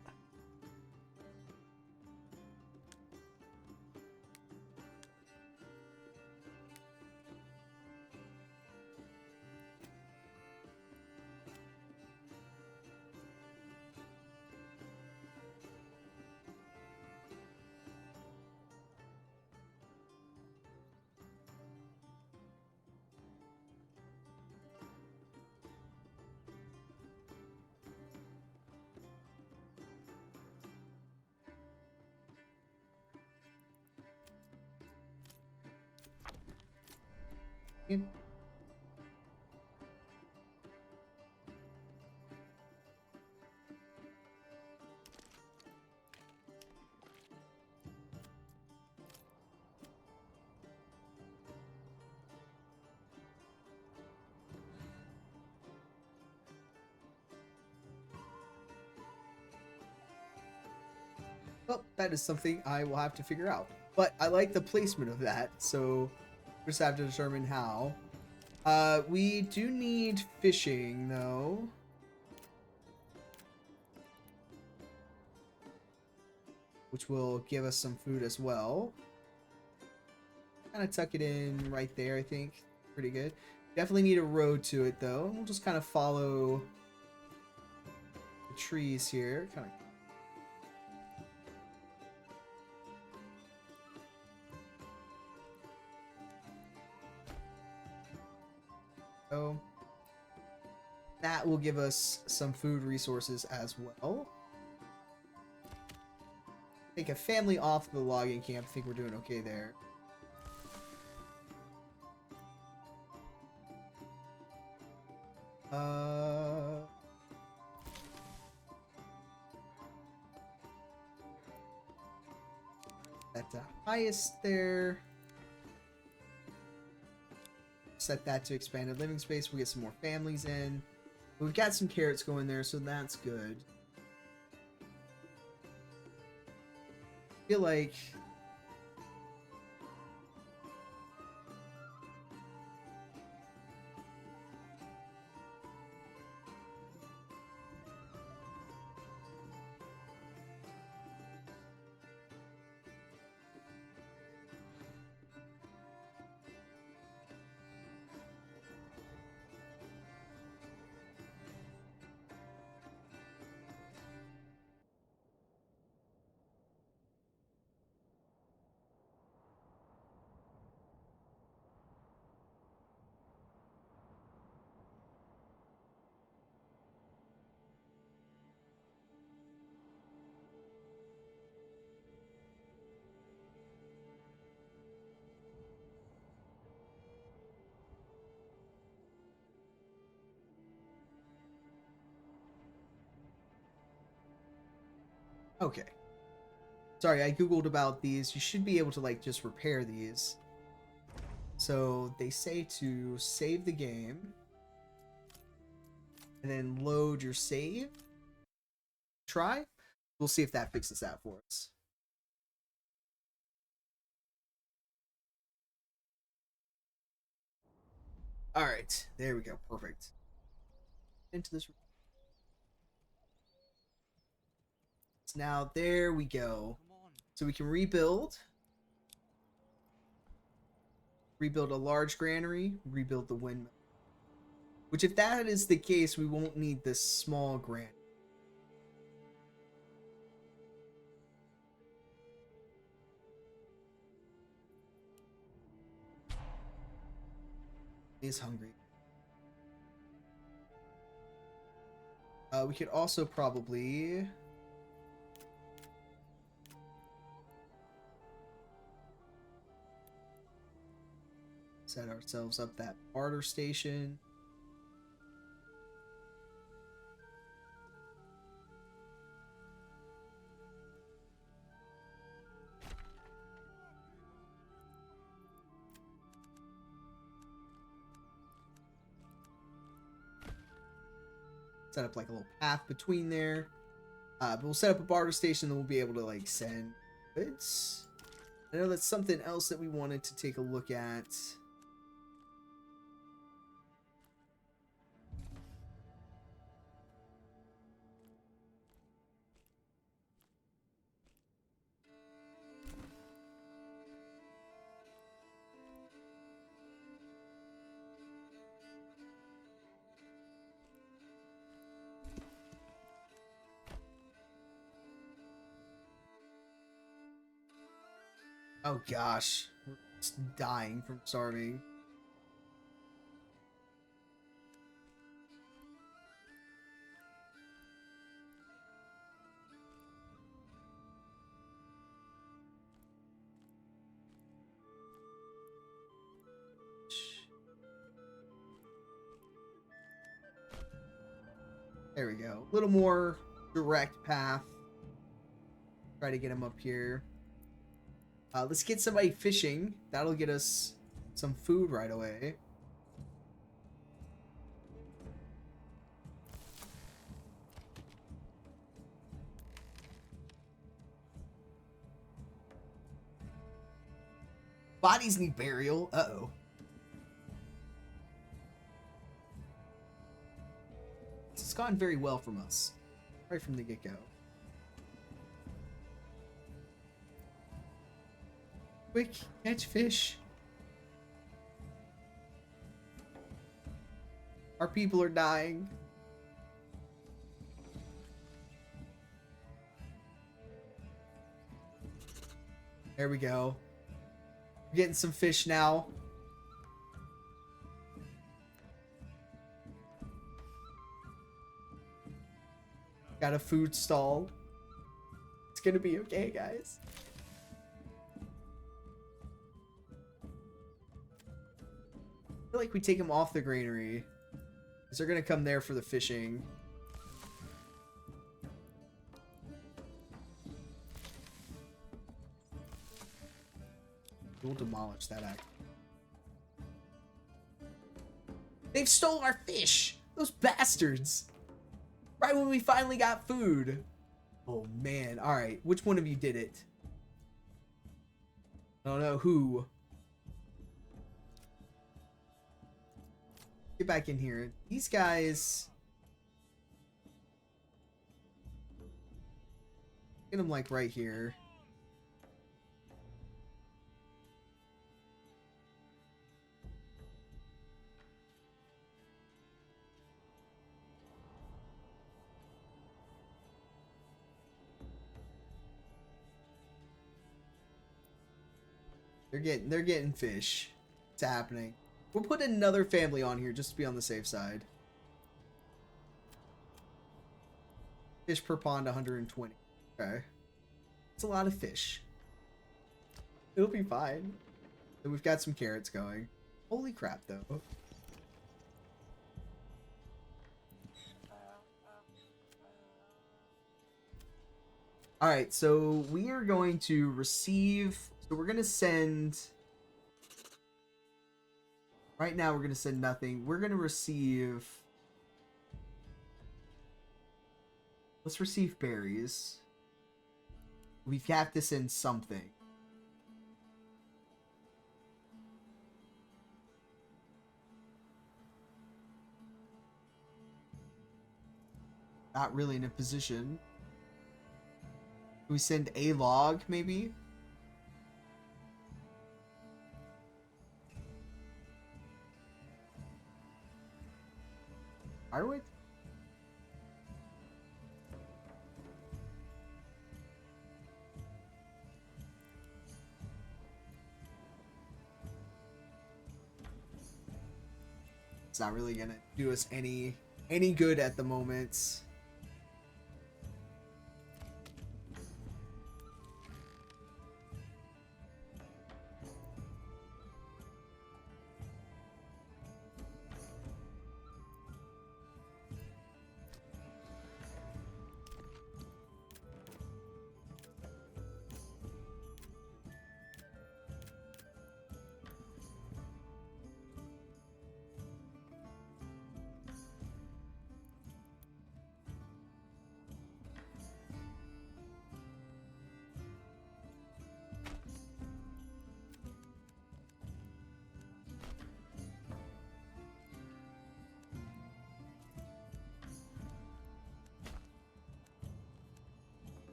Well, that is something I will have to figure out. But I like the placement of that, so we just have to determine how. We do need fishing, though. Which will give us some food as well. Kind of tuck it in right there, I think. Pretty good. Definitely need a road to it, though. We'll just kind of follow the trees here. Kind of. So that will give us some food resources as well. Take a family off the logging camp. I think we're doing okay there. At the highest there. Set that to expanded living space. We'll get some more families in. We've got some carrots going there, so that's good. I feel like okay. Sorry, I googled about these. You should be able to like just repair these. So they say to save the game and then load your save. Try. We'll see if that fixes that for us. All right, there we go. Perfect. Into this. Now there we go. So we can rebuild a large granary, rebuild the windmill. Which, if that is the case, we won't need this small granary. He is hungry. We could also probably Set ourselves up that barter station. Set up like a little path between there. But we'll set up a barter station, then we'll be able to like send goods. I know that's something else that we wanted to take a look at. Oh gosh, we're just dying from starving. There we go. A little more direct path. Try to get him up here. Let's get somebody fishing. That'll get us some food right away. Bodies need burial. Uh-oh. It's gone very well from us. Right from the get-go. Quick, catch fish. Our people are dying. There we go. We're getting some fish now. Got a food stall. It's gonna be okay, guys. I feel like we take them off the granary, because they're gonna come there for the fishing. We'll demolish that act. They've stole our fish! Those bastards! Right when we finally got food. Oh man, alright. Which one of you did it? I don't know who. Get back in here. These guys... Get them like right here. They're getting fish. It's happening. We'll put another family on here just to be on the safe side. Fish per pond 120. Okay. It's a lot of fish. It'll be fine. And we've got some carrots going. Holy crap though. Alright, so we are going to receive... So we're going to send... Right now we're going to send nothing. We're going to receive... Let's receive berries. We have to send something. Not really in a position. We send a log, maybe? Firewood? It's not really gonna do us any good at the moment.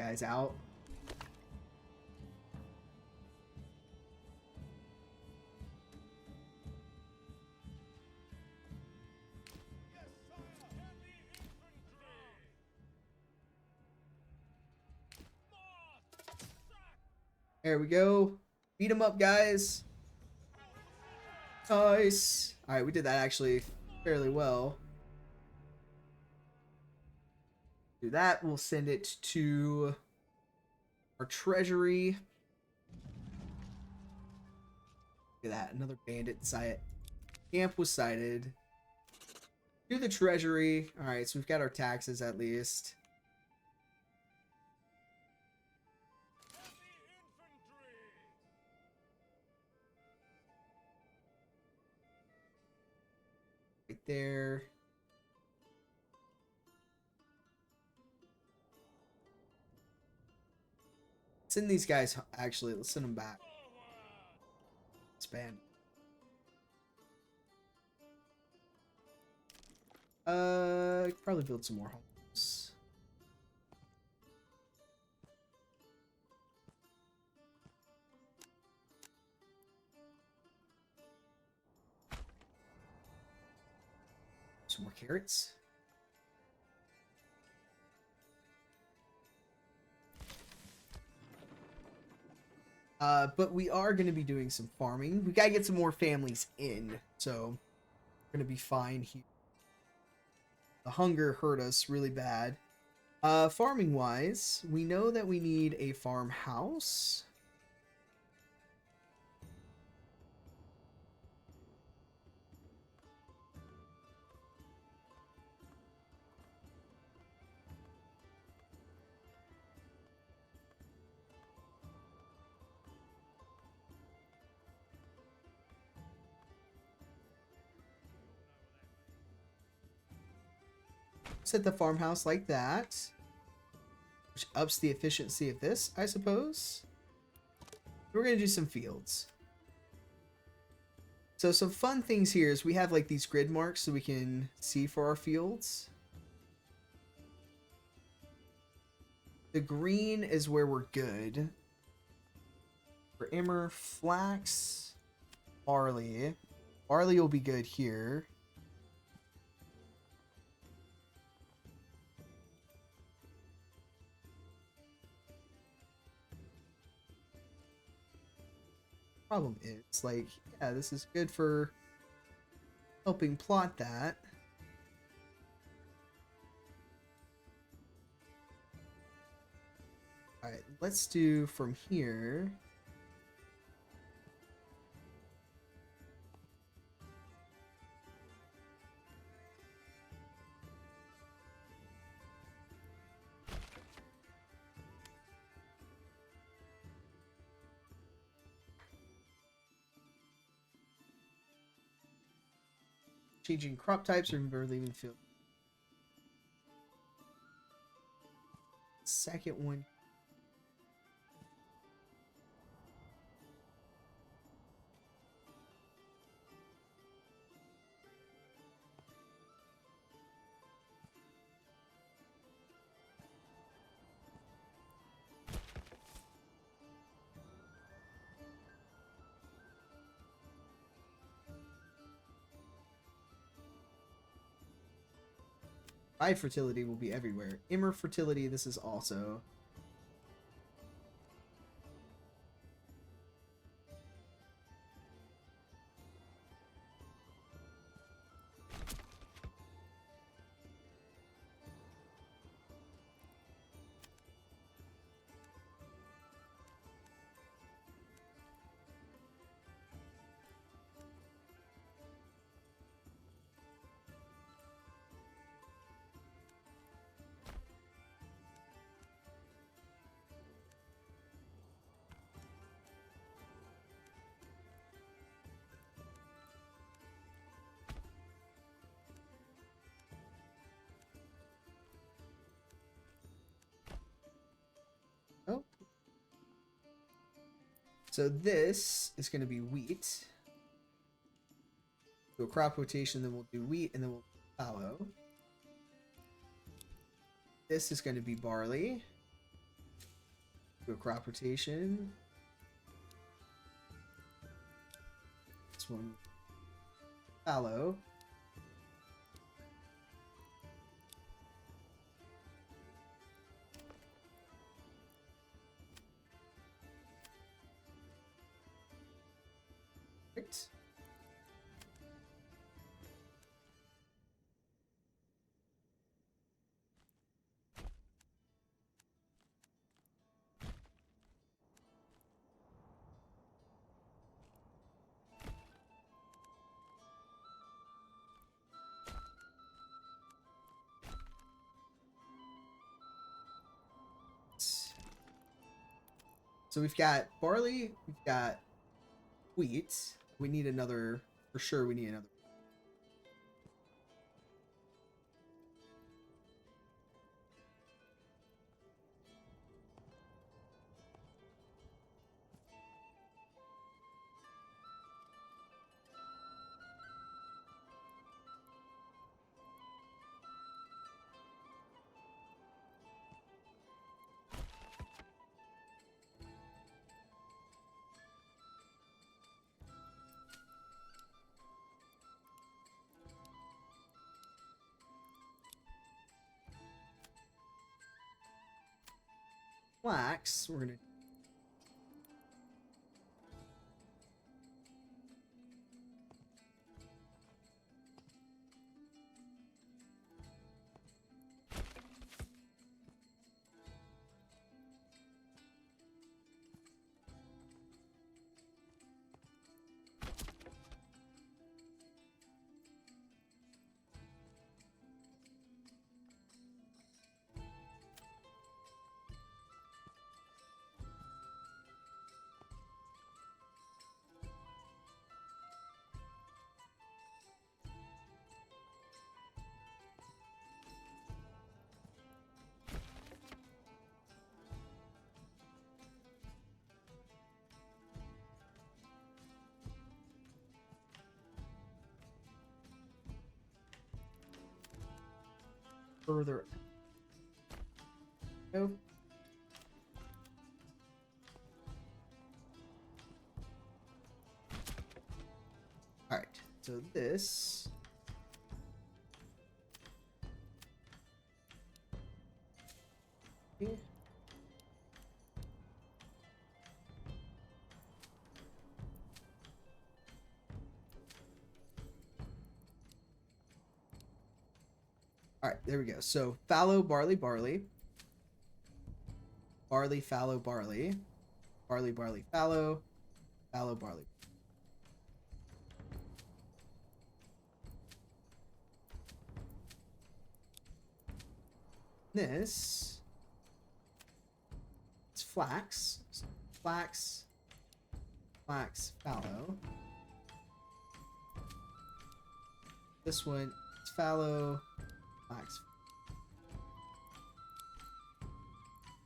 Guys out. There we go. Beat them up, guys. Nice. All right, we did that actually fairly well. Do that. We'll send it to our treasury. Look at that. Another bandit site. Camp was sighted. Do the treasury. All right, so we've got our taxes at least. Right there. Send these guys, actually, let's send them back. Expand. Probably build some more homes. Some more carrots. But we are going to be doing some farming. We got to get some more families in, so we're going to be fine here. The hunger hurt us really bad. Farming wise, we know that we need a farmhouse. Set the farmhouse like that, which ups the efficiency of this, I suppose. We're going to do some fields. So some fun things here is we have like these grid marks so we can see for our fields. The green is where we're good. For emmer, flax, barley. Barley will be good here. Problem is, like, yeah, this is good for helping plot that. Alright, let's do from here. Changing crop types or leaving the field. Second one. High fertility will be everywhere. Immer fertility, this is also. Oh. So this is going to be wheat. Do a crop rotation, then we'll do wheat, and then we'll do fallow. This is going to be barley. Do a crop rotation. This one, fallow. Right. So we've got barley, we've got wheat. We need another, for sure we need another. Flax, we're gonna further go. All right, so this. All right, there we go. So fallow, barley, barley. Barley, fallow, barley. Barley, barley, fallow. Fallow, barley. This is flax. So flax, flax, fallow. This one is fallow, flax.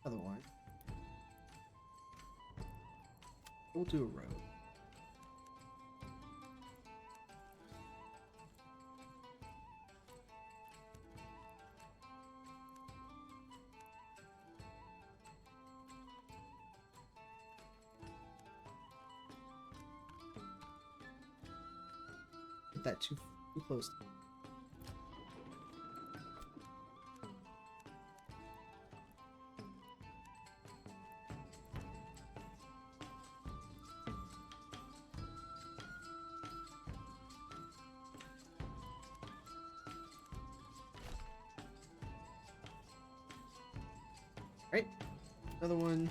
Other one. We'll do a row. Get that too close. Right, another one.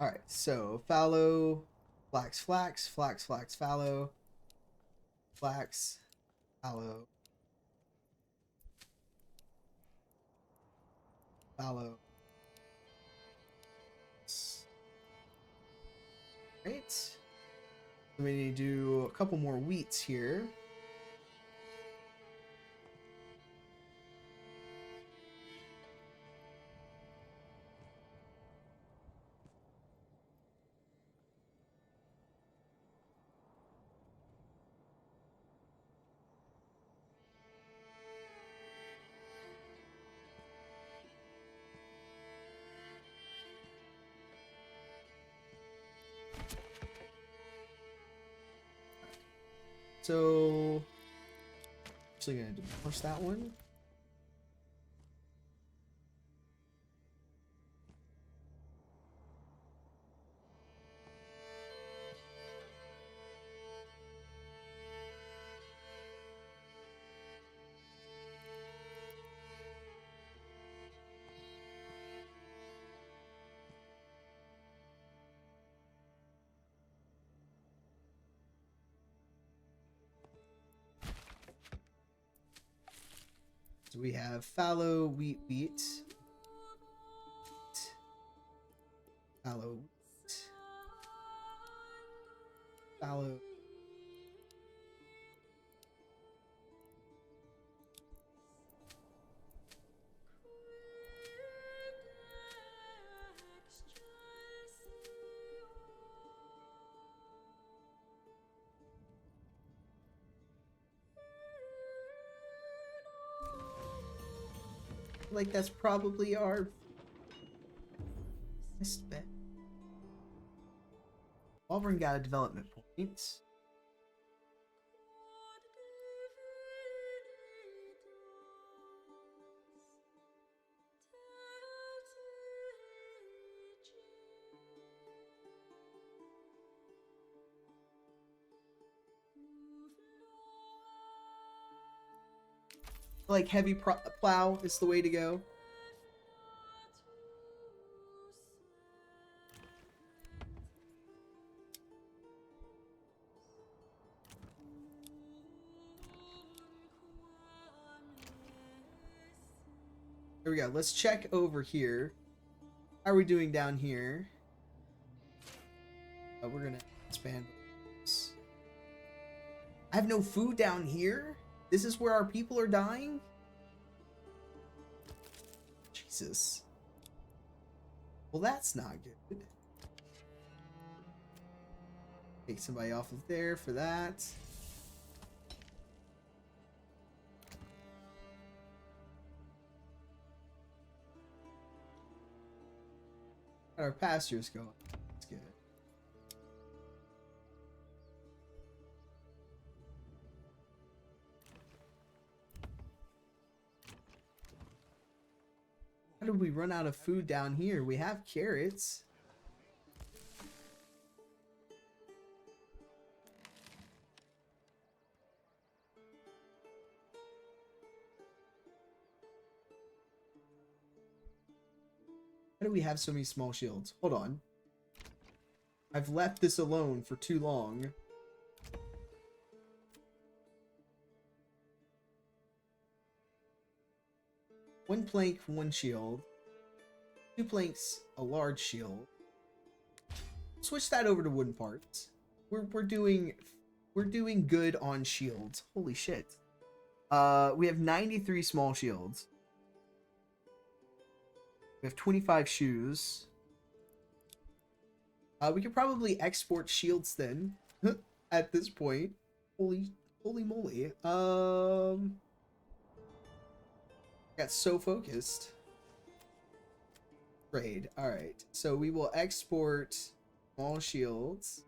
All right, so fallow, flax, flax, flax, flax, fallow, flax, fallow, fallow. Right. So we need to do a couple more wheats here. So actually gonna demolish that one. So we have fallow, wheat, fallow, fallow. Like that's probably our best bet. Auburn got a development point. Like heavy plow is the way to go. Here we go. Let's check over here. How are we doing down here? We're gonna expand this. I have no food down here? This is where our people are dying? Jesus. Well, that's not good. Take somebody off of there for that. How our pastures going? That's good. How did we run out of food down here? We have carrots. How do we have so many small shields? Hold on. I've left this alone for too long. One plank, one shield. 2 planks, a large shield. Switch that over to wooden parts. We're doing good on shields. Holy shit. We have 93 small shields. We have 25 shoes. We could probably export shields then. At this point. Holy moly. Got so focused. Trade. Alright. So we will export small shields.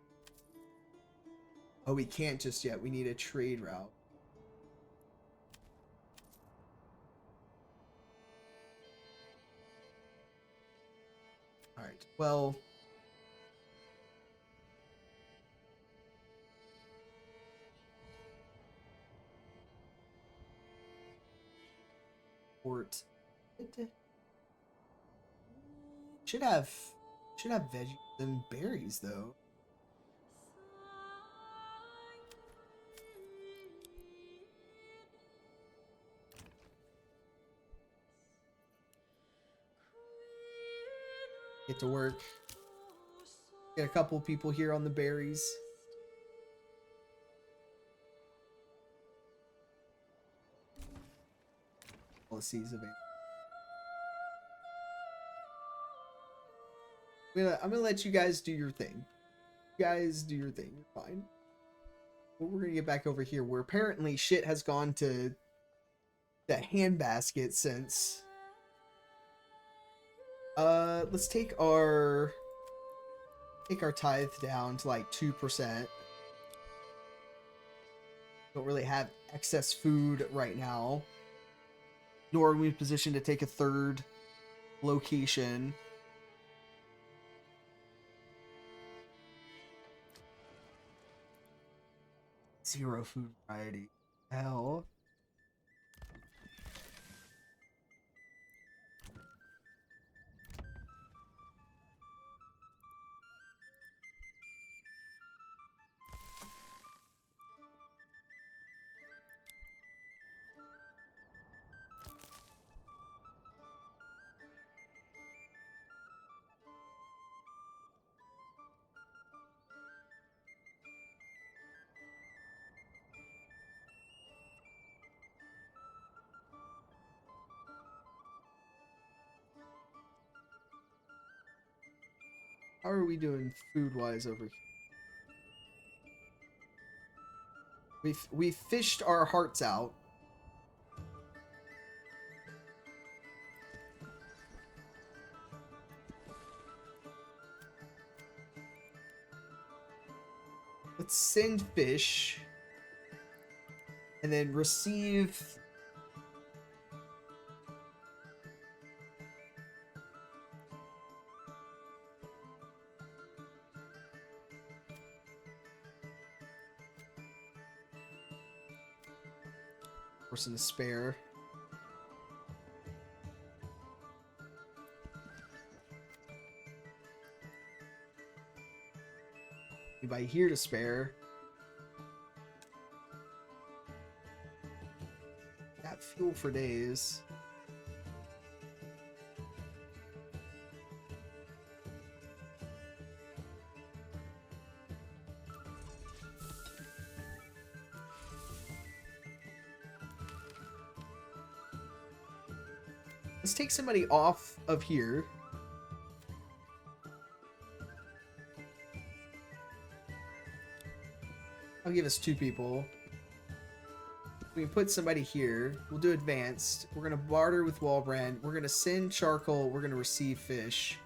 Oh, we can't just yet. We need a trade route. Alright. Well, port. Should have veggies and berries though. Get to work. Get a couple people here on the berries. Policies available. I'm gonna let you guys do your thing. You guys do your thing. You're fine. But we're gonna get back over here where apparently shit has gone to the handbasket since. Let's take our tithe down to like 2%. Don't really have excess food right now. Nor are we positioned to take a third location. Zero food variety. Hell. How are we doing food-wise over here? We fished our hearts out. Let's send fish. And then receive... person to spare. Anybody here to spare? Got fuel for days. Let's take somebody off of here. I'll give us 2 people. We can put somebody here. We'll do advanced. We're going to barter with Walbrand. We're going to send charcoal. We're going to receive fish.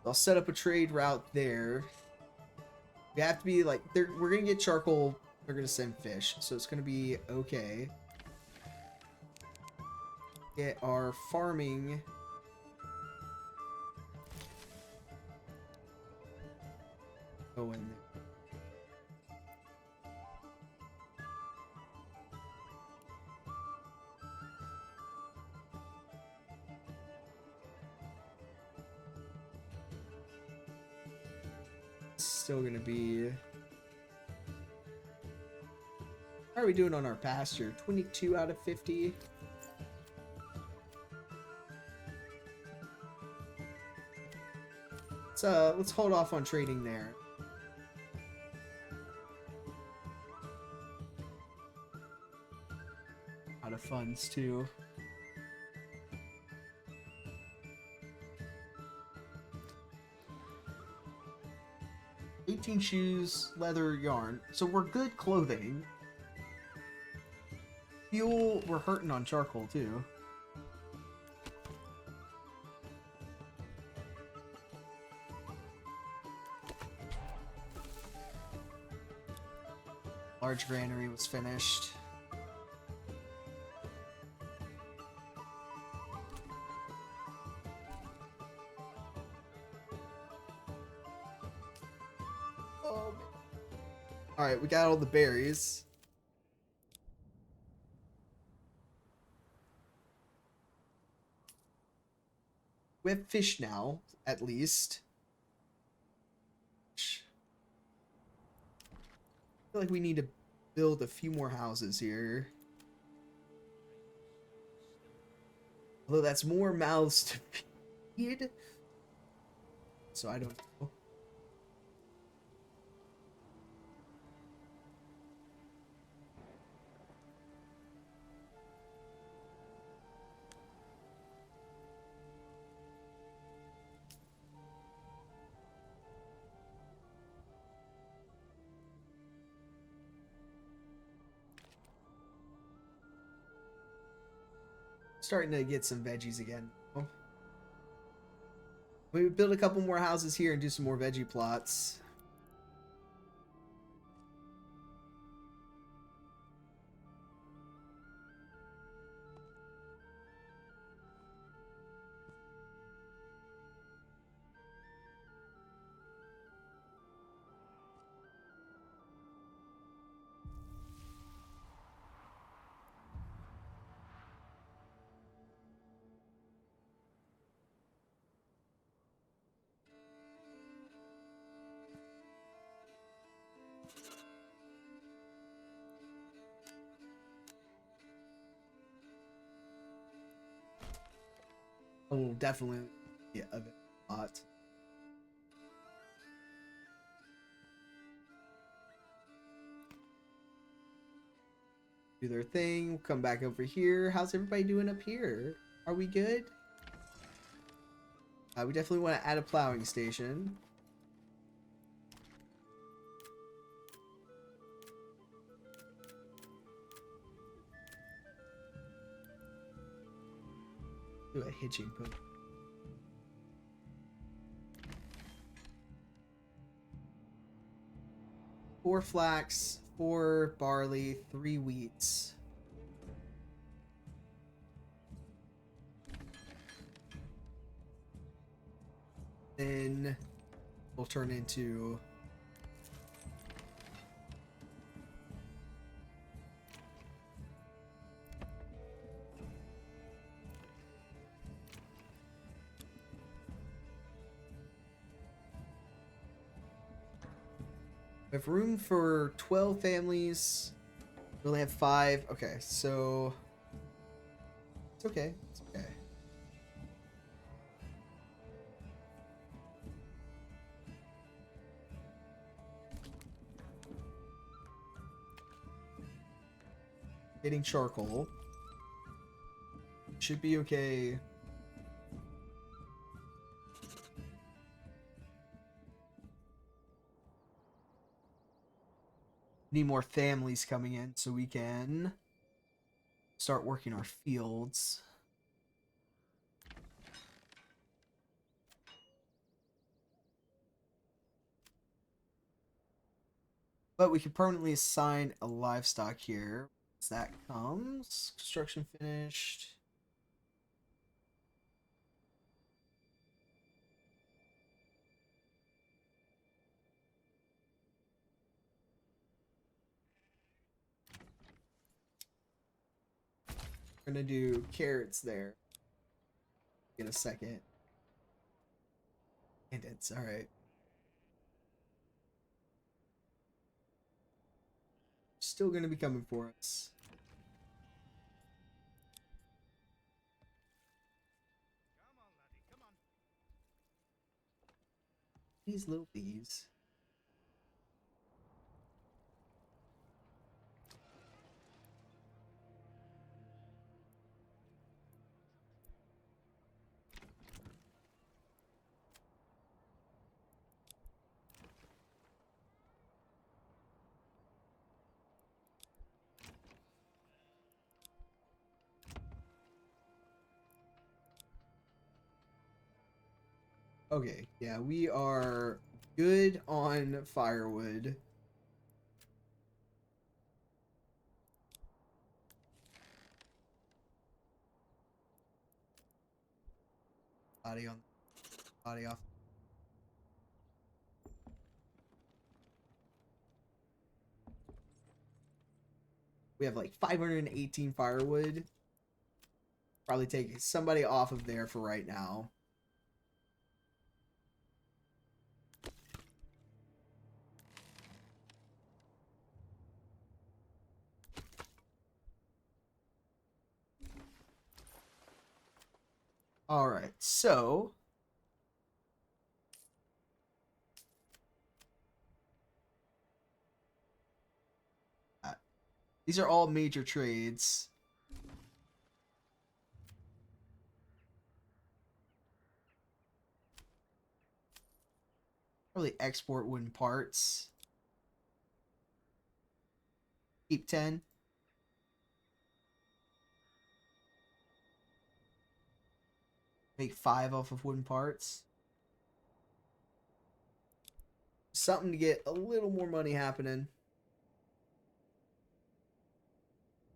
I'll set up a trade route there. We have to be like, we're going to get charcoal. They're going to send fish. So it's going to be okay. Get our farming going. Still gonna be... How are we doing on our pasture? 22 out of 50. Let's hold off on trading there. Out of funds too. Shoes, leather, yarn. So we're good clothing. Fuel, we're hurting on charcoal too. Large granary was finished. Alright, we got all the berries. We have fish now, at least. I feel like we need to build a few more houses here. Although that's more mouths to feed. So I don't know. starting to get some veggies again. We build a couple more houses here and do some more veggie plots. I will definitely get a lot. Do their thing. We'll come back over here. How's everybody doing up here? Are we good? We definitely want to add a plowing station. Do a hitching post. Four flax, 4 barley, 3 wheats. Then we'll turn into we have room for 12 families. We only have 5. Okay, so it's okay. It's okay. Getting charcoal. Should be okay. Need more families coming in so we can start working our fields. But we can permanently assign a livestock here. Once that comes, construction finished. We're gonna do carrots there in a second. And it's all right. Still gonna be coming for us. Come on, laddie, come on. These little bees. Okay, yeah, we are good on firewood. Body on, body off. We have like 518 firewood. Probably take somebody off of there for right now. All right, so these are all major trades. Probably export wooden parts. Keep 10. Make 5 off of wooden parts. Something to get a little more money happening.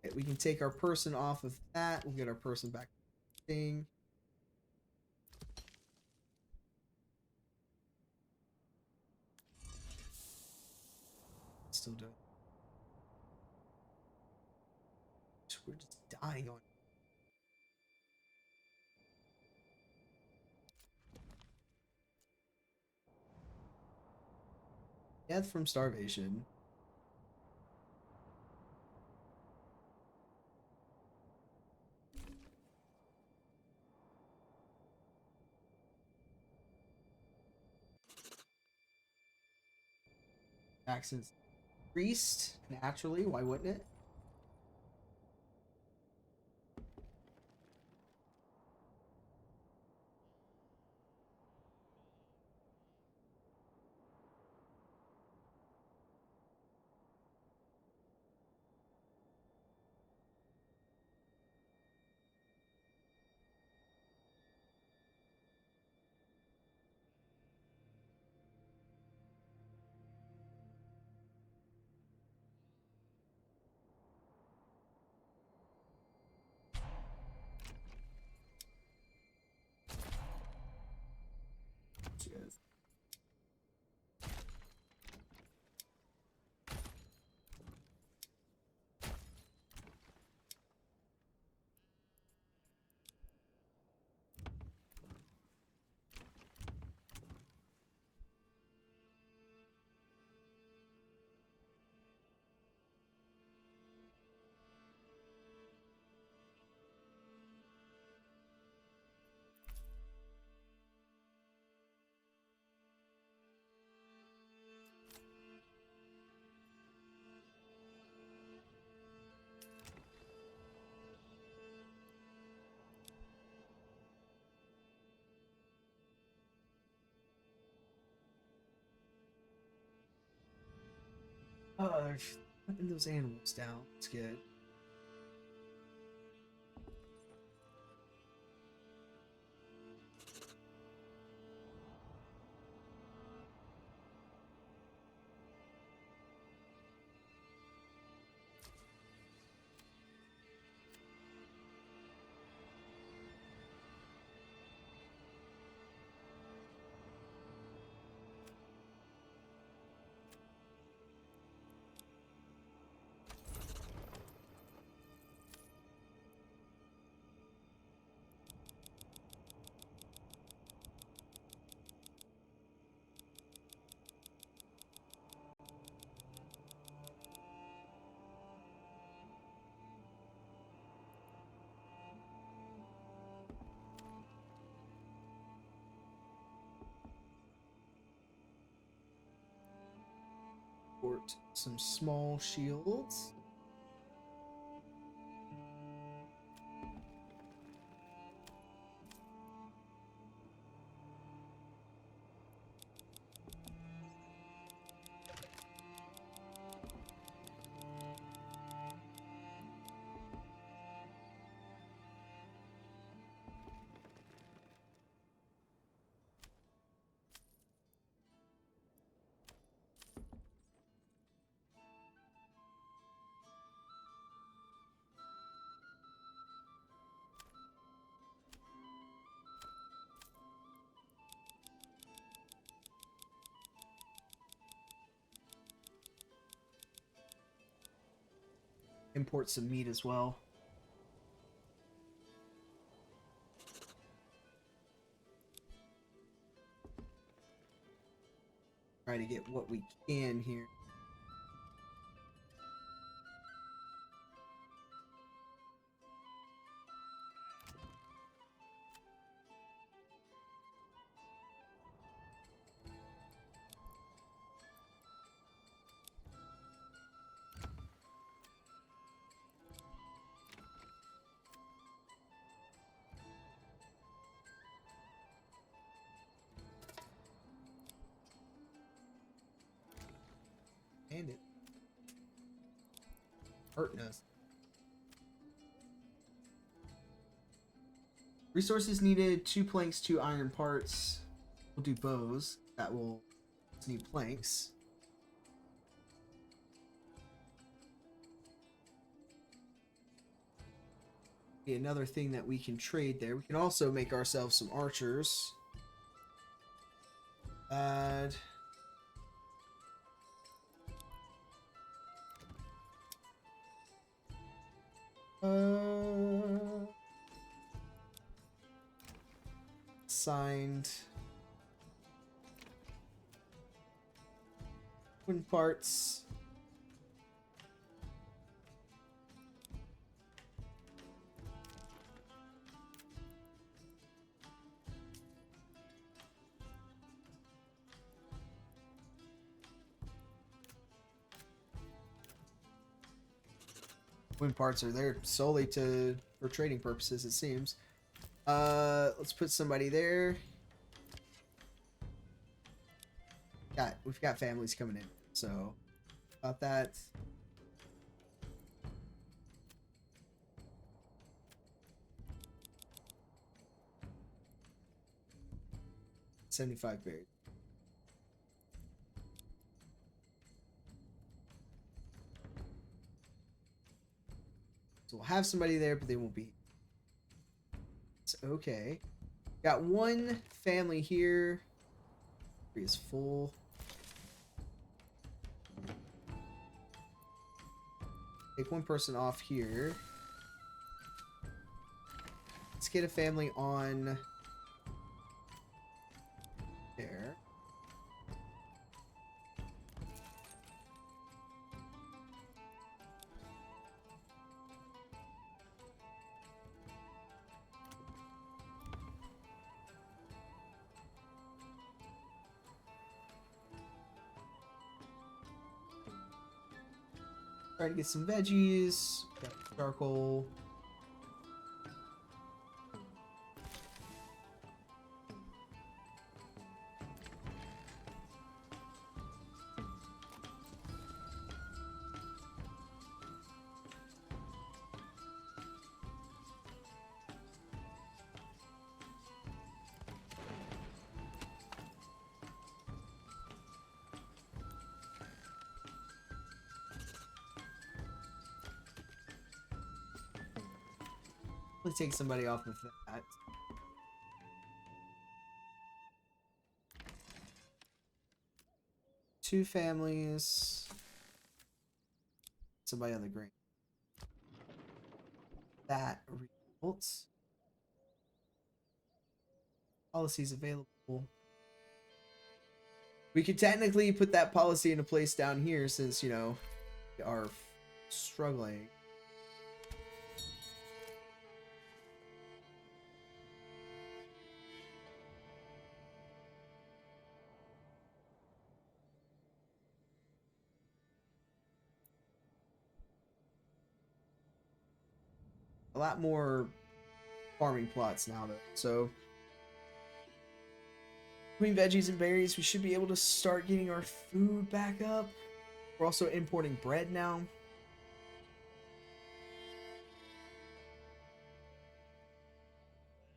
Okay, we can take our person off of that. We'll get our person back to the thing. Still doing. We're just dying on. Death from starvation. Accents increased naturally. Why wouldn't it? Yes. Putting those animals down. It's good. Port some small shields. Import some meat as well. Try to get what we can here. And it hurting us. Resources needed: 2 planks, 2 iron parts. We'll do bows. That will need planks. Be another thing that we can trade there. We can also make ourselves some archers. Add. Signed. Wooden parts. Wooden parts are there solely for trading purposes, it seems. Let's put somebody there. We've got families coming in, so about that. $75 berries. So we'll have somebody there, but they won't be. It's okay. Got one family here. Tree is full. Take one person off here. Let's get a family on there. Trying to get some veggies. Got charcoal. Let's take somebody off of that. Two families. Somebody on the grain. That results. Policies available. We could technically put that policy into place down here since, you know, we are struggling. A lot more farming plots now, though. So, between veggies and berries, we should be able to start getting our food back up. We're also importing bread now.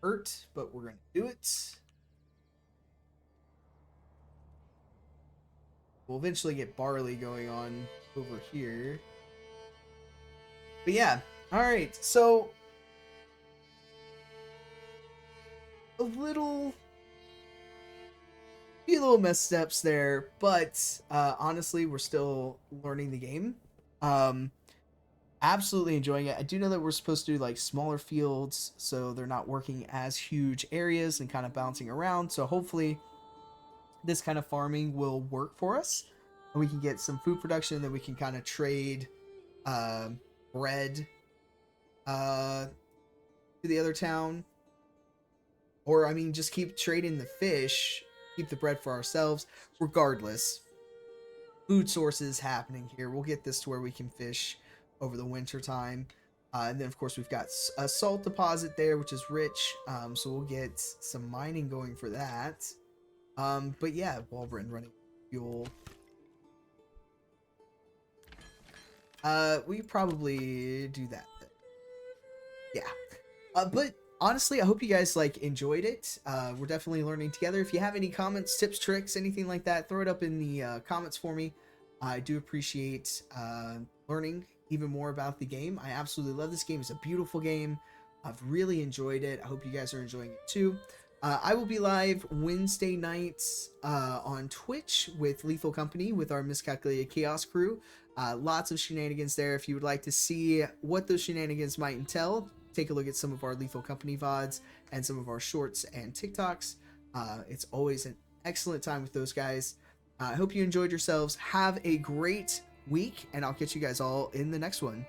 Hurt, but we're going to do it. We'll eventually get barley going on over here. But yeah, alright, so a few little missteps there, but honestly, we're still learning the game. Absolutely enjoying it. I do know that we're supposed to do like smaller fields, so they're not working as huge areas and kind of bouncing around. So hopefully this kind of farming will work for us, and we can get some food production that we can kind of trade bread to the other town, or I mean just keep trading the fish, keep the bread for ourselves. Regardless, food sources happening here. We'll get this to where we can fish over the winter time, and then of course we've got a salt deposit there which is rich, so we'll get some mining going for that. But yeah, Walbrin running fuel. We probably do that then. Yeah. But honestly, I hope you guys like enjoyed it. We're definitely learning together. If you have any comments, tips, tricks, anything like that, throw it up in the comments for me. I do appreciate learning even more about the game. I absolutely love this game. It's a beautiful game. I've really enjoyed it. I hope you guys are enjoying it too. I will be live Wednesday nights on Twitch with Lethal Company with our Miscalculated Chaos crew. Lots of shenanigans there. If you would like to see what those shenanigans might entail, take a look at some of our Lethal Company VODs and some of our shorts and TikToks. It's always an excellent time with those guys. I hope you enjoyed yourselves. Have a great week, and I'll catch you guys all in the next one.